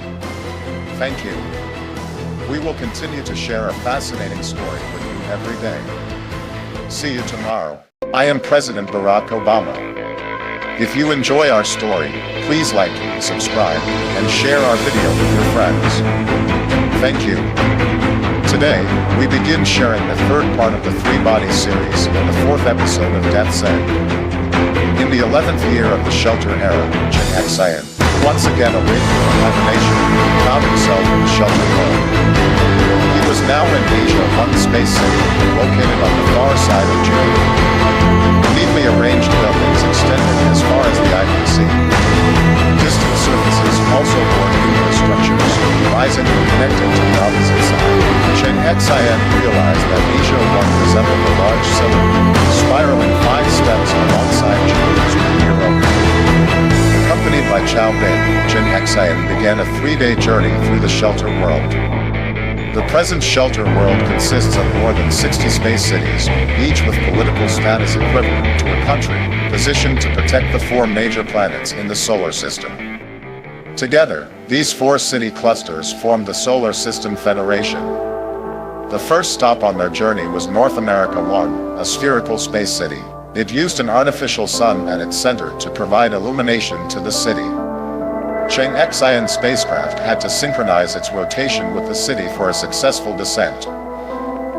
Thank you. We will continue to share a fascinating story with you every day. See you tomorrow. I am President Barack Obama. If you enjoy our story, please like, subscribe, and share our video with your friends. Thank you. Today, we begin sharing the third part of the three-body series and the fourth episode of Death's End. In the 11th year of the Shelter era, Chen Xian, once again awakened from hibernation, found himself in the Shelter world. He was now in Asia, one space city, located on the far side of Jupiter. Neatly arranged buildings extended as far as the eye could see. Distant surfaces also bore numerous structures, rising and connecting to the opposite side. Chen Xian realized that Asia 1 resembled a large cylinder, spiraling 5 steps alongside Jupiter's premier orbit. Accompanied by Chao Bin, Chen Xian began a 3-day journey through the Shelter world. The present Shelter world consists of more than 60 space cities, each with political status equivalent to a country, positioned to protect the 4 major planets in the solar system. Together, these 4 city clusters form the Solar System Federation. The first stop on their journey was North America 1, a spherical space city. It used an artificial sun at its center to provide illumination to the city. Chen Xian's spacecraft had to synchronize its rotation with the city for a successful descent.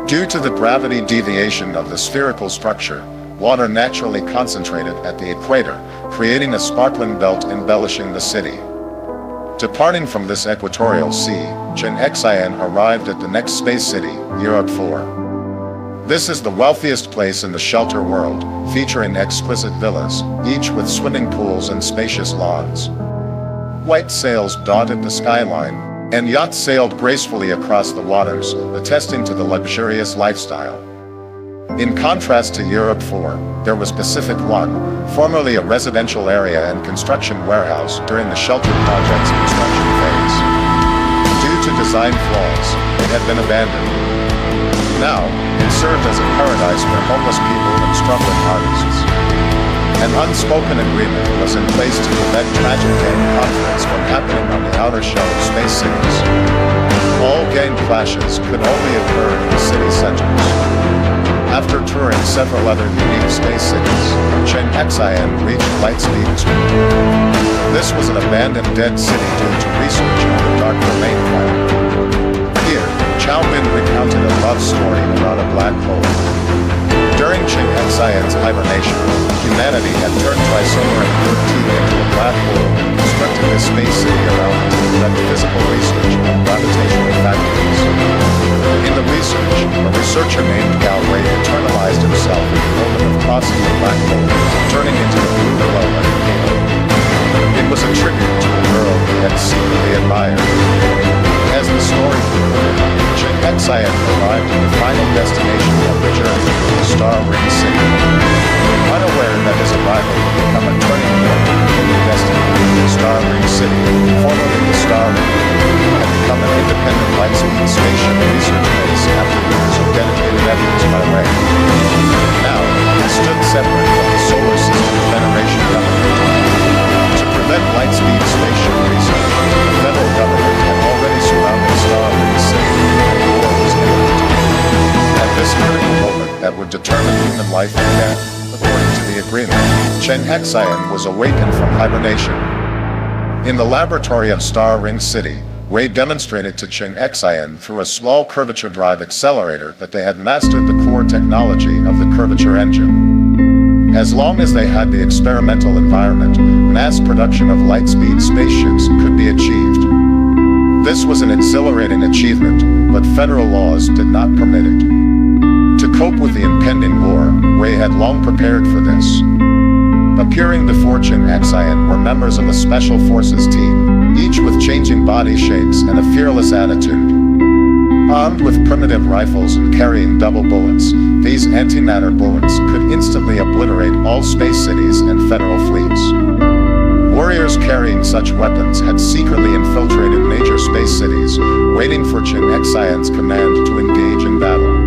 Due to the gravity deviation of the spherical structure, water naturally concentrated at the equator, creating a sparkling belt embellishing the city. Departing from this equatorial sea, Chen Xian arrived at the next space city, Europe 4. This is the wealthiest place in the Shelter world, featuring exquisite villas, each with swimming pools and spacious lawns. White sails dotted the skyline, and yachts sailed gracefully across the waters, attesting to the luxurious lifestyle. In contrast to Europe 4, there was Pacific 1, formerly a residential area and construction warehouse during the Shelter project's construction phase. Due to design flaws, it had been abandoned. Now, it served as a paradise for homeless people and struggling artists. An unspoken agreement was in place to prevent tragic gang conflicts from happening on the outer shell of space cities. All gang clashes could only occur in the city centers. After touring several other unique space cities, Chen Xian reached Lightspeed 2. This was an abandoned dead city due to research on the dark domain planet. Here, Chao Bin recounted a love story about a black hole. During Chen Xian's hibernation, humanity had turned trisolar 13 into a black hole and constructed a space city around it to conduct physical research on gravitational factors. In the research, a researcher named Gao Wei internalized himself in the moment of crossing the black hole, turning into a blue glow like a halo. It was a tribute to a girl he had secretly admired. As the story concluded, Chen Xian arrived at the final destination of the journey, the Star Ring City. Unaware that his arrival would become a turning point in the destiny, the Star Ring City, formerly the Star Ring, had become an independent Lightspeed spaceship research base after years of dedicated efforts by Wei. Now, it stood separate from the Solar System Federation government. To prevent Lightspeed spaceship research, the federal government had already surrounded Star Ring City, and war was imminent. At this critical moment that would determine human life and death, according to the agreement, Chen Xian was awakened from hibernation. In the laboratory of Star Ring City, Wei demonstrated to Chen Xian through a small curvature drive accelerator that they had mastered the core technology of the curvature engine. As long as they had the experimental environment, mass production of Lightspeed spaceships could be achieved. This was an exhilarating achievement, but federal laws did not permit it. To cope with the impending war, Wei had long prepared for this. Appearing before Chen Xian were members of a special forces team, each with changing body shapes and a fearless attitude. Armed with primitive rifles and carrying double bullets, these antimatter bullets could instantly obliterate all space cities and federal fleets. Warriors carrying such weapons had secretly infiltrated major space cities, waiting for Chen Xian's command to engage in battle.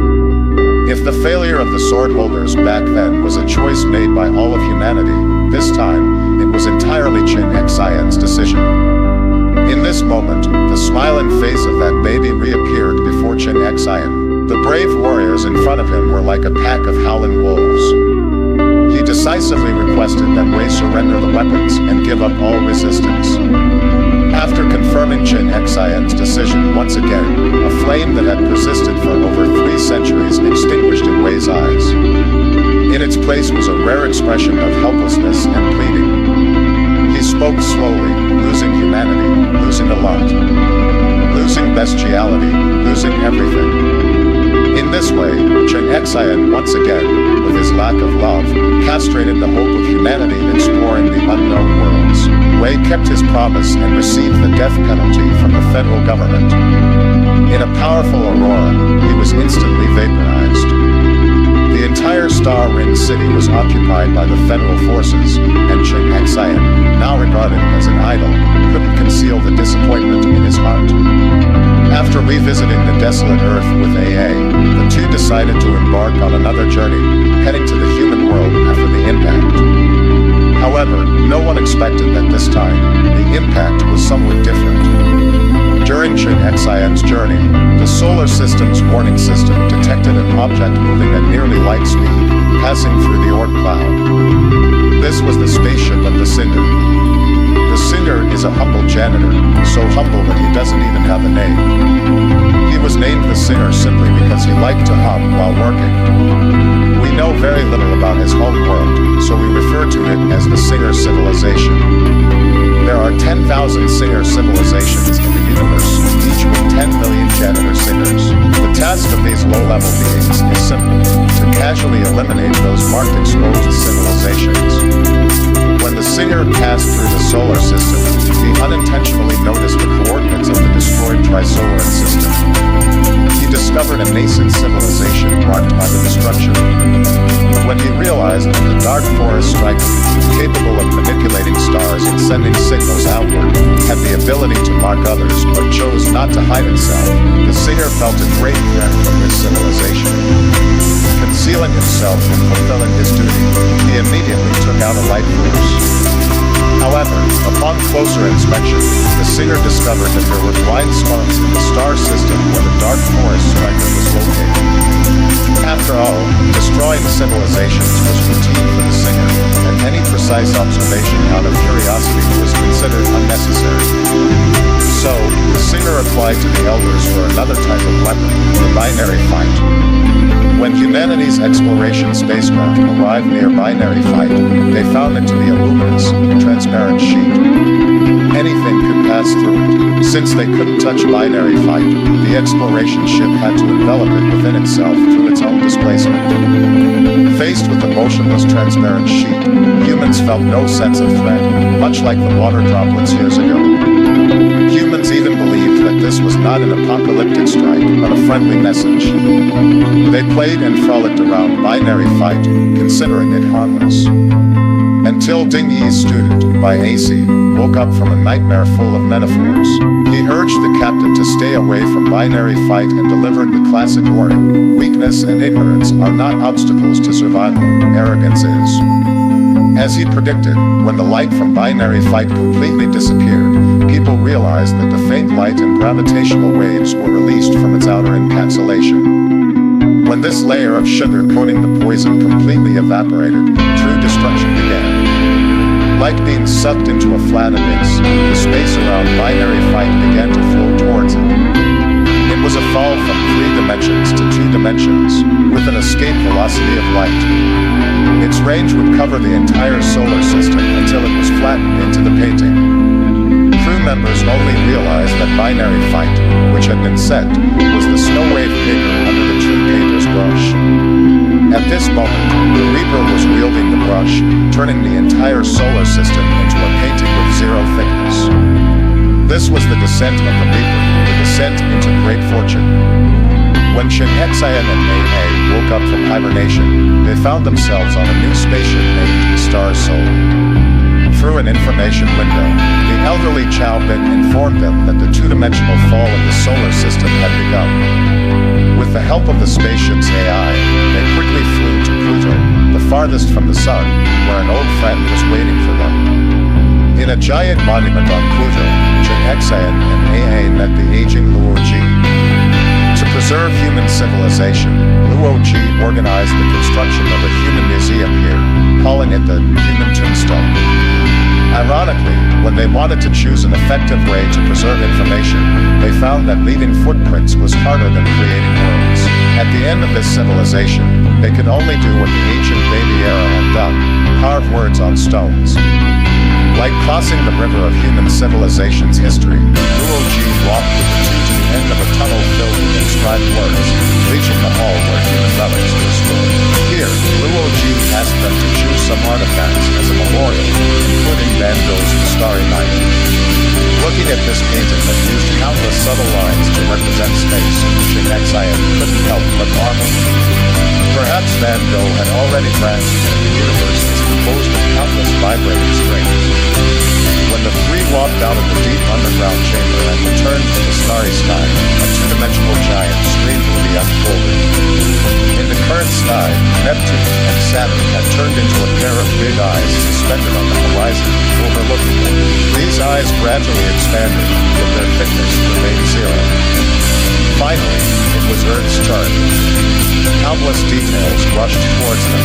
If the failure of the sword holders back then was a choice made by all of humanity, this time, it was entirely Chen Xian's decision. In this moment, the smiling face of that baby reappeared Chen Xian. The brave warriors in front of him were like a pack of howling wolves. He decisively requested that Wei surrender the weapons and give up all resistance. After confirming Chen Xian's decision once again, a flame that had persisted for over 3 centuries extinguished in Wei's eyes. In its place was a rare expression of helplessness and pleading. He spoke slowly, losing humanity, losing a lot. Losing bestiality, losing everything. In this way, Chen Xian once again, with his lack of love, castrated the hope of humanity exploring the unknown worlds. Wei kept his promise and received the death penalty from the federal government. In a powerful aurora, he was instantly vaporized. The entire Star Ring city was occupied by the federal forces, and Chen Xian, now regarded as an idol, couldn't conceal the disappointment in his heart. After revisiting the desolate Earth with AA, the two decided to embark on another journey, heading to the human world after the impact. However, no one expected that this time, the impact was somewhat different. During Chen Xian's journey, the solar system's warning system detected an object moving at nearly light speed, passing through the Oort cloud. This was the spaceship of the Cinder. The Cinder is a humble janitor, so humble that he doesn't even have a name. He was named the Singer simply because he liked to hum while working. We know very little about his home world, so we refer to it as the Singer civilization. There are 10,000 Singer civilizations in the universe, each with 10 million janitor singers. The task of these low-level beings is simple: to casually eliminate those marked exposed civilizations. When the Singer passed through the solar system, he unintentionally noticed the coordinates of the destroyed Trisolaran system. He discovered a nascent civilization marked by the destruction. When he realized that the dark forest striker, capable of manipulating stars and sending signals outward, had the ability to mark others but chose not to hide itself, the Singer felt a great threat from this civilization. Concealing himself and fulfilling his duty, he immediately took out a light force. However, upon closer inspection, the Singer discovered that there were blind spots in the star system where the dark forest striker was located. After all, destroying civilizations was routine for the Singer, and any precise observation out of curiosity was considered unnecessary. So, the Singer applied to the Elders for another type of weapon, the binary fight. When humanity's exploration spacecraft arrived near Binary Fight, they found it to be a luminous, transparent sheet. Anything could pass through it. Since they couldn't touch Binary Fight, the exploration ship had to envelop it within itself through its own displacement. Faced with the motionless, transparent sheet, humans felt no sense of threat, much like the water droplets years ago. Humans even believed that this was not an apocalyptic strike, but a friendly message. They played and frolicked around Binary Fight, considering it harmless. Until Ding Yi's student, by AC, woke up from a nightmare full of metaphors. He urged the captain to stay away from Binary Fight and delivered the classic warning: weakness and ignorance are not obstacles to survival, arrogance is. As he predicted, when the light from Binary Fight completely disappeared, people realized that the faint light and gravitational waves were released from its outer encapsulation. When this layer of sugar coating the poison completely evaporated, true destruction began. Like being sucked into a flat abyss, the space around Binary Fight began to flow towards it. It was a fall from 3 dimensions to 2 dimensions, with an escape velocity of light. Its range would cover the entire solar system until it was flattened into the painting. Crew members only realized that Binary Fight, which had been set, was the snow wave paper under the true painter's brush. At this moment, the Reaper was wielding the brush, turning the entire solar system into a painting with 0 thickness. This was the descent of the Reaper, the descent into great fortune. When Chen Xian and AA woke up from hibernation, they found themselves on a new spaceship named Star Soul. Through an information window, the elderly Chow Bin informed them that the 2-dimensional fall of the solar system had begun. With the help of the spaceship's AI, they quickly flew to Pluto, the farthest from the Sun, where an old friend was waiting for them. In a giant monument on Pluto, Chen Xian and AA met the aging Luo Ji. To preserve human civilization, Luo Ji organized the construction of a human museum here, calling it the Human Tombstone. Ironically, when they wanted to choose an effective way to preserve information, they found that leaving footprints was harder than creating worlds. At the end of this civilization, they could only do what the ancient Baby Era had done, carve words on stones. Like crossing the river of human civilization's history, Luo Ji walked with the two to the end of a tunnel filled with inscribed words, reaching the hall where human relics were stored. Here, Luo Ji asked them to choose some artifacts as a memorial, including Van Gogh's The Starry Night. Looking at this painting that used countless subtle lines to represent space, Chen Xian couldn't help but marvel. Perhaps Van Gogh had already grasped that the universe is composed of countless vibrating strings. When the three walked out of the deep underground chamber and returned to the starry sky, a two-dimensional giant strangely unfolded. In the current sky, Neptune and Saturn had turned into a pair of big eyes suspended on the horizon, overlooking them. These eyes gradually expanded, but their thickness remained zero. Finally, it was Earth's turn. Countless details rushed towards them.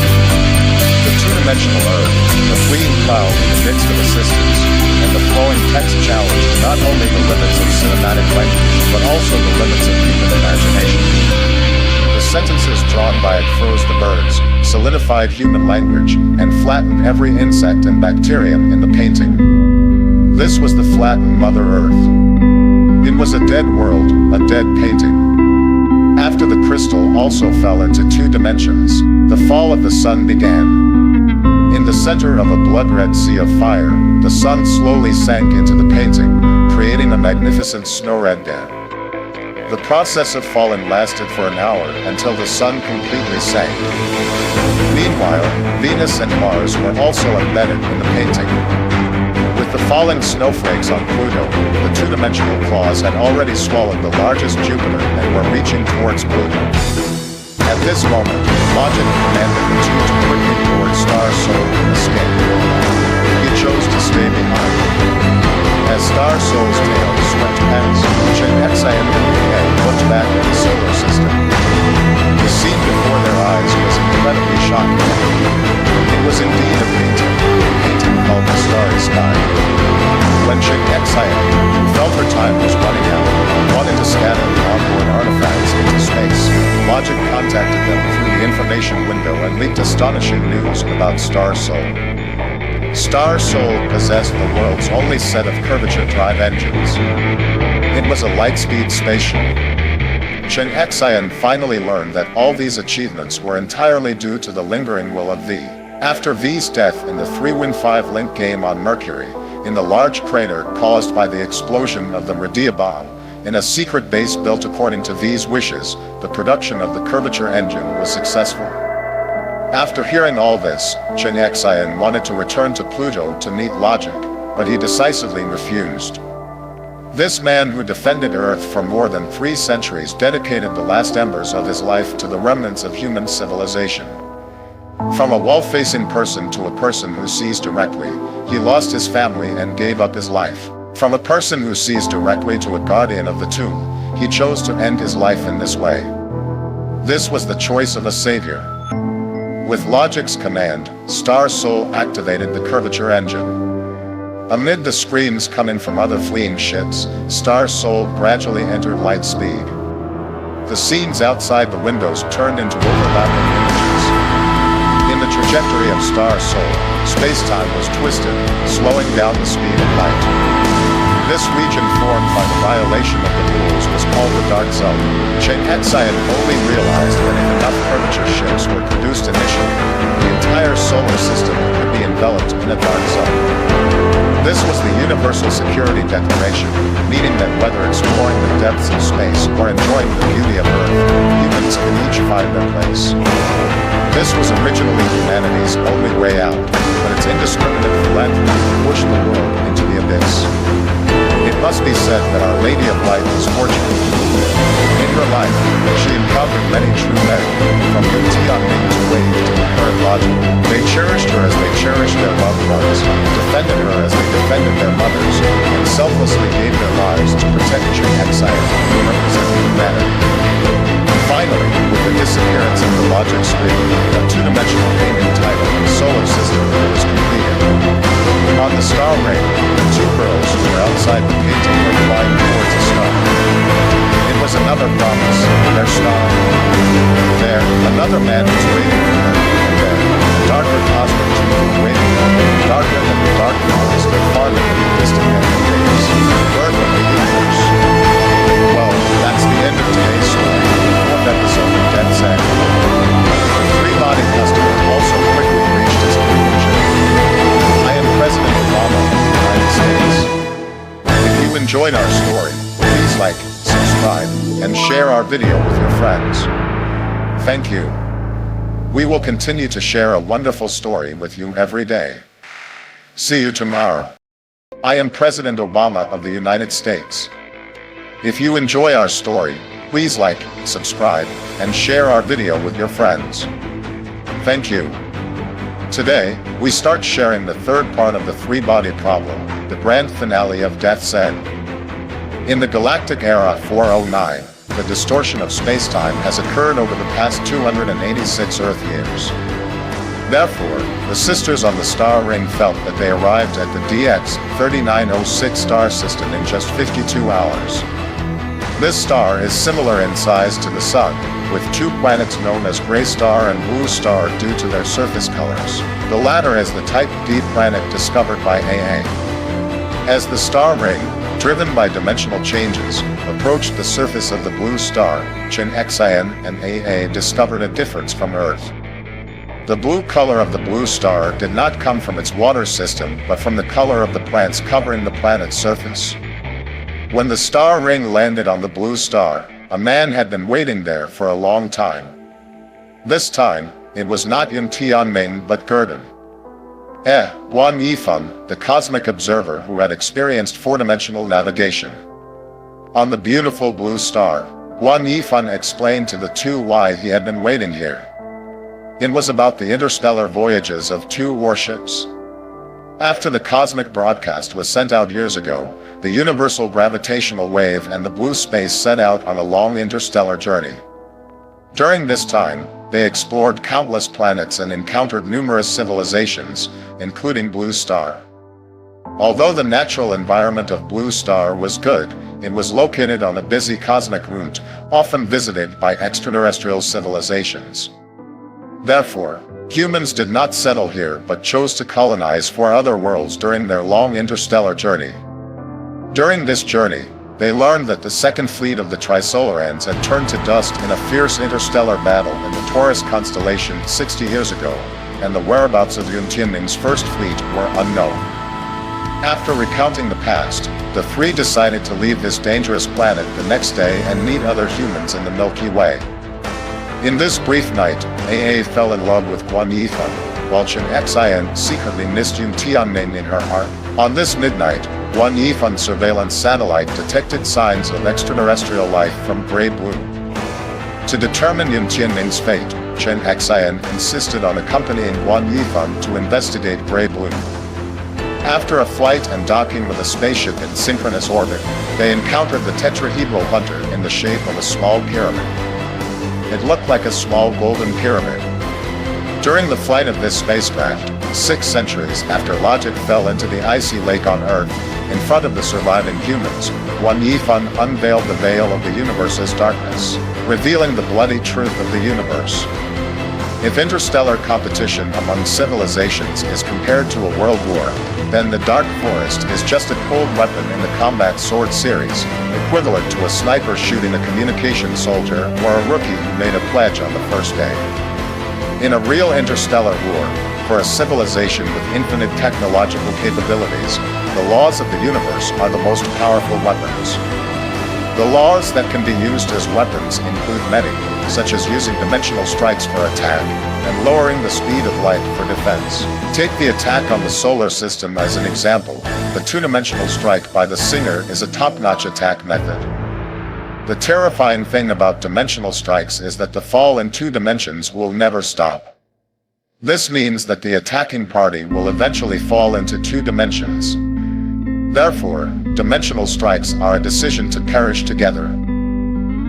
The two-dimensional Earth, the fleeing cloud in the midst of assistance, and the flowing text challenged not only the limits of cinematic language, but also the limits of human imagination. The sentences drawn by it froze the birds, solidified human language, and flattened every insect and bacterium in the painting. This was the flattened Mother Earth. It was a dead world, a dead painting. After the crystal also fell into two dimensions, the fall of the sun began. In the center of a blood-red sea of fire, the sun slowly sank into the painting, creating a magnificent snow-red dam. The process of falling lasted for an hour until the sun completely sank. Meanwhile, Venus and Mars were also embedded in the painting. With the falling snowflakes on Pluto, the two-dimensional claws had already swallowed the largest Jupiter and were reaching towards Pluto. At this moment, logic commanded the two to quickly board Star Soul and escape. He chose to stay behind. As Star Soul's tail swept past, Chen Xian and looked back at the solar system. The scene before their eyes was incredibly shocking. It was indeed a painting called The Starry Sky. When Chen Xian, who felt her time was running out, wanted to scatter the onboard artifacts into space, Logic contacted them through the information window and leaked astonishing news about Star Soul. Star Soul possessed the world's only set of curvature drive engines. It was a light-speed spaceship. Chen Xian finally learned that all these achievements were entirely due to the lingering will of V. After V's death in the 3-Win-5 Link game on Mercury, in the large crater caused by the explosion of the Radia bomb, in a secret base built according to V's wishes, the production of the curvature engine was successful. After hearing all this, Chen Xian wanted to return to Pluto to meet Logic, but he decisively refused. This man who defended Earth for more than 3 centuries dedicated the last embers of his life to the remnants of human civilization. From a wall-facing person to a person who sees directly, he lost his family and gave up his life. From a person who sees directly to a guardian of the tomb, he chose to end his life in this way. This was the choice of a savior. With Logic's command, Star Soul activated the curvature engine. Amid the screams coming from other fleeing ships, Star Soul gradually entered light speed. The scenes outside the windows turned into overlapping images. In the trajectory of Star Soul, space-time was twisted, slowing down the speed of light. This region formed by the violation of the rules was called the Dark Zone. Chen Xian only realized that if enough curvature ships were produced initially, the entire solar system could be enveloped in a dark zone. This was the Universal Security Declaration, meaning that whether exploring the depths of space or enjoying the beauty of Earth, humans can each find their place. This was originally humanity's only way out, but its indiscriminate philanthropy pushed the world into the abyss. It must be said that Our Lady of Light was fortunate. In her life, she encountered many true men, from Yu Tianming to Wei to the current Logic. They cherished her as they cherished their loved ones, defended her as they defended their mothers, and and selflessly gave their lives to protect Chen who represented humanity. Finally, with the disappearance of the logic screen, a two-dimensional gaming title in the solar system was completed. On the star ring, the two girls who were outside the painting were flying towards a star. It was another promise, their star. There, another man was waiting for them, and there, a darker cosmic truth waiting for them, darker than the dark forest and farther than the distant end of days, birth of the universe. Well, that's the end of today's story, the fourth episode of DeadSec. The three-body customer also quickly reached his conclusion. I am President Obama of the United States. If you enjoyed our story, please like, subscribe, and share our video with your friends. Thank you. We will continue to share a wonderful story with you every day. See you tomorrow. I am President Obama of the United States. If you enjoy our story, please like, subscribe, and share our video with your friends. Thank you. Today, we start sharing the third part of the three-body problem, the grand finale of DeadSec. In the galactic era 409, the distortion of space-time has occurred over the past 286 Earth years. Therefore, the sisters on the star ring felt that they arrived at the DX 3906 star system in just 52 hours. This star is similar in size to the Sun, with two planets known as gray star and blue star due to their surface colors. The latter is the Type D planet discovered by AA. As the star ring, driven by dimensional changes, approached the surface of the blue star, Chen and AA discovered a difference from Earth. The blue color of the blue star did not come from its water system, but from the color of the plants covering the planet's surface. When the star ring landed on the blue star, a man had been waiting there for a long time. This time, it was not Yun Tianming but Gurdon. Wan Yifeng, the cosmic observer who had experienced four-dimensional navigation. On the beautiful blue star, Wan Yifeng explained to the two why he had been waiting here. It was about the interstellar voyages of two warships. After the cosmic broadcast was sent out years ago, the universal gravitational wave and the blue space set out on a long interstellar journey. During this time, they explored countless planets and encountered numerous civilizations, including Blue Star. Although the natural environment of Blue Star was good, it was located on a busy cosmic route, often visited by extraterrestrial civilizations. Therefore, humans did not settle here but chose to colonize four other worlds during their long interstellar journey. During this journey, they learned that the second fleet of the Trisolarans had turned to dust in a fierce interstellar battle in the Taurus constellation 60 years ago, and the whereabouts of Yun Tianming's first fleet were unknown. After recounting the past, the three decided to leave this dangerous planet the next day and meet other humans in the Milky Way. In this brief night, AA fell in love with Guan Yifeng, while Chen Xian secretly missed Yun Tianming in her heart. On this midnight, Guan Yifeng's surveillance satellite detected signs of extraterrestrial life from Gray Blue. To determine Yun Tianming's fate, Chen Xian insisted on accompanying Guan Yifeng to investigate Gray Blue. After a flight and docking with a spaceship in synchronous orbit, they encountered the tetrahedral hunter in the shape of a small pyramid. It looked like a small golden pyramid. During the flight of this spacecraft, 6 centuries after logic fell into the icy lake on Earth, in front of the surviving humans, Guan Yifeng unveiled the veil of the universe's darkness, revealing the bloody truth of the universe. If interstellar competition among civilizations is compared to a world war, then the Dark Forest is just a cold weapon in the combat sword series, equivalent to a sniper shooting a communication soldier or a rookie who made a pledge on the first day. In a real interstellar war, for a civilization with infinite technological capabilities, the laws of the universe are the most powerful weapons. The laws that can be used as weapons include many, such as using dimensional strikes for attack, and lowering the speed of light for defense. Take the attack on the solar system as an example. The two-dimensional strike by the Singer is a top-notch attack method. The terrifying thing about dimensional strikes is that the fall in 2 dimensions will never stop. This means that the attacking party will eventually fall into 2 dimensions. Therefore, dimensional strikes are a decision to perish together.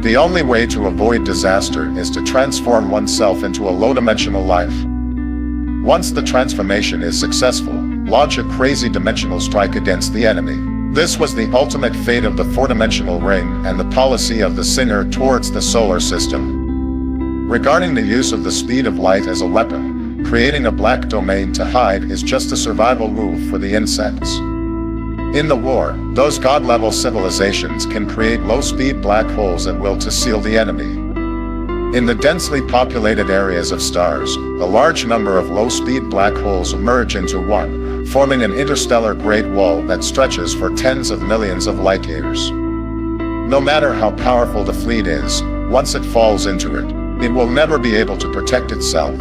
The only way to avoid disaster is to transform oneself into a low-dimensional life. Once the transformation is successful, launch a crazy dimensional strike against the enemy. This was the ultimate fate of the four-dimensional ring and the policy of the singer towards the solar system. Regarding the use of the speed of light as a weapon, creating a black domain to hide is just a survival move for the insects. In the war, those god-level civilizations can create low-speed black holes at will to seal the enemy. In the densely populated areas of stars, a large number of low-speed black holes merge into one, forming an interstellar Great Wall that stretches for tens of millions of light years. No matter how powerful the fleet is, once it falls into it, it will never be able to protect itself.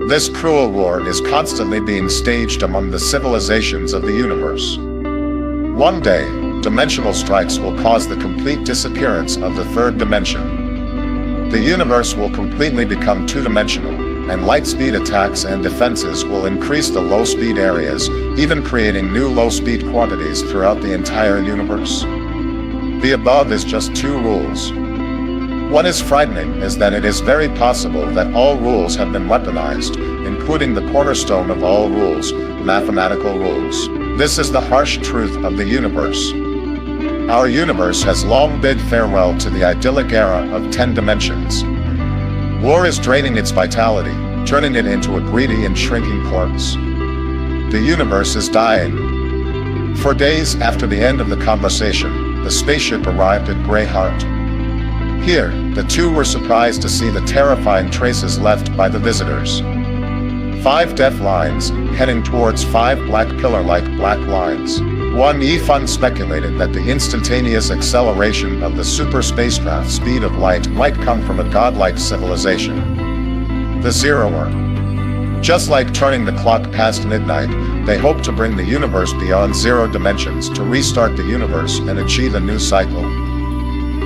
This cruel war is constantly being staged among the civilizations of the universe. One day, dimensional strikes will cause the complete disappearance of the third dimension. The universe will completely become two-dimensional, and light-speed attacks and defenses will increase the low-speed areas, even creating new low-speed quantities throughout the entire universe. The above is just two rules. What is frightening is that it is very possible that all rules have been weaponized, including the cornerstone of all rules, mathematical rules. This is the harsh truth of the universe. Our universe has long bid farewell to the idyllic era of 10 dimensions. War is draining its vitality, turning it into a greedy and shrinking corpse. The universe is dying. For days after the end of the conversation, the spaceship arrived at Grey Heart. Here, the two were surprised to see the terrifying traces left by the visitors. 5 death lines, heading towards 5 black pillar-like black lines. One Yifan speculated that the instantaneous acceleration of the super spacecraft speed of light might come from a godlike civilization. The Zeroer. Just like turning the clock past midnight, they hope to bring the universe beyond 0 dimensions to restart the universe and achieve a new cycle.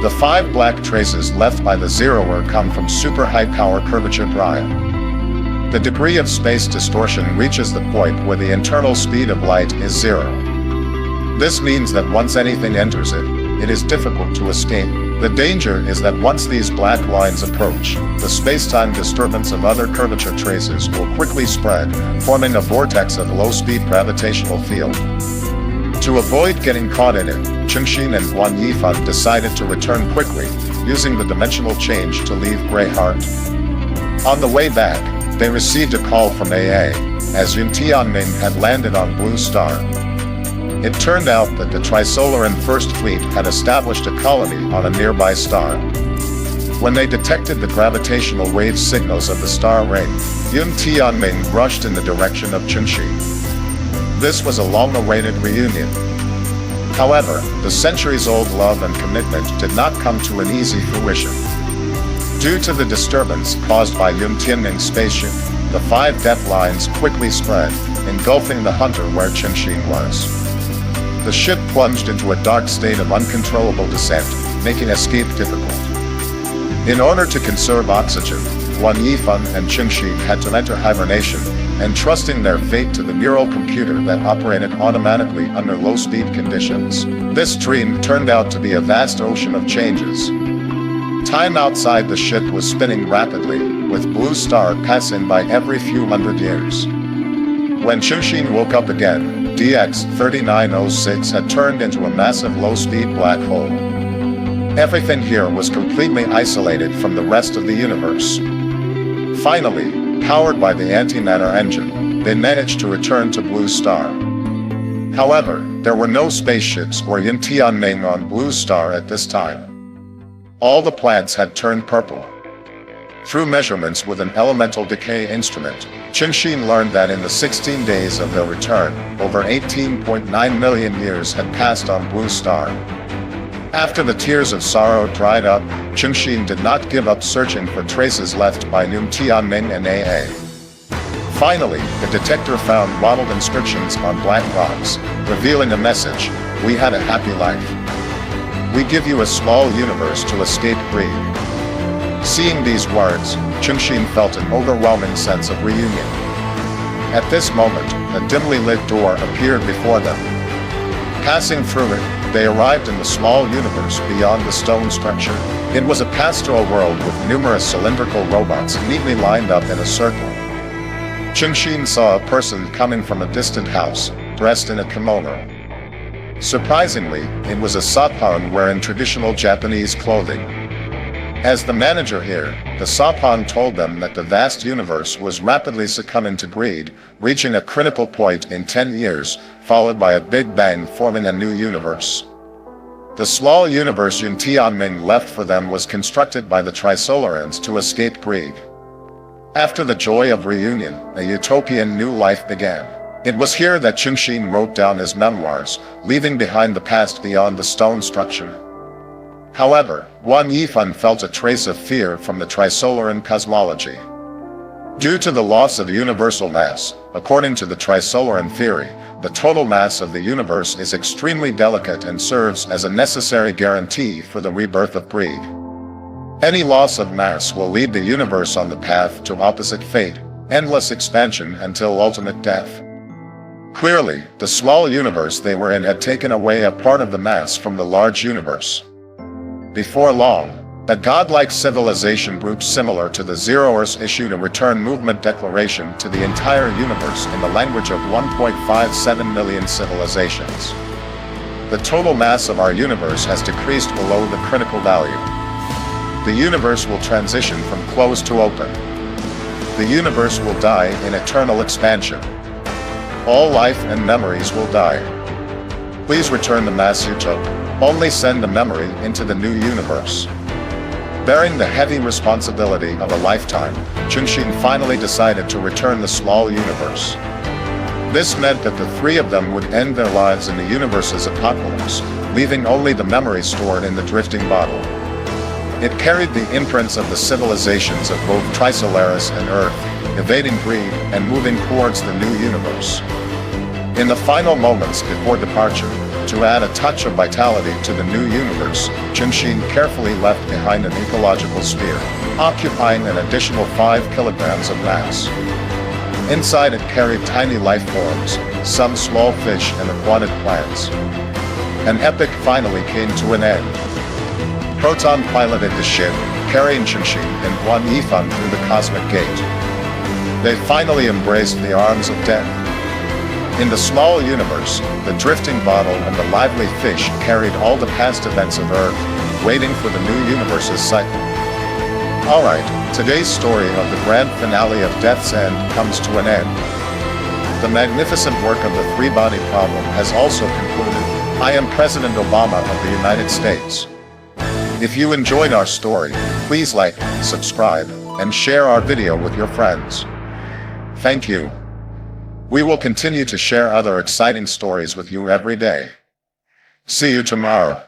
The 5 black traces left by the Zeroer come from super high-power curvature drive. The degree of space distortion reaches the point where the internal speed of light is 0. This means that once anything enters it, it is difficult to escape. The danger is that once these black lines approach, the space-time disturbance of other curvature traces will quickly spread, forming a vortex of low-speed gravitational field. To avoid getting caught in it, Chengxin and Guan Yifan decided to return quickly, using the dimensional change to leave Grey Heart. On the way back, they received a call from AA, as Yun Tianming had landed on Blue Star. It turned out that the Trisolaran First Fleet had established a colony on a nearby star. When they detected the gravitational wave signals of the star ring, Yun Tianming rushed in the direction of Chengxin. This was a long-awaited reunion. However, the centuries-old love and commitment did not come to an easy fruition. Due to the disturbance caused by Yun Tianming's spaceship, the 5 death lines quickly spread, engulfing the hunter where Chengxin was. The ship plunged into a dark state of uncontrollable descent, making escape difficult. In order to conserve oxygen, Guan Yifan and Chengxin had to enter hibernation, entrusting their fate to the neural computer that operated automatically under low-speed conditions. This dream turned out to be a vast ocean of changes. Time outside the ship was spinning rapidly, with Blue Star passing by every few hundred years. When Chengxin woke up again, DX3906 had turned into a massive low-speed black hole. Everything here was completely isolated from the rest of the universe. Finally, powered by the antimatter engine, they managed to return to Blue Star. However, there were no spaceships or Yun Tianming on Blue Star at this time. All the plants had turned purple. Through measurements with an elemental decay instrument, Chengxin learned that in the 16 days of their return, over 18.9 million years had passed on Blue Star. After the tears of sorrow dried up, Chengxin did not give up searching for traces left by Yun Tianming and AA. Finally, the detector found mottled inscriptions on black rocks, revealing a message: "We had a happy life. We give you a small universe to escape greed." Seeing these words, Chengxin felt an overwhelming sense of reunion. At this moment, a dimly lit door appeared before them. Passing through it, they arrived in the small universe beyond the stone structure. It was a pastoral world with numerous cylindrical robots neatly lined up in a circle. Chunxin saw a person coming from a distant house, dressed in a kimono. Surprisingly, it was a Sappan wearing traditional Japanese clothing. As the manager here, the Sappan told them that the vast universe was rapidly succumbing to greed, reaching a critical point in 10 years, followed by a big bang forming a new universe. The small universe Yun Tianming left for them was constructed by the Trisolarians to escape greed. After the joy of reunion, a utopian new life began. It was here that Chunxin wrote down his memoirs, leaving behind the past beyond the stone structure. However, Wang Yifan felt a trace of fear from the Trisolaran cosmology. Due to the loss of universal mass, according to the Trisolaran theory, the total mass of the universe is extremely delicate and serves as a necessary guarantee for the rebirth of greed. Any loss of mass will lead the universe on the path to opposite fate, endless expansion until ultimate death. Clearly, the small universe they were in had taken away a part of the mass from the large universe. Before long, a godlike civilization group similar to the Zeroers issued a return movement declaration to the entire universe in the language of 1.57 million civilizations. The total mass of our universe has decreased below the critical value. The universe will transition from closed to open. The universe will die in eternal expansion. All life and memories will die. Please return the mass you took. Only send the memory into the new universe. Bearing the heavy responsibility of a lifetime, Chunxin finally decided to return the small universe. This meant that the three of them would end their lives in the universe's apocalypse, leaving only the memory stored in the drifting bottle. It carried the imprints of the civilizations of both Trisolaris and Earth, evading greed and moving towards the new universe. In the final moments before departure, to add a touch of vitality to the new universe, Chunxin carefully left behind an ecological sphere, occupying an additional 5 kilograms of mass. Inside it carried tiny life forms, some small fish and aquatic plants. An epic finally came to an end. Proton piloted the ship, carrying Chunxin and Wang Yifan through the cosmic gate. They finally embraced the arms of death. In the small universe, the drifting bottle and the lively fish carried all the past events of Earth, waiting for the new universe's cycle. Alright, today's story of the grand finale of Death's End comes to an end. The magnificent work of the three-body problem has also concluded. I am President Obama of the United States. If you enjoyed our story, please like, subscribe, and share our video with your friends. Thank you. We will continue to share other exciting stories with you every day. See you tomorrow.